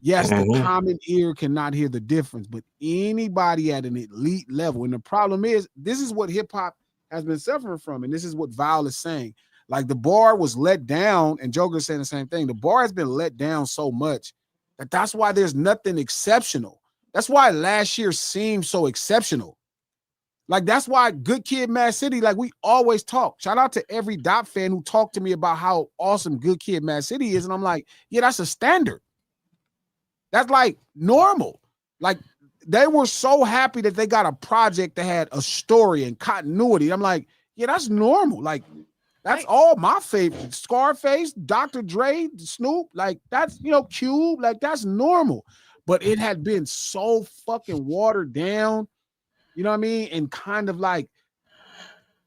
Yes, the common ear cannot hear the difference, but anybody at an elite level. And the problem is, this is what hip-hop has been suffering from, and this is what Val is saying. Like, the bar was let down, and Joker's saying the same thing. The bar has been let down so much that's why there's nothing exceptional. That's why last year seemed so exceptional. Like, that's why Good Kid, Mad City, like we always talk. Shout out to every Dot fan who talked to me about how awesome Good Kid, Mad City is, and I'm like, yeah, that's a standard. That's like normal. Like, they were so happy that they got a project that had a story and continuity. I'm like, yeah, that's normal. Like, that's all my favorite. Scarface, Dr. Dre, Snoop, like that's, Cube, like that's normal. But it had been so fucking watered down, you know what I mean? And kind of like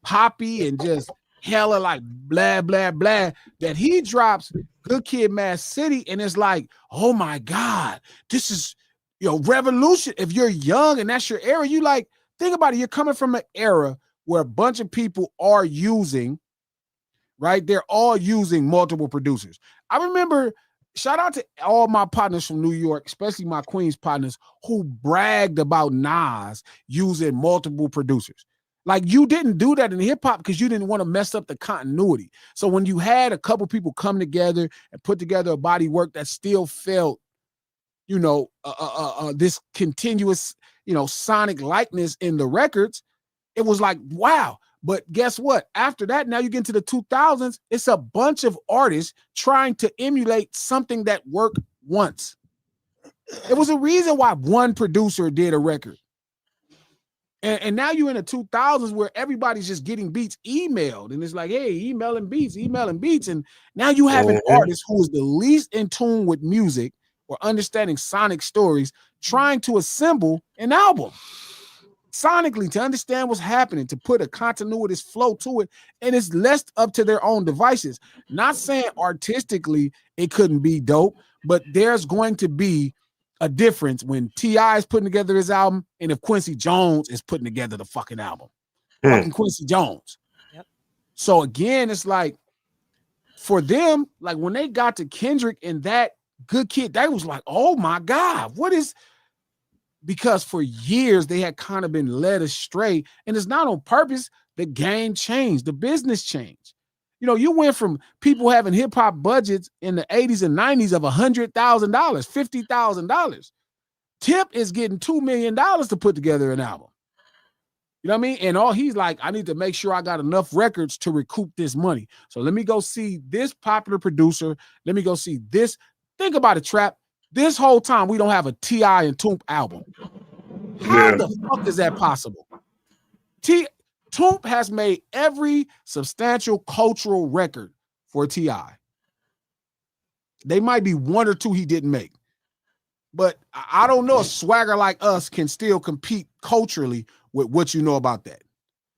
poppy and just hella like blah, blah, blah, that he drops Good Kid, Mad City, and it's like, oh my God, this is, revolution. If you're young and that's your era, you like, think about it. You're coming from an era where a bunch of people are using, right? They're all using multiple producers. I remember, shout out to all my partners from New York, especially my Queens partners, who bragged about Nas using multiple producers. Like, you didn't do that in hip hop because you didn't want to mess up the continuity. So when you had a couple people come together and put together a body work that still felt, this continuous, sonic likeness in the records, it was like, wow. But guess what? After that, now you get into the 2000s, it's a bunch of artists trying to emulate something that worked once. There was a reason why one producer did a record. And now you're in the 2000s where everybody's just getting beats emailed. And it's like, hey, emailing beats. And now you have an artist who is the least in tune with music or understanding sonic stories trying to assemble an album sonically to understand what's happening, to put a continuous flow to it. And it's less up to their own devices. Not saying artistically it couldn't be dope, but there's going to be a difference when T.I. is putting together his album and if Quincy Jones is putting together the fucking album. Fucking Quincy Jones. Yep. So again, it's like, for them, like when they got to Kendrick and that Good Kid, they was like, oh my God, what is... Because for years they had kind of been led astray, and it's not on purpose. The game changed, the business changed. You went from people having hip hop budgets in the 80s and 90s of $100,000, $50,000. Tip is getting $2 million to put together an album. You know what I mean? And all he's like, I need to make sure I got enough records to recoup this money. So let me go see this popular producer. Let me go see this. Think about it, Trap. This whole time, we don't have a T.I. and Toomp album. How the fuck is that possible? Toomp has made every substantial cultural record for T.I. They might be one or two he didn't make. But I don't know if Swagger Like Us can still compete culturally with what you know about that.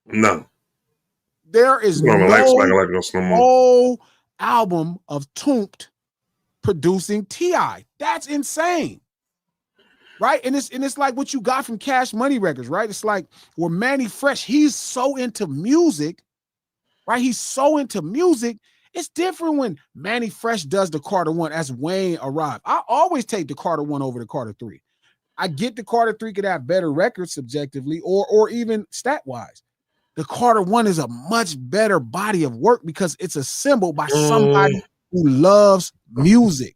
No. There is no album of Toomp producing T.I. That's insane, right? And it's like what you got from Cash Money Records, right? It's like where Manny Fresh, he's so into music, right? He's so into music. It's different when Manny Fresh does the Carter 1 as Wayne arrived. I always take the Carter 1 over the Carter 3. I get the Carter 3 could have better records subjectively or even stat-wise. The Carter 1 is a much better body of work because it's assembled by somebody who loves music,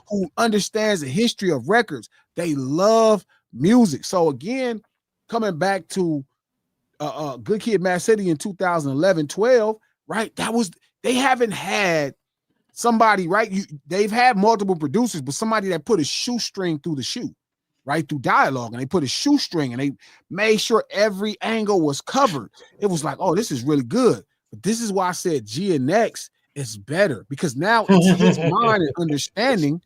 who understands the history of records. They love music. So again, coming back to Good Kid, Mad City in 2011-12, right? They haven't had somebody, right? They've had multiple producers, but somebody that put a shoestring through the shoe, right? Through dialogue, and they put a shoestring and they made sure every angle was covered. It was like, oh, this is really good. But this is why I said G and X is better, because now it's his mind and understanding,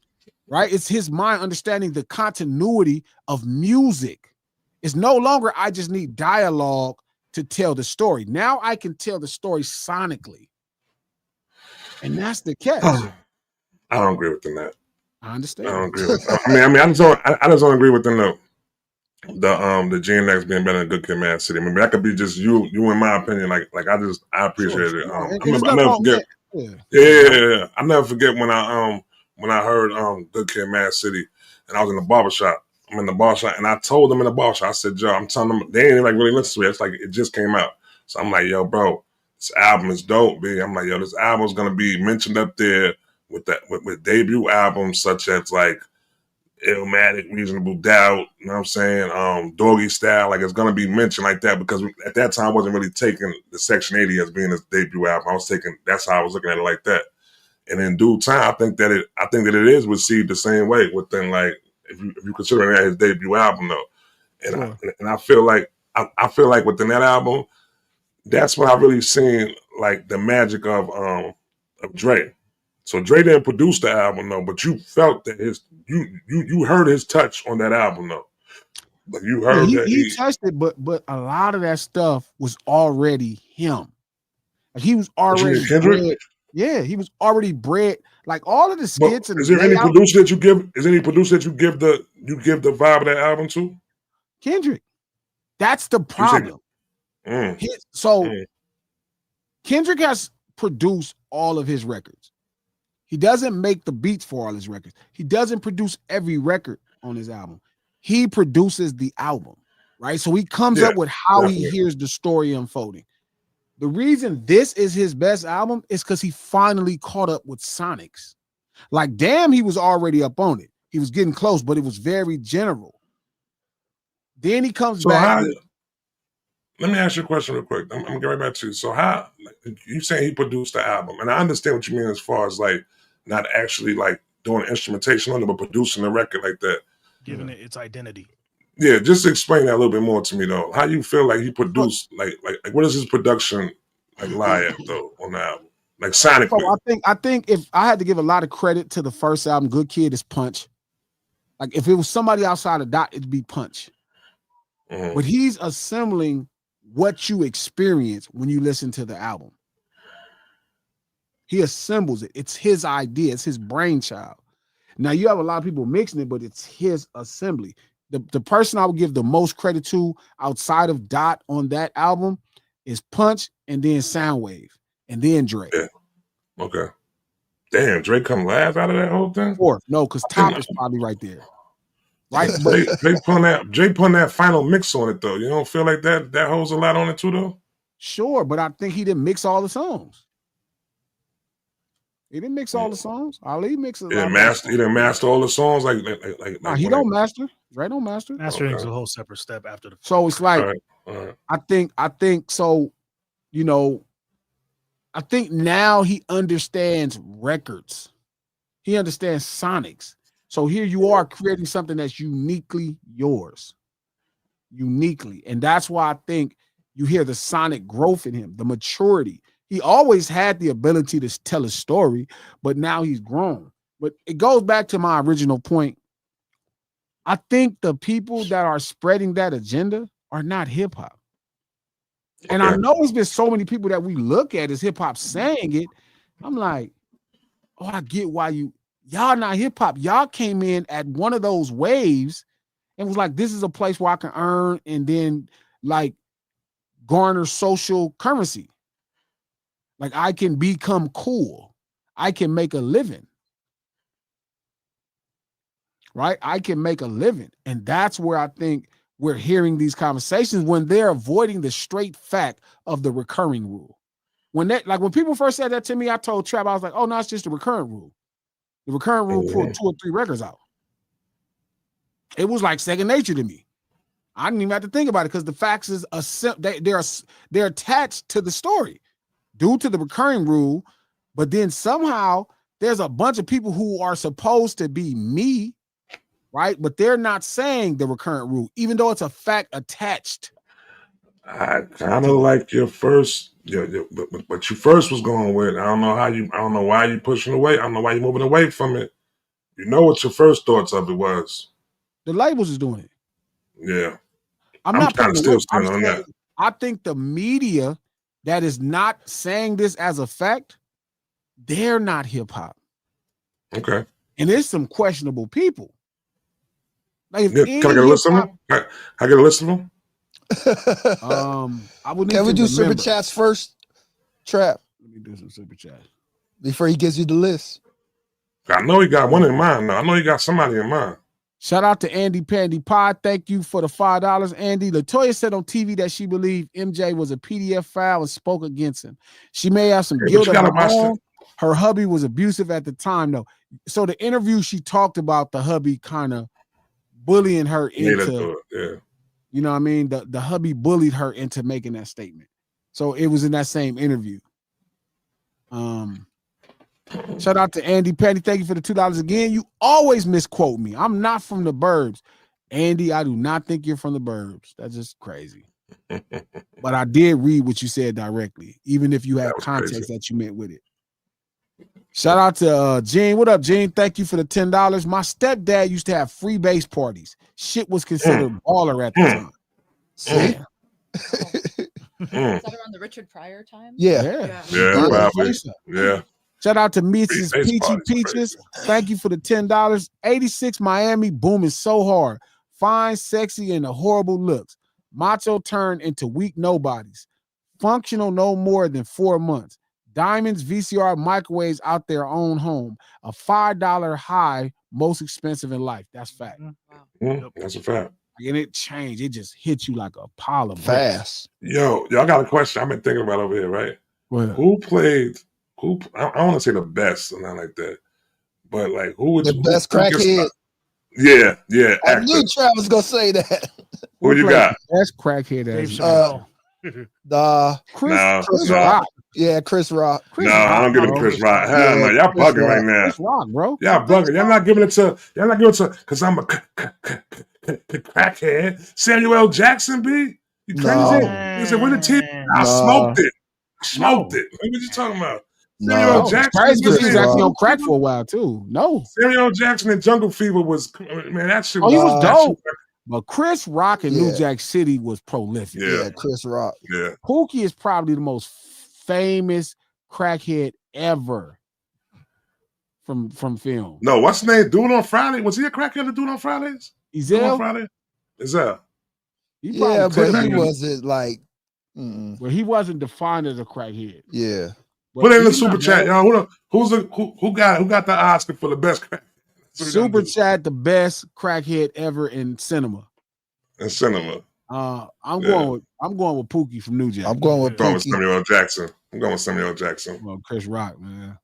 right? It's his mind understanding the continuity of music. It's no longer I just need dialogue to tell the story. Now I can tell the story sonically. And that's the catch. I don't agree with that. I understand. I don't agree with that. I just don't agree with the G and X being better than Good Kid, Mad City. I mean, that could be just you in my opinion. I appreciate it. I never forget. Yeah. I never forget when I heard Good Kid, Mad City, and I was in the barbershop. I'm in the barbershop, and I told them in the barbershop, I said, yo, I'm telling them, they ain't like really listen to it. It's like it just came out. So I'm like, yo, bro, this album is dope, B. I'm like, yo, this album's gonna be mentioned up there with debut albums such as like Illmatic, Reasonable Doubt, you know what I'm saying? Doggy Style, like it's gonna be mentioned like that, because at that time I wasn't really taking the Section 80 as being his debut album. That's how I was looking at it like that. And in due time, I think that it is received the same way within, like, if you consider that his debut album though. And sure. I feel like within that album, that's when I really seen like the magic of Dre. So Dre didn't produce the album though, but you felt that you heard his touch on that album though. Like you heard that he touched it, but a lot of that stuff was already him. Like he was already bred. Yeah, he was already bred. Like all of the skits. But is there any producer that you give? Is there any producer that you give the vibe of that album to? Kendrick. That's the problem. Kendrick has produced all of his records. He doesn't make the beats for all his records. He doesn't produce every record on his album. He produces the album, right? So he comes up with how he hears the story unfolding. The reason this is his best album is because he finally caught up with Sonics. Like, damn, he was already up on it. He was getting close, but it was very general. Then he comes back. Let me ask you a question real quick. I'm gonna get right back to you. So how you saying he produced the album? And I understand what you mean as far as like not actually like doing instrumentation on it, but producing the record like that. Giving it its identity. Yeah, just explain that a little bit more to me though. How you feel like he produced like what is his production like lie at though on the album? Like sonically. So I think if I had to give a lot of credit to the first album, Good Kid, is Punch. Like if it was somebody outside of Dot, it'd be Punch. Mm-hmm. But he's assembling what you experience when you listen to the album. He assembles it. It's his idea. It's his brainchild. Now you have a lot of people mixing it, but it's his assembly. The person I would give the most credit to outside of Dot on that album is Punch, and then Soundwave, and then Dre. Yeah. Okay. Damn, Dre come last out of that whole thing? Fourth. No, because Top is probably right there. Right? Jay putting that final mix on it though. You don't feel like that holds a lot on it too though? Sure, but I think he didn't mix all the songs. He didn't mix all the songs. Ali mixes. He didn't master all the songs like he don't master. Dre don't master. Mastering is a whole separate step after the. So it's like all right. I think so. You know, I think now he understands records. He understands sonics. So here you are creating something that's uniquely yours. Uniquely. And that's why I think you hear the sonic growth in him, the maturity. He always had the ability to tell a story, but now he's grown. But it goes back to my original point. I think the people that are spreading that agenda are not hip hop. And I know there's been so many people that we look at as hip hop saying it. I'm like, oh, I get why y'all not hip hop. Y'all came in at one of those waves and was like, this is a place where I can earn and then like garner social currency. Like I can become cool. I can make a living. Right? I can make a living. And that's where I think we're hearing these conversations when they're avoiding the straight fact of the recurring rule. When people first said that to me, I told Trap, I was like, oh no, it's just the recurrent rule. The recurrent rule pulled 2 or 3 records out. it was like second nature to me. I didn't even have to think about it because the facts is they're attached to the story due to the recurring rule. But then somehow there's a bunch of people who are supposed to be me, right? But they're not saying the recurrent rule, even though it's a fact attached. I kind of like your first, but you first was going with. I don't know why you pushing away. I don't know why you moving away from it. You know what your first thoughts of it was. The labels is doing it. Yeah. I'm not kind of still I'm on saying, that. I think the media that is not saying this as a fact, they're not hip hop. Okay. And there's some questionable people. Like, Can I get a list of them? Can I get a list of them? I would need Can we to do super remember. chats first, Trap, Let me do some super chats before he gives you the list? I know he got one in mind now. I know he got somebody in mind. Shout out to Andy Pandy Pod. Thank you for the $5. Andy, Latoya said on TV that she believed MJ was a PDF file and spoke against him. She may have some guilt of her own. Her hubby was abusive at the time, though. So the interview, she talked about the hubby kind of bullying her into, you know what I mean? The hubby bullied her into making that statement. So it was in that same interview. Shout out to Andy Petty. Thank you for the $2 again. You always misquote me. I'm not from the burbs. Andy, I do not think you're from the burbs. That's just crazy. But I did read what you said directly, even if you had context that you meant with it. Shout out to Gene. What up, Gene? Thank you for the $10. My stepdad used to have free base parties. Shit was considered baller at the time. See? Is that around the Richard Pryor time? Yeah. Shout out to Mrs. Peachy Peaches. Thank you for the $10. 86 Miami booming so hard. Fine, sexy, and the horrible looks. Macho turned into weak nobodies. Functional no more than 4 months. Diamonds, VCR, microwaves out their own home. A $5 high, most expensive in life. That's fact. Wow. That's a fact. And it changed. It just hit you like a pile of fast. Yo, y'all got a question I've been thinking about over here, right? Who played? I don't want to say the best or not like that, but like who would the best crackhead? Yeah. I knew Travis was gonna say that. Who you got? Best crackhead as Chris Rock. Yeah, Chris Rock. I don't give it to Chris Rock. Hell no, y'all bugging right now. Chris Rock, bro. Y'all bugging. Y'all not giving it to because I'm a crackhead. Samuel L. Jackson, B. You crazy? He said, "Where the team?" I smoked it. What you talking about? Samuel L. Jackson. He was actually on crack for a while too. Samuel L. Jackson in Jungle Fever was, man, that shit. He was dope. But Chris Rock in New Jack City was prolific. Yeah, Chris Rock. Yeah. Pookie is probably the most famous crackhead ever from film. No, what's his name? Dude on Friday? Was he a crackhead to Dude on Fridays? Ezell? On Friday? Ezell. Yeah, but he wasn't like well, he wasn't defined as a crackhead. Yeah. Put it in the super chat, y'all. Who got the Oscar for the best crackhead? Super chat, the best crackhead ever in cinema. In cinema. I'm going with Pookie from New Jack. I'm going with Samuel L. Jackson. I'm going with Samuel L. Jackson. Well, Chris Rock, man.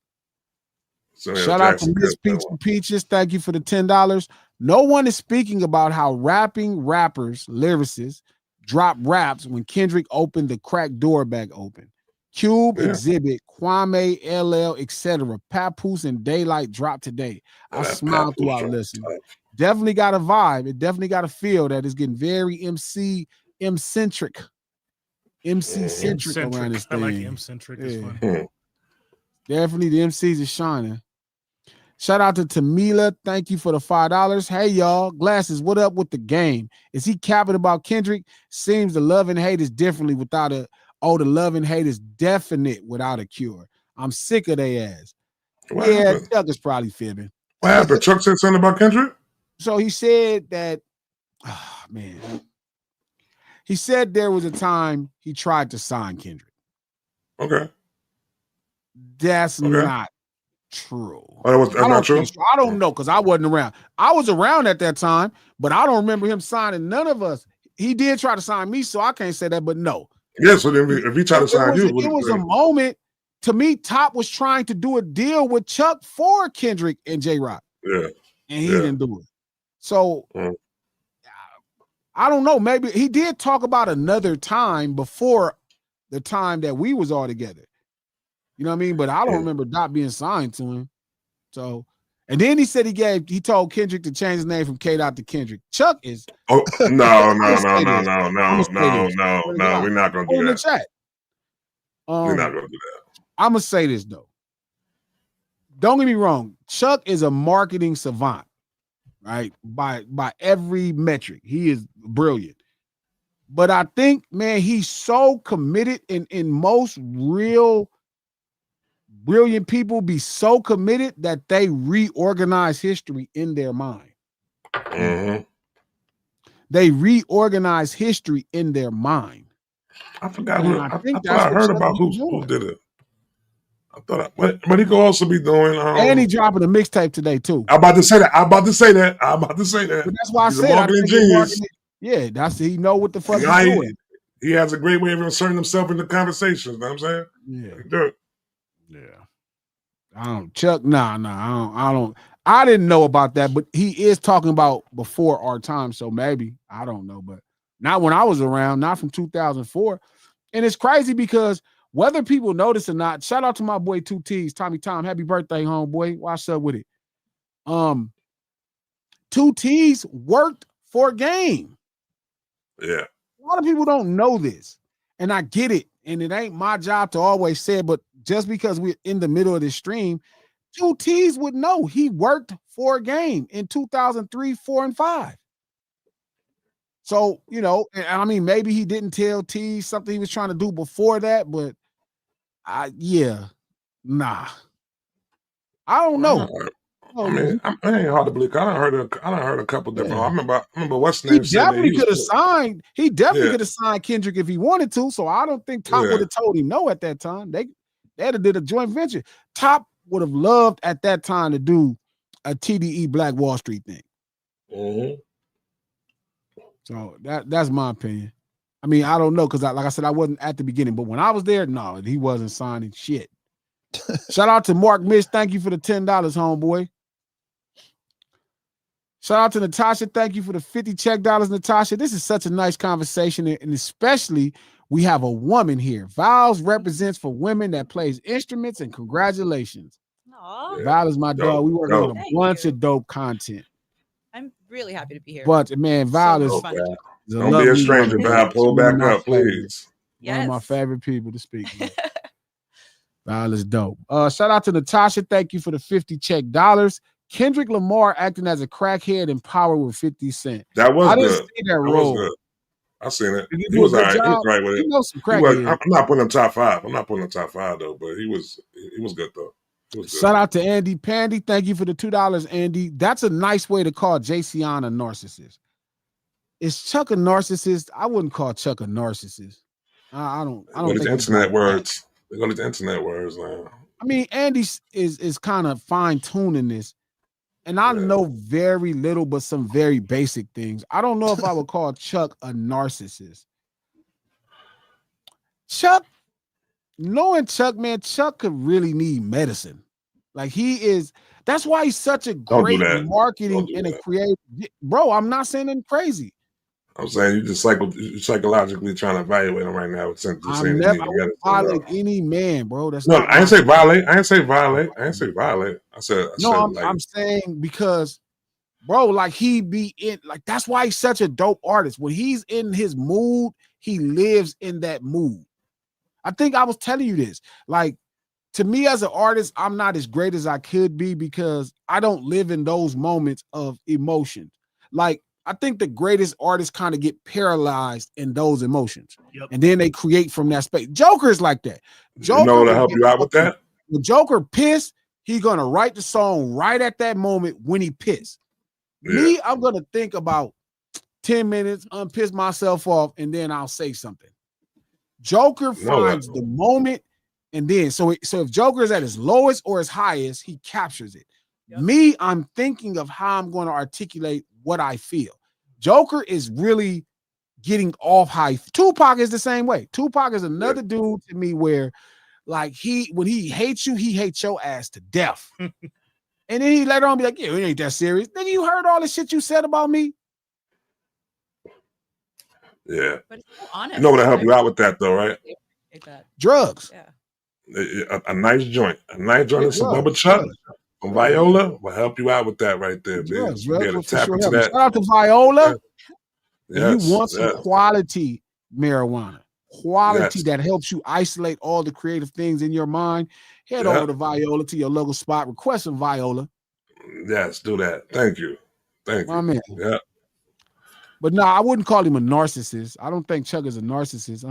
Shout out to Miss Peaches. Thank you for the $10. No one is speaking about how rappers, lyricists, drop raps when Kendrick opened the crack door back open. Cube, Exhibit, Kwame, LL, etc. Papoose and Daylight dropped today. I smiled throughout listening. Definitely got a vibe. It definitely got a feel that it's getting very MC-centric. MC-centric around this thing. I like M-centric. It's fun. Definitely the MCs is shining. Shout out to Tamila. Thank you for the $5. Hey, y'all. Glasses, what up with the game? Is he capping about Kendrick? Seems the love and hate is differently without a... Oh, the love and hate is definite without a cure. I'm sick of they ass. Chuck is probably fibbing. What happened? Chuck said something about Kendrick? So he said that, he said there was a time he tried to sign Kendrick. Okay. That's not true. Oh, that's not true? I don't know because I wasn't around. I was around at that time, but I don't remember him signing none of us. He did try to sign me, so I can't say that, but no. Yeah, so then if he tried to sign you. It was a moment, to me, Top was trying to do a deal with Chuck for Kendrick and J-Rock. Yeah. And he didn't do it. So I don't know. Maybe he did talk about another time before the time that we was all together. You know what I mean? But I don't remember Dot being signed to him. So, and then he said he told Kendrick to change his name from K Dot to Kendrick. Chuck is. Oh no. We're not gonna do that. Chat. We're not gonna do that. I'm gonna say this though. Don't get me wrong. Chuck is a marketing savant, right? By every metric, he is brilliant. But I think, man, he's so committed, in most real brilliant people be so committed that they reorganize history in their mind. Mm-hmm. They reorganize history in their mind. I forgot. I thought I heard about who did it. I thought, but he could also be doing. And he dropping a mixtape today too. I'm about to say that. But that's why he's I said a marketing genius. Yeah, he know what the fuck he's doing. He has a great way of inserting himself into conversations. You know what I'm saying? Yeah. I don't, Chuck. Nah. I don't. I didn't know about that, but he is talking about before our time, so maybe I don't know, but not when I was around, not from 2004. And it's crazy because whether people notice or not, shout out to my boy 2T's, Tommy Tom. Happy birthday, homeboy. What's up with it? 2T's worked for Game. Yeah. A lot of people don't know this. And I get it. And it ain't my job to always say it, but just because we're in the middle of this stream, 2T's would know he worked for Game in 2003, 4, and 5. So, you know, and I mean, maybe he didn't tell T something he was trying to do before that, but nah. I don't know. I mean, it ain't hard to believe. I done heard a couple different. I remember what's name. He definitely could have signed. He definitely could have signed Kendrick if he wanted to. So I don't think Top would have told him no at that time. They'd have did a joint venture. Top would have loved at that time to do a TDE Black Wall Street thing. Mm-hmm. So that's my opinion. I mean, I don't know because like I said, I wasn't at the beginning, but when I was there, no, he wasn't signing shit. Shout out to Mark Mish. Thank you for the $10, homeboy. Shout out to Natasha. Thank you for the 50 check dollars, Natasha. This is such a nice conversation, and especially we have a woman here. Vowels represents for women that plays instruments, and congratulations. Aww. Val is my dog. We working on a bunch of dope content. I'm really happy to be here. But man, Val is don't be a stranger, Val. Pull back up, please. One of my favorite people to speak with. Val is dope. Shout out to Natasha. Thank you for the 50 check dollars. Kendrick Lamar acting as a crackhead in Power with 50 Cent. That was I good. didn't see that role. I seen it. He was all right. He was right with it. He knows some crackhead. I'm not putting him top 5. I'm not putting him top 5 though, but he was good though. Shout out to Andy Pandy. Thank you for the $2, Andy. That's a nice way to call Jayceon a narcissist. Is Chuck a narcissist? I wouldn't call Chuck a narcissist. I don't think internet words. They're going to internet words now. I mean, Andy is kind of fine-tuning this. And I know very little, but some very basic things. I don't know if I would call Chuck a narcissist. Chuck, knowing Chuck, man, Chuck could really need medicine. Like that's why he's such a great marketing and a creative. Bro, I'm not saying anything crazy. I'm saying you just psychologically trying to evaluate him right now. I'm never violate any man, bro. That's no, I didn't say violate. I didn't say violate. I said I'm saying because, bro, like he be in, like that's why he's such a dope artist. When he's in his mood, he lives in that mood. I think I was telling you this. Like, to me as an artist, I'm not as great as I could be because I don't live in those moments of emotion. Like, I think the greatest artists kind of get paralyzed in those emotions. Yep. And then they create from that space. Joker is like that. Joker, you know to help you out with that? When Joker pissed, he's going to write the song right at that moment when he pissed. Yeah. Me, I'm going to think about 10 minutes, unpiss myself off, and then I'll say something. Joker finds the moment, and then so if Joker is at his lowest or his highest, he captures it. Yep. Me, I'm thinking of how I'm going to articulate what I feel. Joker is really getting off high. Tupac is the same way. Tupac is another dude to me where, like, when he hates you, he hates your ass to death. And then he later on be like, yeah, it ain't that serious. Nigga, you heard all the shit you said about me? Yeah. But it's so honest. You know what help you out with that though, right? Drugs. Yeah. A nice joint. A nice joint and some Bubba Chuck. Some Viola will help you out with that right there, Drugs, bitch. You be able to tap into that. Shout out to Viola. Yes, and you want some quality marijuana, quality Yes. that helps you isolate all the creative things in your mind, head over to Viola, to your local spot, request some Viola. Yes, do that. Thank you. Thank My you. man. Yeah. But no, I wouldn't call him a narcissist. I don't think Chuck is a narcissist.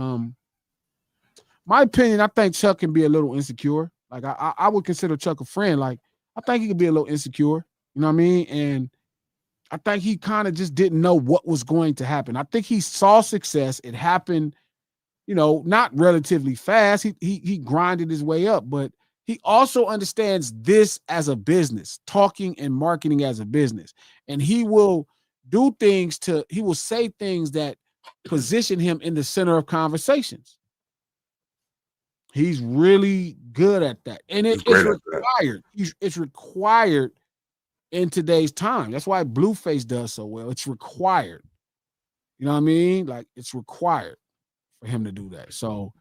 My opinion, I think Chuck can be a little insecure. Like I would consider Chuck a friend. Like I think he could be a little insecure. You know what I mean? And I think he kind of just didn't know what was going to happen. I think he saw success. It happened, not relatively fast. He grinded his way up, but he also understands this as a business, talking and marketing as a business. And he will say things that position him in the center of conversations. He's really good at that. And it's required. It's required in today's time. That's why Blueface does so well. It's required. You know what I mean? Like it's required for him to do that. So,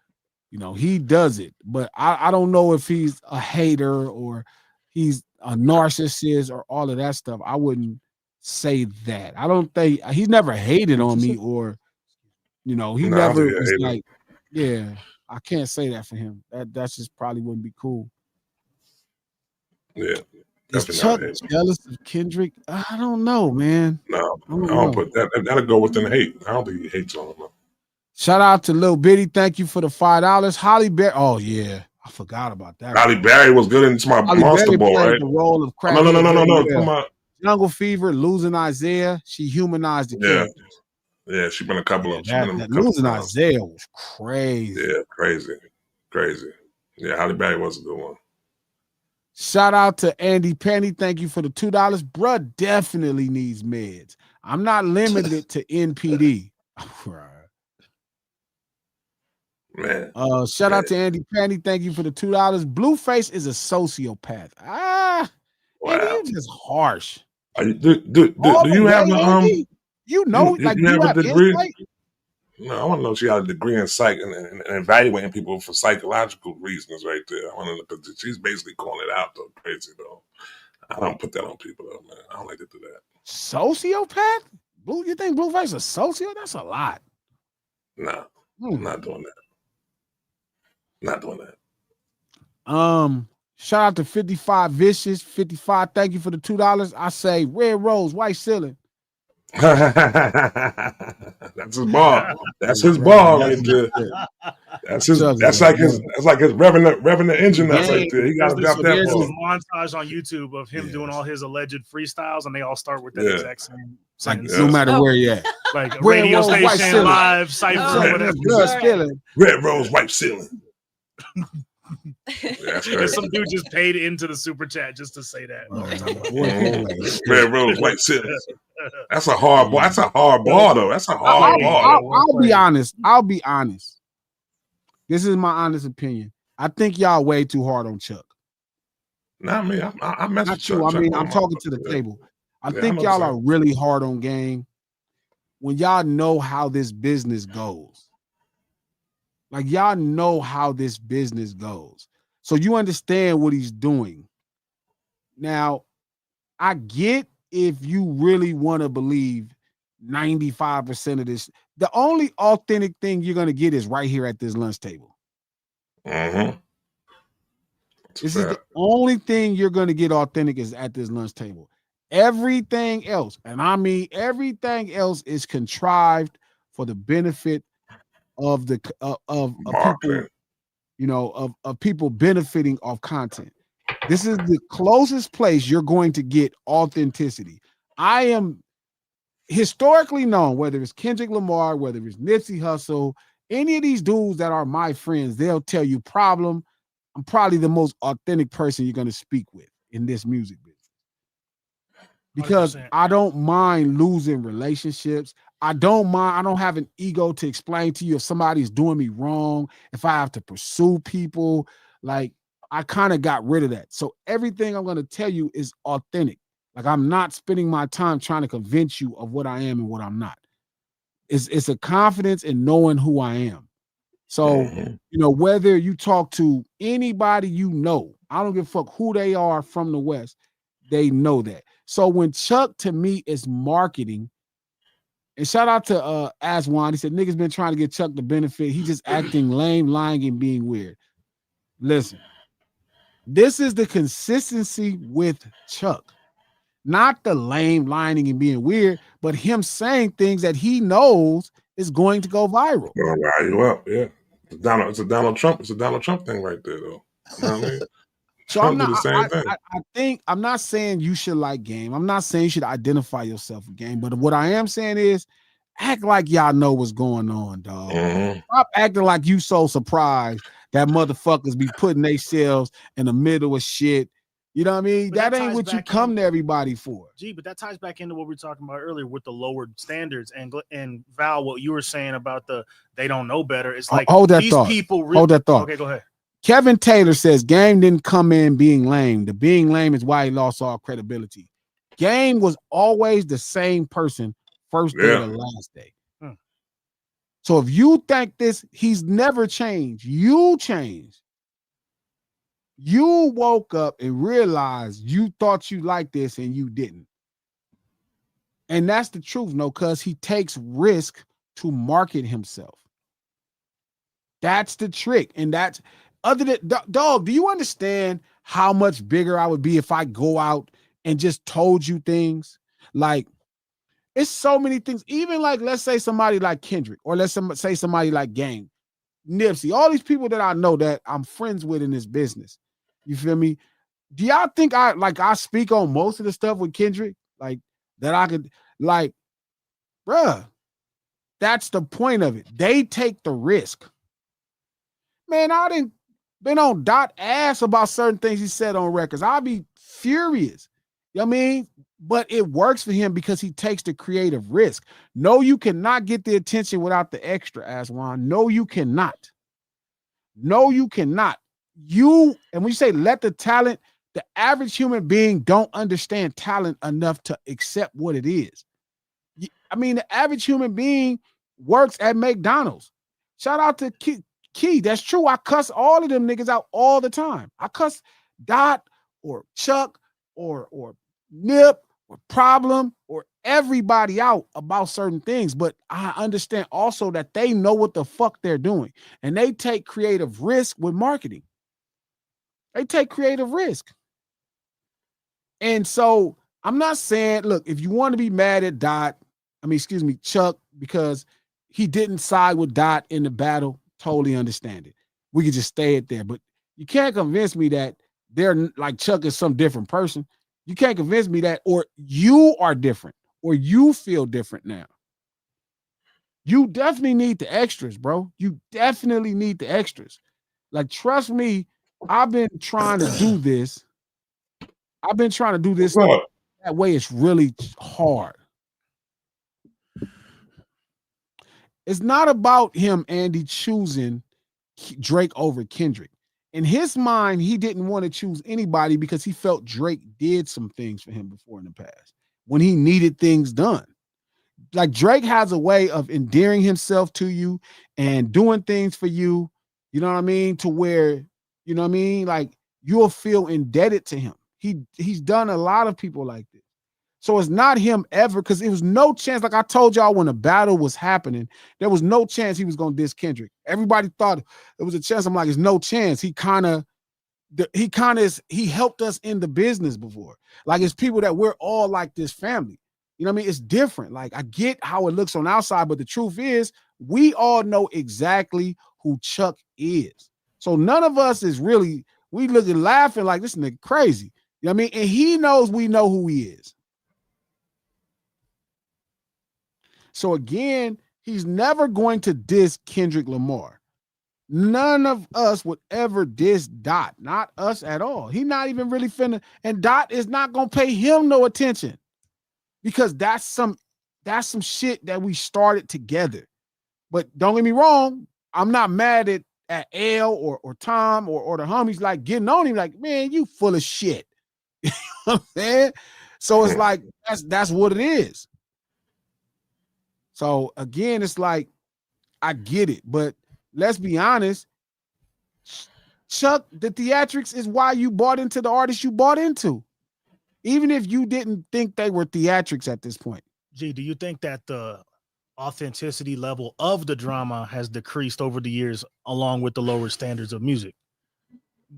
he does it. But I don't know if he's a hater or he's a narcissist or all of that stuff. I wouldn't say that. I don't think he's never hated on me or, he never was like, yeah, I can't say that for him. That's just probably wouldn't be cool. Yeah. Is Chuck jealous of Kendrick? I don't know, man. No, I don't put that. That'll go within hate. I don't think he hates on him. Shout out to Lil Bitty. Thank you for the $5. Holly Berry. Oh yeah, I forgot about that. Holly Berry was good in my Monster Ball, right? The role of Crack. No. Jungle Fever, losing Isaiah. She humanized the character. Yeah, she been a couple of them. Losing Isaiah was crazy. Yeah, crazy. Yeah, Holly Berry was a good one. Shout out to Andy Penny. Thank you for the $2. Bruh definitely needs meds. I'm not limited to NPD. Man. Shout out to Andy Penny. Thank you for the $2. Blueface is a sociopath. Wow. Andy, you're just harsh. Do you have Andy? You have a degree? Insight? No, I want to know if she got a degree in psych and evaluating people for psychological reasons right there. I want to know because she's basically calling it out though, crazy though. I don't put that on people though, man. I don't like to do that. Sociopath? You think Blueface is a sociopath? That's a lot. Nah, I'm not doing that. Not doing that. Shout out to 55 Vicious. 55, thank you for the $2. I say red rose, white ceiling. That's his ball. That's his ball right there. That's like his revving the engine. That's right there. He got to drop that ball. There's a montage on YouTube of him doing all his alleged freestyles, and they all start with that exact same sentence. No matter where you at, like a radio station, live, cipher, whatever. Red rose, white ceiling. There's some dude just paid into the super chat just to say that. Red rose, white ceiling. That's a hard ball. That's a hard ball, though. That's a hard ball. I'll be honest. This is my honest opinion. I think y'all way too hard on Chuck. Not me. I mess with Chuck. I mean, I'm talking to the table. I think y'all are really hard on game when y'all know how this business goes. Like y'all know how this business goes. So you understand what he's doing. Now, I get if you really want to believe 95% of this. The only authentic thing you're going to get is right here at this lunch table. Mm-hmm. This is the only thing you're going to get authentic is at this lunch table. Everything else, and I mean everything else, is contrived for the benefit of the of people, of people benefiting off content. This is the closest place you're going to get authenticity. I am historically known, whether it's Kendrick Lamar, whether it's Nipsey Hussle, any of these dudes that are my friends, they'll tell you I'm probably the most authentic person you're going to speak with in this music business. Because 100%. I don't mind losing relationships. I don't have an ego to explain to you if somebody's doing me wrong, if I have to pursue people. Like, I kind of got rid of that. So everything I'm going to tell you is authentic. Like, I'm not spending my time trying to convince you of what I am and what I'm not. It's a confidence in knowing who I am. So, you know, whether you talk to anybody you know, I don't give a fuck who they are from the West, they know that. So when Chuck to me is marketing, and shout out to Aswan, he said niggas been trying to get Chuck the benefit. He just acting lame, lying, and being weird. Listen, this is the consistency with Chuck. Not the lame, lying, and being weird, but him saying things that he knows is going to go viral. Well, rile you up, yeah. It's a Donald Trump thing right there, though. You know what I mean? So Trump did the same thing. I think I'm not saying you should like Game. I'm not saying you should identify yourself with Game. But what I am saying is act like y'all know what's going on, dog. Stop acting like you so surprised that motherfuckers be putting themselves in the middle of shit. You know what I mean? But that ain't what you come to everybody for. Gee, but that ties back into what we were talking about earlier with the lowered standards and Val, what you were saying about they don't know better. It's like hold that these thought. people really, hold that thought. Okay, go ahead. Kevin Taylor says Game didn't come in being lame. The being lame is why he lost all credibility. Game was always the same person first day to last day. So if you think this, he's never changed. You changed. You woke up and realized you thought you liked this and you didn't. And that's the truth, no, because he takes risk to market himself. That's the trick. And that's other than dog, do you understand how much bigger I would be if I go out and just told you things? Like, it's so many things. Even like, let's say somebody like Kendrick, or let's say somebody like Game, Nipsey, all these people that I know that I'm friends with in this business. You feel me? Do y'all think I speak on most of the stuff with Kendrick? Like that I could, like, bruh, that's the point of it. They take the risk. Man, I didn't been on Dot ass about certain things he said on records. I'd be furious. You know what I mean? But it works for him because he takes the creative risk. No, you cannot get the attention without the extra, Aswan. No, you cannot. No, you cannot. And when you say let the talent, the average human being don't understand talent enough to accept what it is. I mean, the average human being works at McDonald's. Shout out to Key. That's true. I cuss all of them niggas out all the time. I cuss Dot or Chuck or Nip or Problem or everybody out about certain things. But I understand also that they know what the fuck they're doing. And they take creative risk with marketing. They take creative risk. And so I'm not saying, look, if you want to be mad at Chuck, because he didn't side with Dot in the battle, totally understand it. We could just stay it there. But you can't convince me that they're like Chuck is some different person. You can't convince me that, or you are different, or you feel different now. You definitely need the extras, bro. You definitely need the extras. Like, trust me, I've been trying to do this. That way. It's really hard. It's not about him, Andy, choosing Drake over Kendrick. In his mind, he didn't want to choose anybody because he felt Drake did some things for him before in the past when he needed things done. Like, Drake has a way of endearing himself to you and doing things for you, you know what I mean, to where, you know what I mean, like, you'll feel indebted to him. He's done a lot of people like this. So it's not him ever, because it was no chance, like I told y'all when the battle was happening, there was no chance he was going to diss Kendrick. Everybody thought there was a chance. I'm like, there's no chance. He helped us in the business before. Like, it's people that we're all like this family. You know what I mean? It's different. Like, I get how it looks on the outside, but the truth is we all know exactly who Chuck is. So none of us is really, we looking laughing like this nigga crazy. You know what I mean? And he knows we know who he is. So again, he's never going to diss Kendrick Lamar. None of us would ever diss Dot. Not us at all. He not even really finna, and Dot is not gonna pay him no attention. Because that's some shit that we started together. But don't get me wrong, I'm not mad at L or Tom or the homies like getting on him like, man, you full of shit. You know what I'm saying? So it's like that's what it is. So again, it's like, I get it, but let's be honest, Chuck, the theatrics is why you bought into the artist you bought into, even if you didn't think they were theatrics at this point. G, do you think that the authenticity level of the drama has decreased over the years along with the lower standards of music?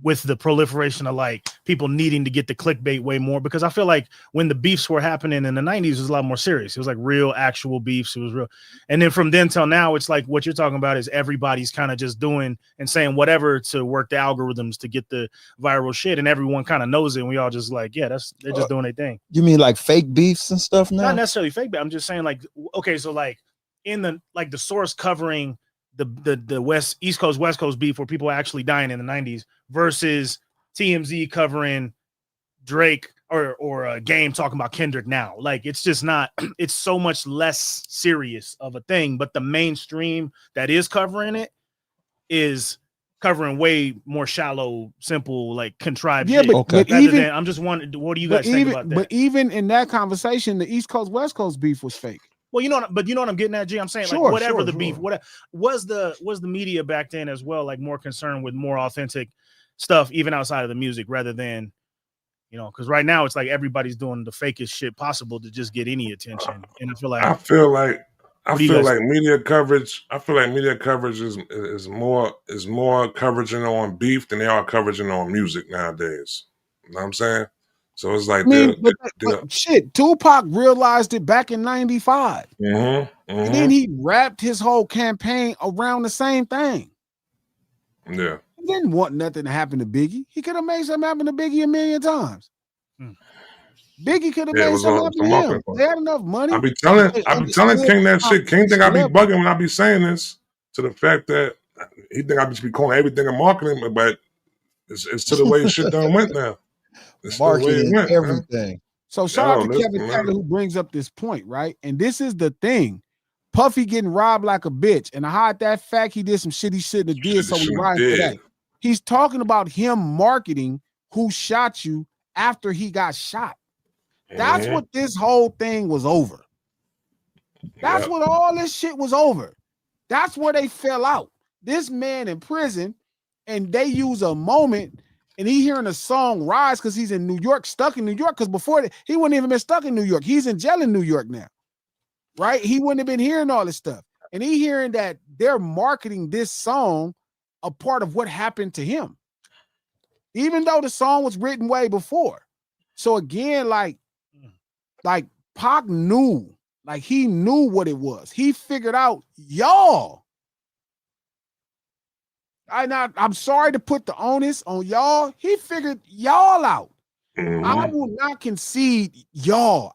With the proliferation of like people needing to get the clickbait way more, because I feel like when the beefs were happening in the 90s, it was a lot more serious. It was like real actual beefs. It was real. And then from then till now, it's like what you're talking about is everybody's kind of just doing and saying whatever to work the algorithms to get the viral shit. And everyone kind of knows it. And we all just like, yeah, they're just doing their thing. You mean like fake beefs and stuff now? Not necessarily fake, but I'm just saying like, okay, so like in the, like the source covering the East Coast, West Coast beef where people are actually dying in the 90s versus TMZ covering Drake or a Game talking about Kendrick now. Like, it's just not, it's so much less serious of a thing, but the mainstream that is covering it is covering way more shallow, simple, like contrived shit. But even, I'm just wondering, what do you guys think about that? But even in that conversation, the East Coast, West Coast beef was fake. Well, you know what I'm getting at, G. I'm saying like whatever the beef, whatever was the media back then as well, like more concerned with more authentic stuff, even outside of the music, rather than, you know, because right now it's like everybody's doing the fakest shit possible to just get any attention. And I feel like media coverage. I feel like media coverage is more coveraging on beef than they are coveraging on music nowadays. You know what I'm saying? So it's like, but shit, Tupac realized it back in 95. And then he wrapped his whole campaign around the same thing. Yeah. He didn't want nothing to happen to Biggie. He could have made something happen to Biggie a million times. Biggie could have made something happen to him. They had enough money. I be telling King that shit. King think I be bugging when I be saying this, to the fact that he think I be calling everything a marketing, but it's to the way shit done went now. Marketing, everything. So shout out to Kevin Taylor who brings up this point, right? And this is the thing. Puffy getting robbed like a bitch. And I hide that fact he did some shit he shouldn't have did, so we ride for that. He's talking about him marketing who shot you after he got shot. That's what this whole thing was over. That's what all this shit was over. That's where they fell out. This man in prison, and they use a moment. And he hearing a song Rise because he's in New York, stuck in New York. Because before that, he wouldn't even been stuck in New York. He's in jail in New York now, right? He wouldn't have been hearing all this stuff. And he hearing that they're marketing this song a part of what happened to him, even though the song was written way before. So again, like Pac knew, like he knew what it was. He figured out, y'all. I'm sorry to put the onus on y'all. He figured y'all out. I will not concede y'all.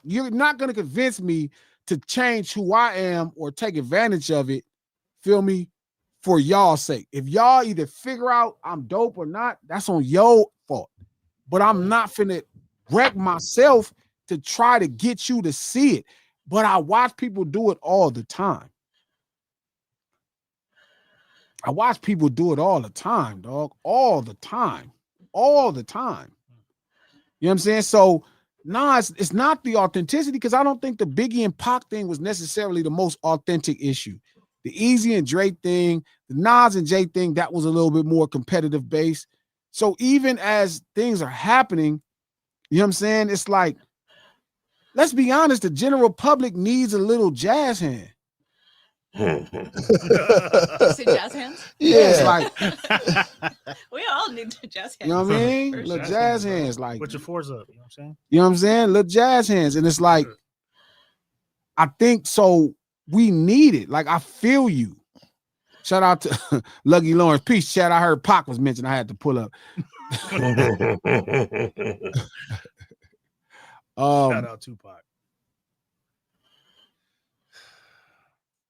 You're not going to convince me to change who I am or take advantage of it, feel me, for y'all's sake. If y'all either figure out I'm dope or not, that's on your fault. But I'm not finna wreck myself to try to get you to see it. But I watch people do it all the time. I watch people do it all the time, dog. All the time. All the time. You know what I'm saying? So, nah, it's not the authenticity, because I don't think the Biggie and Pac thing was necessarily the most authentic issue. The Easy and Drake thing, the Nas and Jay thing, that was a little bit more competitive based. So even as things are happening, you know what I'm saying? It's like, let's be honest, the general public needs a little jazz hand. You see jazz hands? Yeah, it's like we all need jazz hands. You know what I mean? For Little sure. jazz hands, like put your fours up. You know what I'm saying? You know what I'm saying? Little jazz hands, and it's like, I think so. We need it. Like, I feel you. Shout out to Lucky Lawrence. Peace, chat. I heard Pac was mentioned. I had to pull up. Shout out Tupac.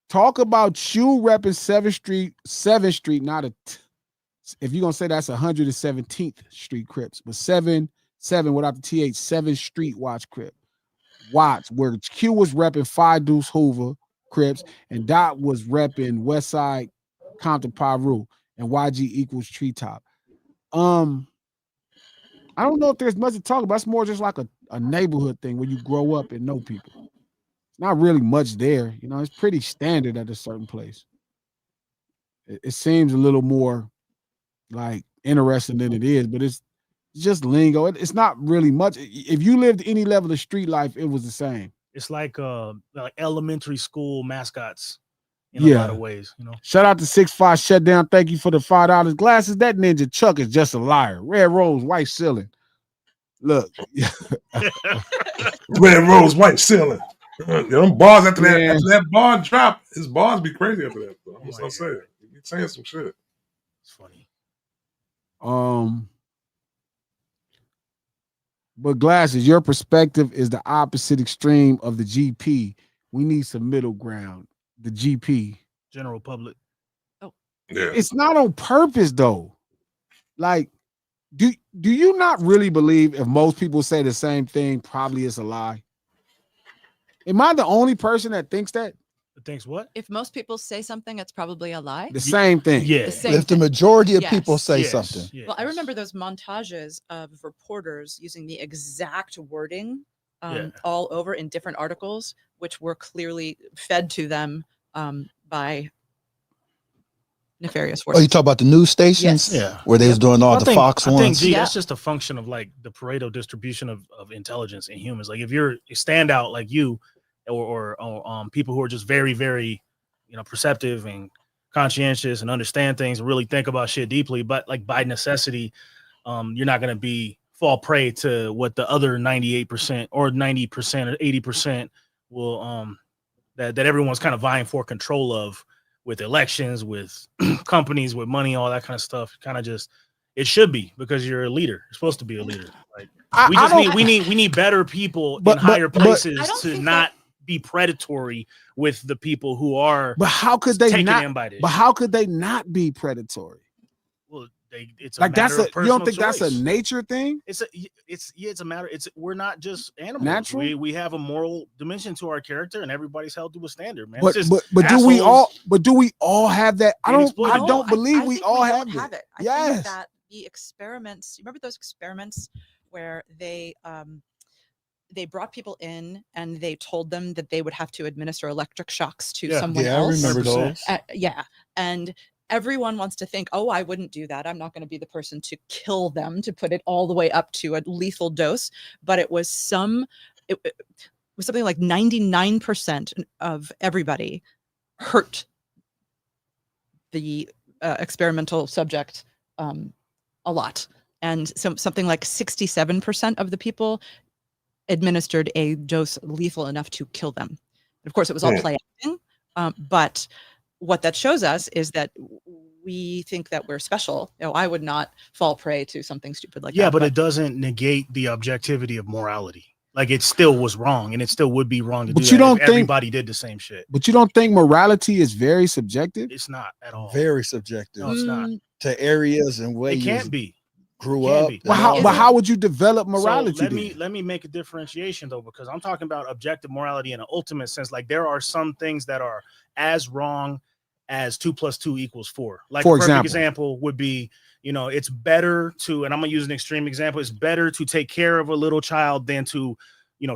Talk about you repping 7th Street, not if you're gonna say that's 117th Street Crips, but 7 without the TH, 7th Street Watch Crip. Watch, where Q was repping Phi Deuce Hoover Crips, and Dot was repping West Side Compton Piru, and YG equals Treetop. I don't know if there's much to talk about. It's more just like a neighborhood thing where you grow up and know people. It's not really much there. You know, it's pretty standard at a certain place. It seems a little more like interesting than it is, but it's just lingo. It's not really much. If you lived any level of street life, it was the same. It's like elementary school mascots in a lot of ways, you know. Shout out to 6'5" Shutdown. Thank you for the $5 glasses. That Ninja Chuck is just a liar. Red rose, white ceiling. Look. Red rose, white ceiling. Them bars after that bar drop, his bars be crazy after that. I'm just gonna say it. He saying some shit. It's funny. But Glasses, your perspective is the opposite extreme of the GP. We need some middle ground. The GP. General public. Oh. Yeah. It's not on purpose though. Like, do you not really believe if most people say the same thing, probably it's a lie? Am I the only person that thinks that? Thinks what? If most people say something, it's probably a lie. The same thing. Yeah. The same If the thing. majority of Yes. people say Yes, something. yes. Well, I remember those montages of reporters using the exact wording all over in different articles, which were clearly fed to them by nefarious Oh, forces. you talk about the news stations? Yes. Yeah. Where they was doing all the Fox I think, ones? G, that's just a function of like the Pareto distribution of intelligence in humans. Like if you're a standout like you, or people who are just very, very, perceptive and conscientious and understand things and really think about shit deeply, but like by necessity, you're not going to fall prey to what the other 98% or 90% or 80% will that everyone's kind of vying for control of, with elections, with companies, with money, all that kind of stuff. Kind of just, it should be, because you're a leader. You're supposed to be a leader. Like we need better people in higher places to not be predatory with the people who are. But how could they not? By this but shit. how could they not be predatory? Well, it's like that's a you don't think choice. That's a nature thing? It's a matter. We're not just animals. Natural? We have a moral dimension to our character, and everybody's held to a standard, man. But do we all have that? I don't believe we all have it. I think that the experiments. Remember those experiments where they brought people in and they told them that they would have to administer electric shocks to someone else. I remember those. And everyone wants to think, oh, I wouldn't do that. I'm not going to be the person to kill them, to put it all the way up to a lethal dose. But it was something like 99% of everybody hurt the experimental subject a lot. And so something like 67% of the people administered a dose lethal enough to kill them. And of course, it was all play acting. But what that shows us is that we think that we're special. I would not fall prey to something stupid like that. Yeah, but it doesn't negate the objectivity of morality. Like it still was wrong, and it still would be wrong to do that if everybody did the same shit. But you don't think morality is very subjective? It's not at all. Very subjective. No, it's not. To areas and ways. It can't be. Grew up. But how would you develop morality? So let me make a differentiation though, because I'm talking about objective morality in an ultimate sense. Like there are some things that are as wrong as 2 + 2 = 4. Like for a perfect example would be, it's better to, and I'm gonna use an extreme example. It's better to take care of a little child than to,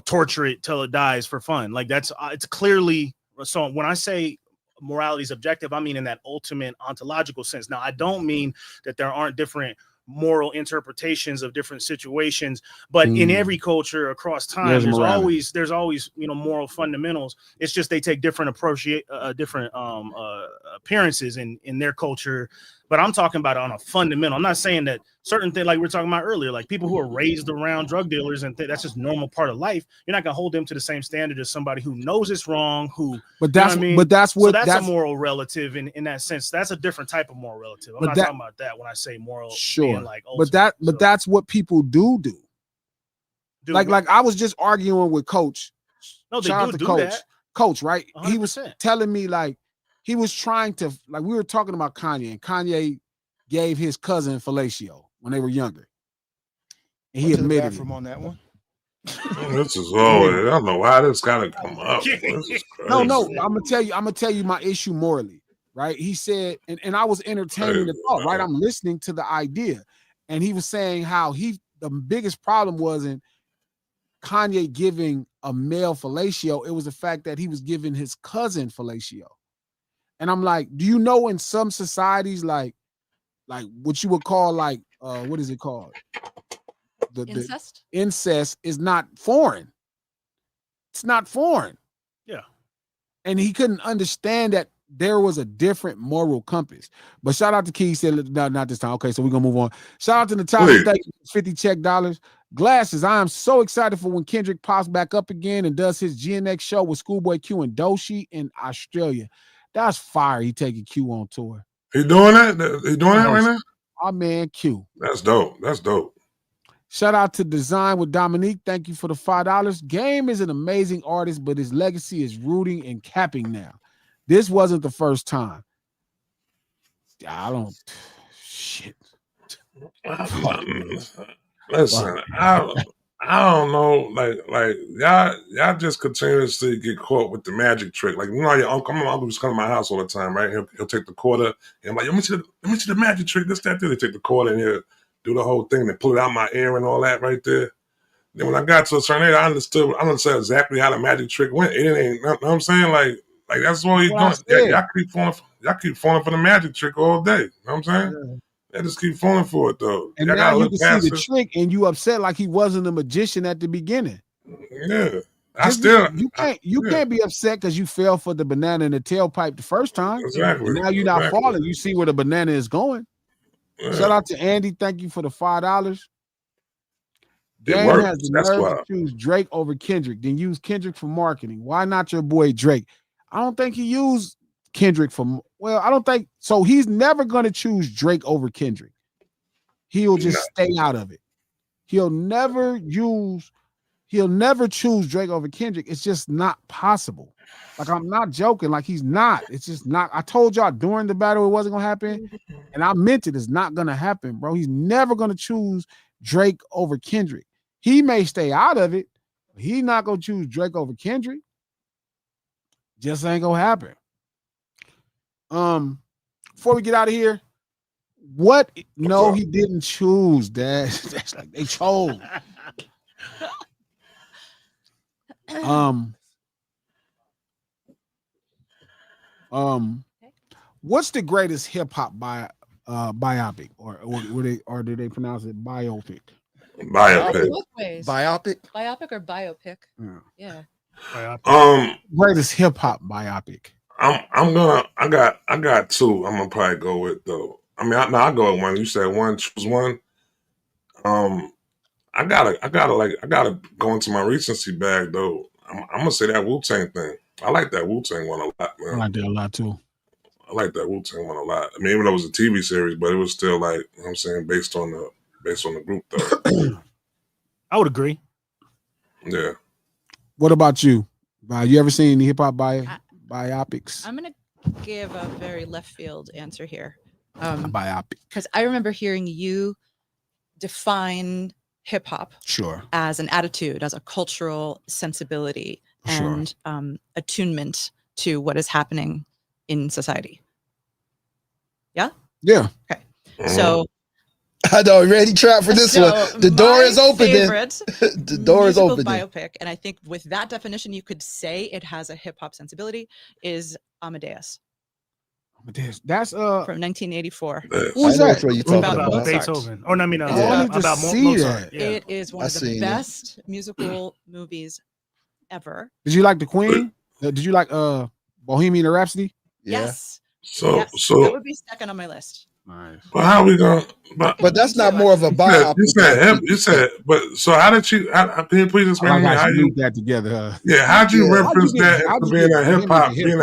torture it till it dies for fun. Like that's it's clearly. So when I say morality is objective, I mean in that ultimate ontological sense. Now I don't mean that there aren't different moral interpretations of different situations, but in every culture across time, there's always moral fundamentals. It's just they take different appearances in their culture. But I'm talking about on a fundamental. I'm not saying that certain things, like we were talking about earlier, like people who are raised around drug dealers and that's just normal part of life. You're not gonna hold them to the same standard as somebody who knows it's wrong. That's a moral relative in that sense. That's a different type of moral relative. I'm not talking about that when I say moral. Sure, like that's what people do. Like I was just arguing with Coach. No, they do that. Coach, right? 100%. He was telling me like he was trying to, like we were talking about Kanye, and Kanye gave his cousin fellatio when they were younger. And he admitted it. On that one. This is I don't know why this gotta come up. This is crazy. No, I'm gonna tell you my issue morally, right? He said, and I was entertaining the thought, right? I'm listening to the idea. And he was saying how the biggest problem wasn't Kanye giving a male fellatio. It was the fact that he was giving his cousin fellatio. And I'm like, do you know in some societies, like what you would call like, what is it called? The Incest? Incest is not foreign. It's not foreign. Yeah. And he couldn't understand that there was a different moral compass. But shout out to Key, said, no, not this time. Okay, so we're going to move on. Shout out to Natasha, thank you for 50 check dollars. Glasses, I am so excited for when Kendrick pops back up again and does his GNX show with Schoolboy Q and Doshi in Australia. That's fire. He taking Q on tour. He doing that? He doing that right now? Our man Q. That's dope. That's dope. Shout out to Design with Dominique. Thank you for the $5. Game is an amazing artist, but his legacy is rooting and capping now. This wasn't the first time. I don't. Shit. Listen, I don't know. Like y'all just continuously get caught with the magic trick. Like, you know, your uncle, my uncle was coming to my house all the time, right? He'll take the quarter and I'm like, let me see the magic trick. This, that, there. They take the quarter and he'll do the whole thing and pull it out my ear and all that right there. Then when I got to a certain age, I understood exactly how the magic trick went. It ain't, you know what I'm saying? Like that's what he's doing. Y'all keep falling for the magic trick all day. You know what I'm saying? Yeah. They just keep falling for it though. And now you can see the trick and you upset like he wasn't a magician at the beginning. Yeah. You can't be upset because you fell for the banana in the tailpipe the first time. Exactly. And now you're not falling. You see where the banana is going. Yeah. Shout out to Andy. Thank you for the $5. Game has the nerve to choose Drake over Kendrick, then use Kendrick for marketing. Why not your boy Drake? I don't think he used Kendrick for, well, I don't think so. He's never going to choose Drake over Kendrick. He'll just stay out of it. He'll never choose Drake over Kendrick. It's just not possible. Like, I'm not joking. Like, he's not. It's just not. I told y'all during the battle it wasn't going to happen. And I meant it. It's not going to happen, bro. He's never going to choose Drake over Kendrick. He may stay out of it, but he's not going to choose Drake over Kendrick. Just ain't going to happen. Before we get out of here, no, he didn't choose that. That's like they chose. What's the greatest hip hop biopic, or do they pronounce it biopic? Biopic. Both ways. Biopic or biopic? Yeah. Greatest hip hop biopic. I got two. I'm gonna probably go with though. I mean, I go with one. You said one, choose one. I gotta go into my recency bag though. I'm gonna say that Wu-Tang thing. I like that Wu-Tang one a lot, man. I like that a lot too. I like that Wu-Tang one a lot. I mean, even though it was a TV series, but it was still like, you know what I'm saying, based on the group though. I would agree. Yeah. What about you? You ever seen any hip hop biopics? I'm gonna give a very left field answer here. Biopic. Because I remember hearing you define hip hop as an attitude, as a cultural sensibility, and attunement to what is happening in society. Yeah? Yeah. Okay. So I know, ready trap for this one. The door is open. The door is open. Biopic, and I think with that definition, you could say it has a hip hop sensibility. Is Amadeus? That's from 1984. Who's that? What you talking about Beethoven? Or no, I mean, about Mozart. Yeah. It is one of the best musical movies ever. Did you like The Queen? Did you like Bohemian Rhapsody? Yeah. Yes. So that would be second on my list. Nice. But how we going? But that's not more of a biopic. You said. But so how did you? Can you please explain to me how you put that together? Yeah, how'd you reference that as being a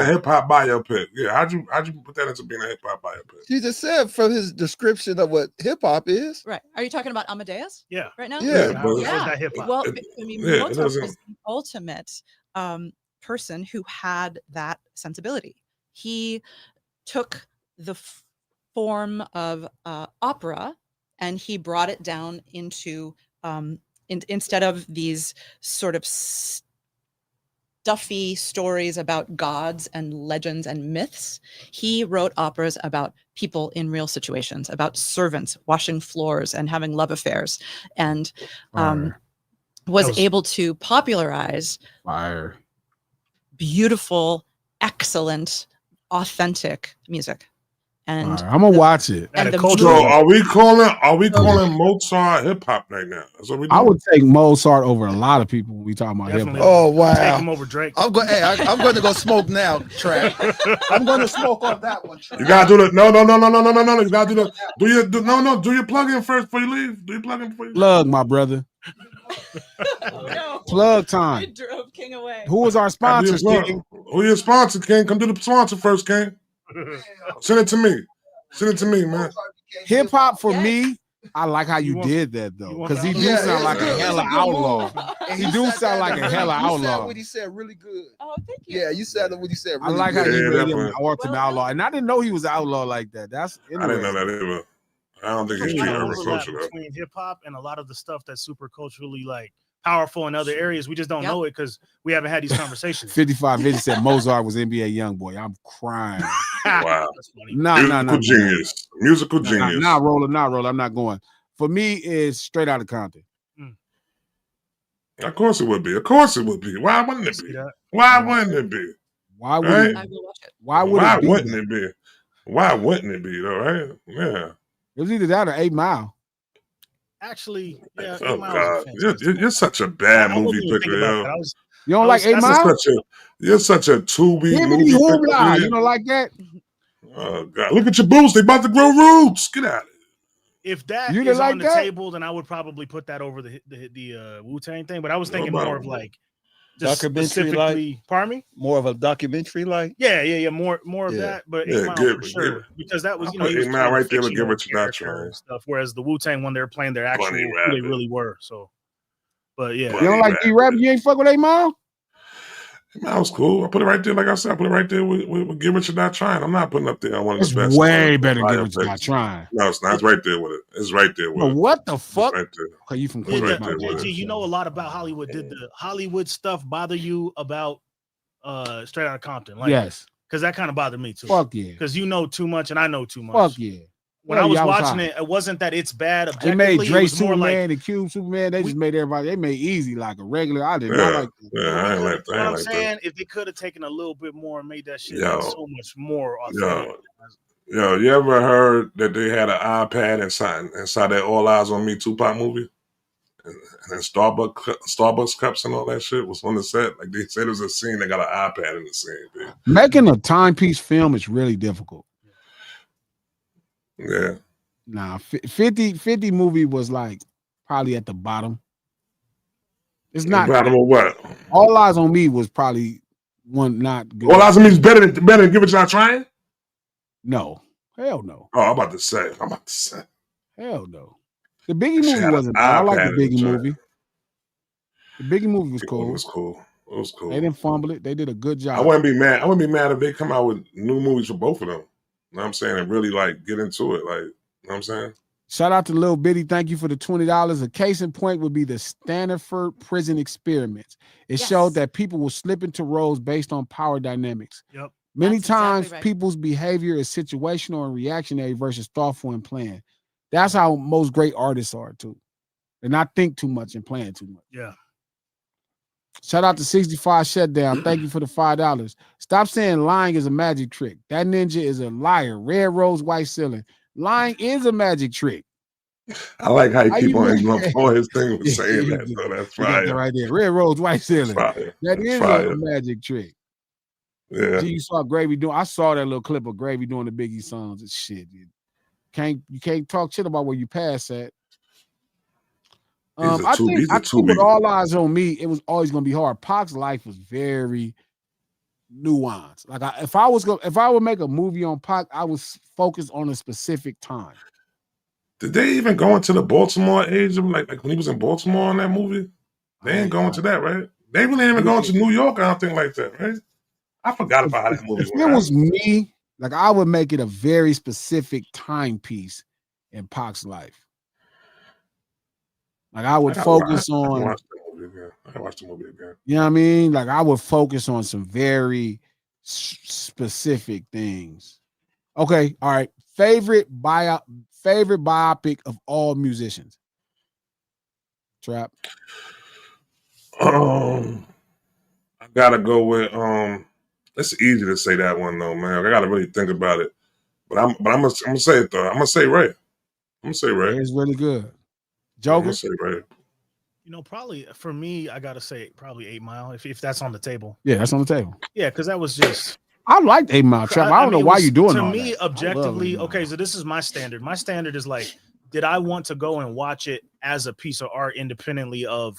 hip hop biopic? Yeah, how'd you put that into being a hip hop biopic? You just said from his description of what hip hop is. Right. Are you talking about Amadeus? Yeah. Right now. Yeah. Well, I mean, Mozart was the ultimate person who had that sensibility. He took the form of opera and he brought it down into instead of these sort of stuffy stories about gods and legends and myths, he wrote operas about people in real situations, about servants washing floors and having love affairs. And was able to popularize fire, beautiful, excellent, authentic music. And I'm gonna watch it. And the so are we calling Mozart hip hop right now? That's what we doing? I would take Mozart over a lot of people when we talk about hip hop. Oh wow! Take him over Drake. I'm going. Hey, I'm going to go smoke now, Track. I'm going to smoke on that one. Track. You gotta do the no. You gotta do the do your plug in first before you leave. Do your plug in before you leave. Plug, my brother. no. Plug time. It drove King away. Who was our sponsor, King? Who your sponsor, King? Come do the sponsor first, King. Send it to me. Send it to me, man. Hip hop for me, I like how you did that though, because he do sound like a hella outlaw. He do sound like a hella outlaw. You said what he said really good. Oh, thank you. Yeah, you said what he said. Really I like good. how you made him an ultimate outlaw, and I didn't know he was an outlaw like that. That's I didn't know that either. I don't think he's treating urban culture between hip hop and a lot of the stuff that's super culturally like powerful in other areas. We just don't know it because we haven't had these conversations. 55 Vision said Mozart was NBA YoungBoy. I'm crying. Wow. No. Genius. Musical genius. Not rolling. I'm not going. For me, it's Straight Outta Compton. Of course it would be. Why wouldn't it be? Why wouldn't it be? Why would I will watch it. Why wouldn't it be? Why wouldn't it be though, right? Yeah. It was either that or 8 Mile. Actually, yeah. Oh God, you're such a bad movie picker, yo. You don't like 8 Mile? You're such a movie picker. You don't like that? Oh God, look at your boots. They about to grow roots. Get out of here. If that is on the table, then I would probably put that over the Wu-Tang thing. But I was thinking more of like documentary, like, pardon me? More of a documentary, like more of that. But 8 Mile for sure, because that was 8 Mile right there would give it your natural stuff. Whereas the Wu-Tang one, they're playing their actual who they really were. So, but yeah, you don't like D-Rap? You ain't fuck with 8 Mile? 8 Mile was cool. I put it right there, like I said. I put it right there with Get Rich or Not Trying. I'm not putting up there on one of the best. It's way better Get Rich or Not Trying. No, it's not. It's right there with it. It's right there with it. What the fuck? Right there. Okay, you from JG, you know a lot about Hollywood. Did the Hollywood stuff bother you about Straight Outta Compton? Like, yes. Because that kind of bothered me too. Fuck yeah. Because you know too much and I know too much. Fuck yeah. When I was watching it, it wasn't that it's bad objectively. They made Dre Superman and Cube Superman. They just made everybody. They made Easy like a regular. I did not like that. Yeah, I ain't like that. What I'm saying, if they could have taken a little bit more and made that shit so much more authentic. Yo, you ever heard that they had an iPad inside that All Eyes on Me Tupac movie? And Starbucks cups and all that shit was on the set. Like they said, it was a scene. They got an iPad in the scene. Dude. Making a timepiece film is really difficult. Yeah. Nah, 50 movie was like probably at the bottom. It's not bottom of what? All Eyes on Me was probably one not good. All Eyes on Me is better than Give It a Not Trying? No. Hell no. Oh, I'm about to say. Hell no. The Biggie movie wasn't bad. I like the Biggie movie. The Biggie movie was cool. It was cool. They didn't fumble it. They did a good job. I wouldn't be mad if they come out with new movies for both of them. You know what I'm saying? And really like get into it. Like, you know what I'm saying? Shout out to Lil Bitty. Thank you for the $20. A case in point would be the Stanford prison experiments. It showed that people will slip into roles based on power dynamics. Yep. Many times people's behavior is situational and reactionary versus thoughtful and planned. That's how most great artists are too. They're not think too much and plan too much. Yeah. Shout out to 65 Shutdown. Thank you for the $5. Stop saying lying is a magic trick. That ninja is a liar. Red rose, white ceiling. Lying is a magic trick. I like how you keep on ignoring his thing with saying that. So that's fire. That right there. Red rose, white ceiling. That is a magic trick. Yeah. Gee, you saw Gravy doing. I saw that little clip of Gravy doing the Biggie songs. It's shit, dude. You can't talk shit about where you pass at. I think with All Eyes on Me, it was always gonna be hard. Pac's life was very nuanced. Like if I would make a movie on Pac, I was focused on a specific time. Did they even go into the Baltimore age of like when he was in Baltimore in that movie? They ain't going to that, right? They really ain't even going to New York. I don't think like that, right? I forgot about how that movie. If it was me, like I would make it a very specific timepiece in Pac's life. Like I would focus on. I can watch the movie again. You know what I mean? Like I would focus on some very specific things. Okay, all right. Favorite biopic of all musicians. Trap. I gotta go with it's easy to say that one though, man. I gotta really think about it. But I'm gonna say it though. I'm gonna say Ray. I'm gonna say Ray. It's really good. I'm Joker. gonna say Ray. You know, probably for me, I gotta say probably 8 Mile if that's on the table. Yeah, that's on the table. Yeah, because that was just. I liked 8 Mile Trap. I don't know why you're doing to all me that. objectively. Okay, so this is my standard. My standard is like, did I want to go and watch it as a piece of art independently of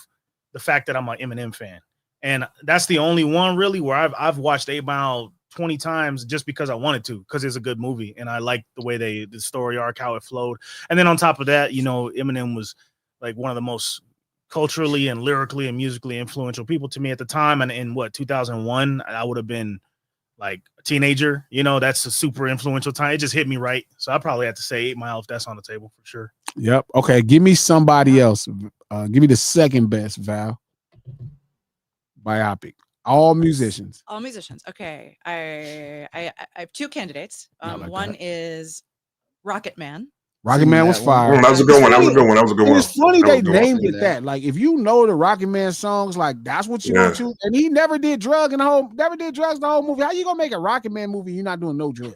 the fact that I'm an Eminem fan? And that's the only one really where I've watched 8 Mile 20 times just because I wanted to, because it's a good movie and I like the way the story arc, how it flowed. And then on top of that, you know, Eminem was like one of the most culturally and lyrically and musically influential people to me at the time. And in 2001, I would have been like a teenager, you know, that's a super influential time. It just hit me right. So I probably have to say 8 Mile if that's on the table for sure. Yep. Okay. Give me somebody else. Give me the second best, Val. Biopic. All musicians. All musicians. Okay. I have two candidates. Like one that. is Rocket Man. Rocket Man was fire. That was a good one. That was a good one. That was a good one. It's funny they named one. it that. Like, if you know the Rocket Man songs, like that's what you want to. And he never did drugs the whole movie. How you gonna make a Rocket Man movie? You're not doing no drugs.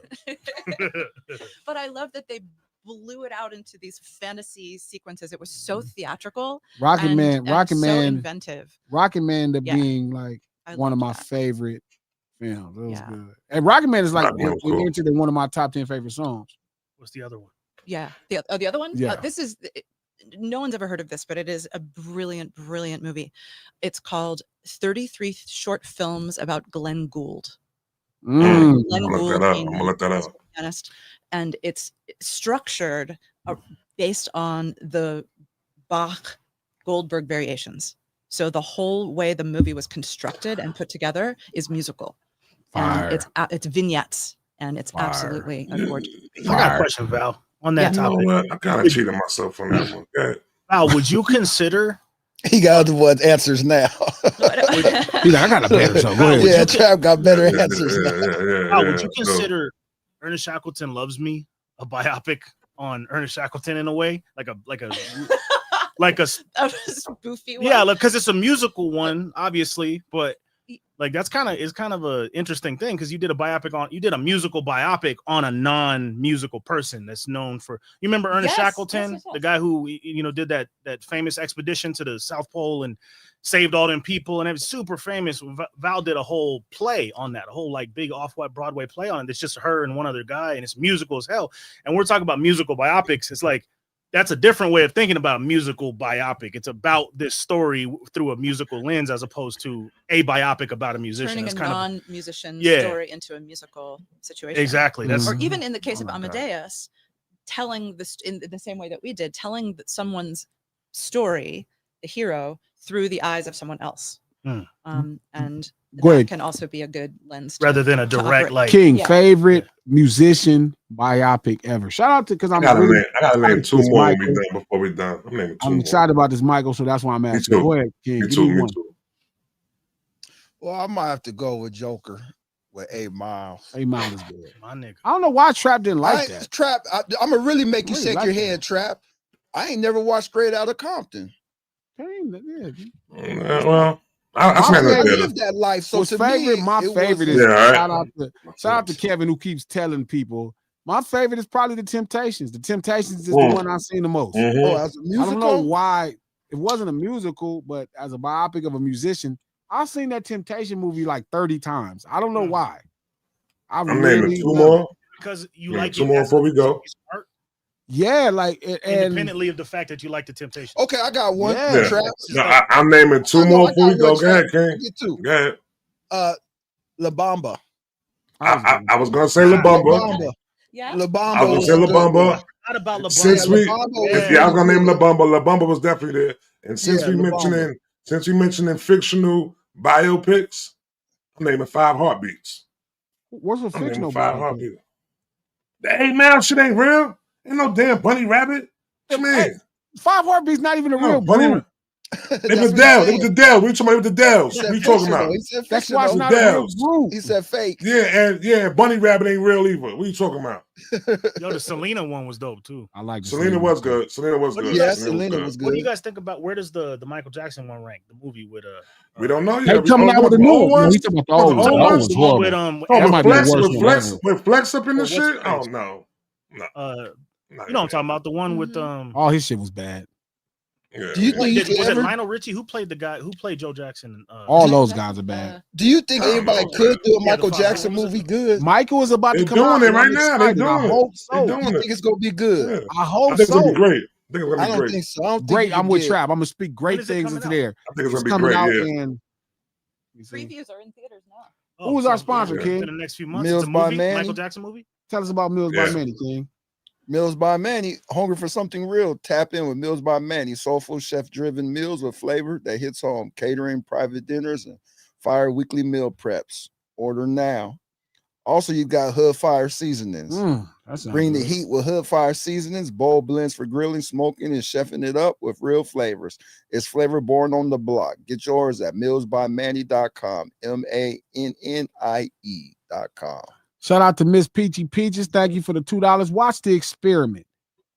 But I love that they blew it out into these fantasy sequences. It was so theatrical. Rocket Man, so inventive. Rocket Man being like one of my favorite films. It was good. And Rocket Man is like entered in one of my top 10 favorite songs. What's the other one? Yeah. The other one? Yeah. This is, no one's ever heard of this, but it is a brilliant, brilliant movie. It's called 33 Short Films About Glenn Gould. Glenn Gould. I'm gonna look that up. Pianist, and it's structured based on the Bach Goldberg variations. So the whole way the movie was constructed and put together is musical. Fire. And it's vignettes, and it's absolutely a gorgeous. I got a question, Val, on that topic. I kind of cheated myself on that one. Okay. Val, would you consider? He got other ones answers now. He's like, I got a better song. Yeah, Trap got better answers now. Val, would you consider Ernest Shackleton Loves Me a biopic on Ernest Shackleton in a way, like a spoofy one? Yeah, because it's a musical one, obviously, but like that's kind of a interesting thing because you did a musical biopic on a non-musical person that's known for. You remember Ernest Shackleton, the guy who did that famous expedition to the South Pole and saved all them people, and it was super famous. Val did a whole play on that, a whole like big off-white Broadway play on it. It's just her and one other guy, and it's musical as hell. And we're talking about musical biopics. It's like that's a different way of thinking about musical biopic. It's about this story through a musical lens as opposed to a biopic about a musician. Turning it's a kind non-musician story into a musical situation. Exactly. Or even in the case of Amadeus, telling this in the same way that we did, telling someone's story, the hero, through the eyes of someone else. And that can also be a good lens rather than a direct like favorite musician biopic ever. Shout out to because I gotta name two more when we done before we done. I'm excited about this, Michael, so that's why I'm asking. Go ahead, King. Me too. Well, I might have to go with Joker with 8 Mile. 8 Mile is good. My nigga. I don't know why Trap didn't like that. Trap, I'm gonna really make you shake your head, Trap. I ain't never watched Straight Outta Compton. Well, I lived that life. So to me, my favorite is shout out to Kevin who keeps telling people. My favorite is probably The Temptations. The Temptations is the one I've seen the most. Oh, as a musical? I don't know why it wasn't a musical, but as a biopic of a musician, I've seen that Temptation movie like 30 times. I don't know why. I'm naming two more because you like two more before we go. Yeah, like independently of the fact that you like The Temptation. Okay, I got one. Yeah. I'm naming two more before we go. Go ahead, King. Go ahead. La Bamba. I was gonna say La Bamba. Yeah, La Bamba. I was gonna say La Bamba. Not about La Bamba. Since I was gonna name La Bamba was definitely there. And since we mentioning fictional biopics, I'm naming 5 Heartbeats. What's a fictional 5 Heartbeats? The 8 Mile shit ain't real. Ain't no damn bunny rabbit. What you mean? 5 Heartbeats not even a real bunny. It was Dells. It was the Dells. We talking about the Dells. What you talking about? That's why it's not a real group. He said fake. Yeah, and Bunny Rabbit ain't real either. What you talking about? Yo, the Selena one was dope too. I like Selena was good. Selena was good. Yeah, Selena was good. What do you guys think about where does the Michael Jackson one rank? The movie with we don't know They yet. coming out with a new one. We talking about the old one. old The old ones? one's horrible. That might be the worst one with Flex up in the what's shit. his Oh face? no. You know what I'm talking about? The one with all his shit was bad. Yeah. Do you think was it Lionel Richie? Who played the guy who played Joe Jackson? All those guys are bad. Do you think anybody could do a Michael Jackson movie good? Michael is about to come doing out. it right now. They doing I hope so. You think it's gonna be good? I hope I think it's so. gonna be great. I think it's gonna I be don't great. think so. I don't think Great. I'm with get- Trap. I'm gonna speak great things into there. I think it's It's gonna be coming great. out Yeah. and Previews are in theaters now. Oh, who's our sponsor, King? In the next few months, Mills it's a by movie, Manny. Michael Jackson movie. Tell us about Mills by Manny, King. Mills by Manny, hungry for something real? Tap in with Mills by Manny, soulful chef-driven meals with flavor that hits home. Catering, private dinners, and fire weekly meal preps. Order now. Also, you got Hood Fire seasonings. Bring the heat with Hood Fire seasonings, bold blends for grilling, smoking, and chefing it up with real flavors. It's flavor born on the block. Get yours at millsbymanny.com. MANNIE.com. Shout out to Miss Peachy Peaches. Thank you for the $2. Watch The Experiment.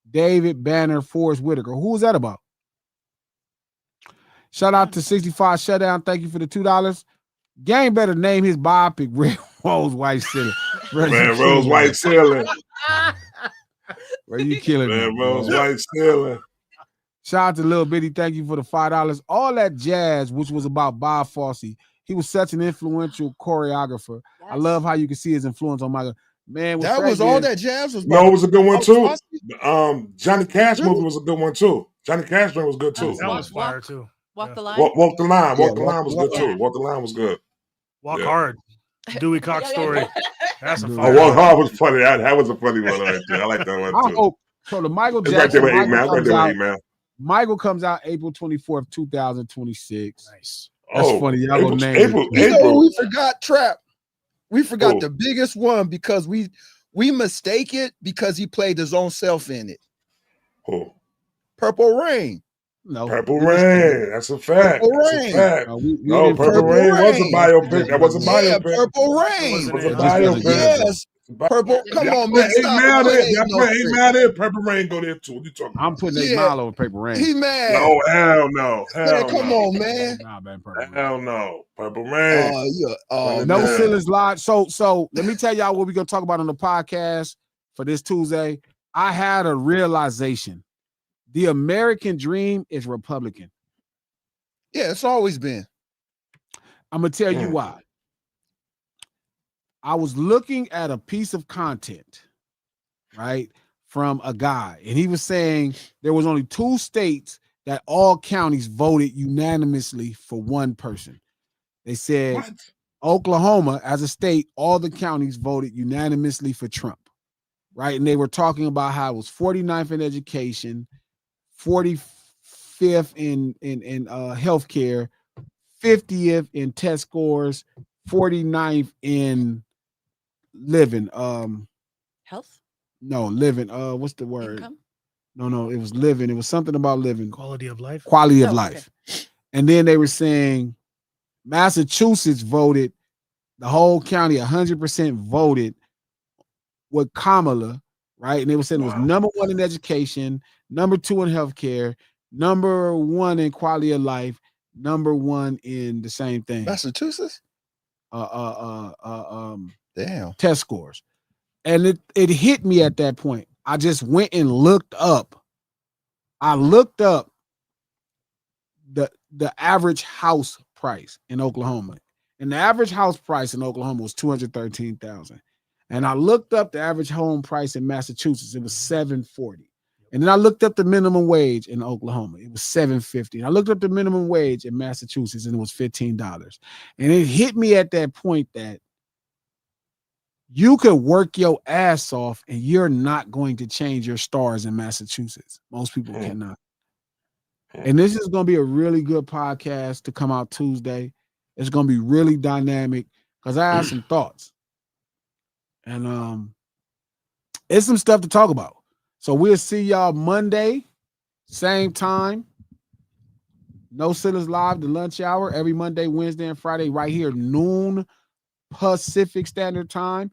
David Banner, Forrest Whitaker. Who was that about? Shout out to 65 Shutdown. Thank you for the $2. Game better name his biopic Red Rose White Ceiling. Red Rose White Ceiling. Where you killing me? Red Rose White Ceiling. Shout out to Lil Bitty. Thank you for the $5. All That Jazz, which was about Bob Fosse. He was such an influential choreographer. Yes. I love how you can see his influence on my man. That was All That Jazz was. No, it was a good one too. Johnny Cash movie was a good one too. Johnny Cash one was good too. That was fire too. Walk the line. Walk the line. Walk the line was good too. Walk the line was good. Walk hard. Dewey Cox story. That's a fire. Walk hard was funny. That was a funny one right there. I like that one too. I hope so. The Michael Jackson. Right there, man. Michael comes out April 24th, 2026. Nice. That's funny. Y'all gonna name April. We forgot Trap. We forgot the biggest one because we mistake it because he played his own self in it. Purple Rain. No. Purple Rain. That's a fact. Purple Rain. No, Purple Rain was a biopic. That was a biopic. Yeah, Purple Rain. It was a biopic. Yes. Purple. Come on, man. Y'all mad at Purple Rain go there too. What you talking about? I'm putting 8 Mile over Purple Rain. He mad. No, hell no. Man, come on, man. Nah, man, Purple Rain. Hell no. Purple Rain. No Ceilings Live. So let me tell y'all what we're gonna talk about on the podcast for this Tuesday. I had a realization. The American dream is Republican. Yeah, it's always been. I'm gonna tell you why. I was looking at a piece of content, right, from a guy, and he was saying there was only 2 states that all counties voted unanimously for one person. They said Oklahoma, as a state, all the counties voted unanimously for Trump, right? And they were talking about how it was 49th in education, 45th in healthcare, 50th in test scores, 49th in living. Health? No, living. What's the word? Income? No, it was living. It was something about living. Quality of life. Quality of life. Okay. And then they were saying Massachusetts voted, the whole county 100% voted with Kamala, right? And they were saying it was number 1 in education, number 2 in healthcare, number 1 in quality of life, number 1 in the same thing. Massachusetts? Damn. Test scores. And it hit me at that point. I just went and looked up. I looked up the average house price in Oklahoma. And the average house price in Oklahoma was $213,000. And I looked up the average home price in Massachusetts. It was $740. And then I looked up the minimum wage in Oklahoma. It was $750. And I looked up the minimum wage in Massachusetts, and it was $15. And it hit me at that point that you could work your ass off and you're not going to change your stars in Massachusetts. Most people cannot. And this is going to be a really good podcast to come out Tuesday. It's going to be really dynamic because I have some thoughts. And it's some stuff to talk about. So we'll see y'all Monday, same time. No Ceilings Live, the lunch hour, every Monday, Wednesday, and Friday, right here, noon Pacific Standard Time,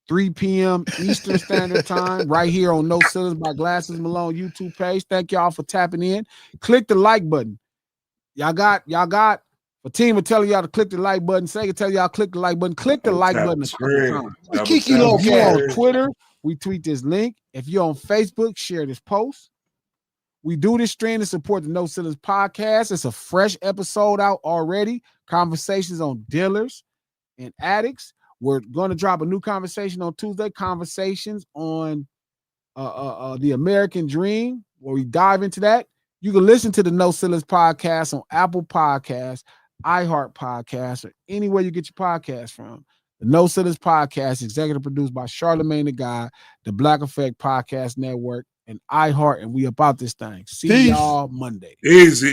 3 p.m. Eastern Standard Time, right here on No Ceilings by Glasses Malone YouTube page. Thank y'all for tapping in. Click the like button. Y'all got Fatima telling y'all to click the like button. Sega tell y'all click the like button. Click the like button a couple times. Kiki If you on Twitter, we tweet this link. If you're on Facebook, share this post. We do this stream to support the No Ceilings podcast. It's a fresh episode out already. Conversations on dealers and addicts. We're going to drop a new conversation on Tuesday. Conversations on the American Dream, where we dive into that. You can listen to the No Ceilings podcast on Apple Podcasts, iHeart Podcasts, or anywhere you get your podcast from. The No Ceilings podcast, executive produced by Charlamagne the God, the Black Effect Podcast Network, and iHeart, and we about this thing. See y'all Monday. Easy.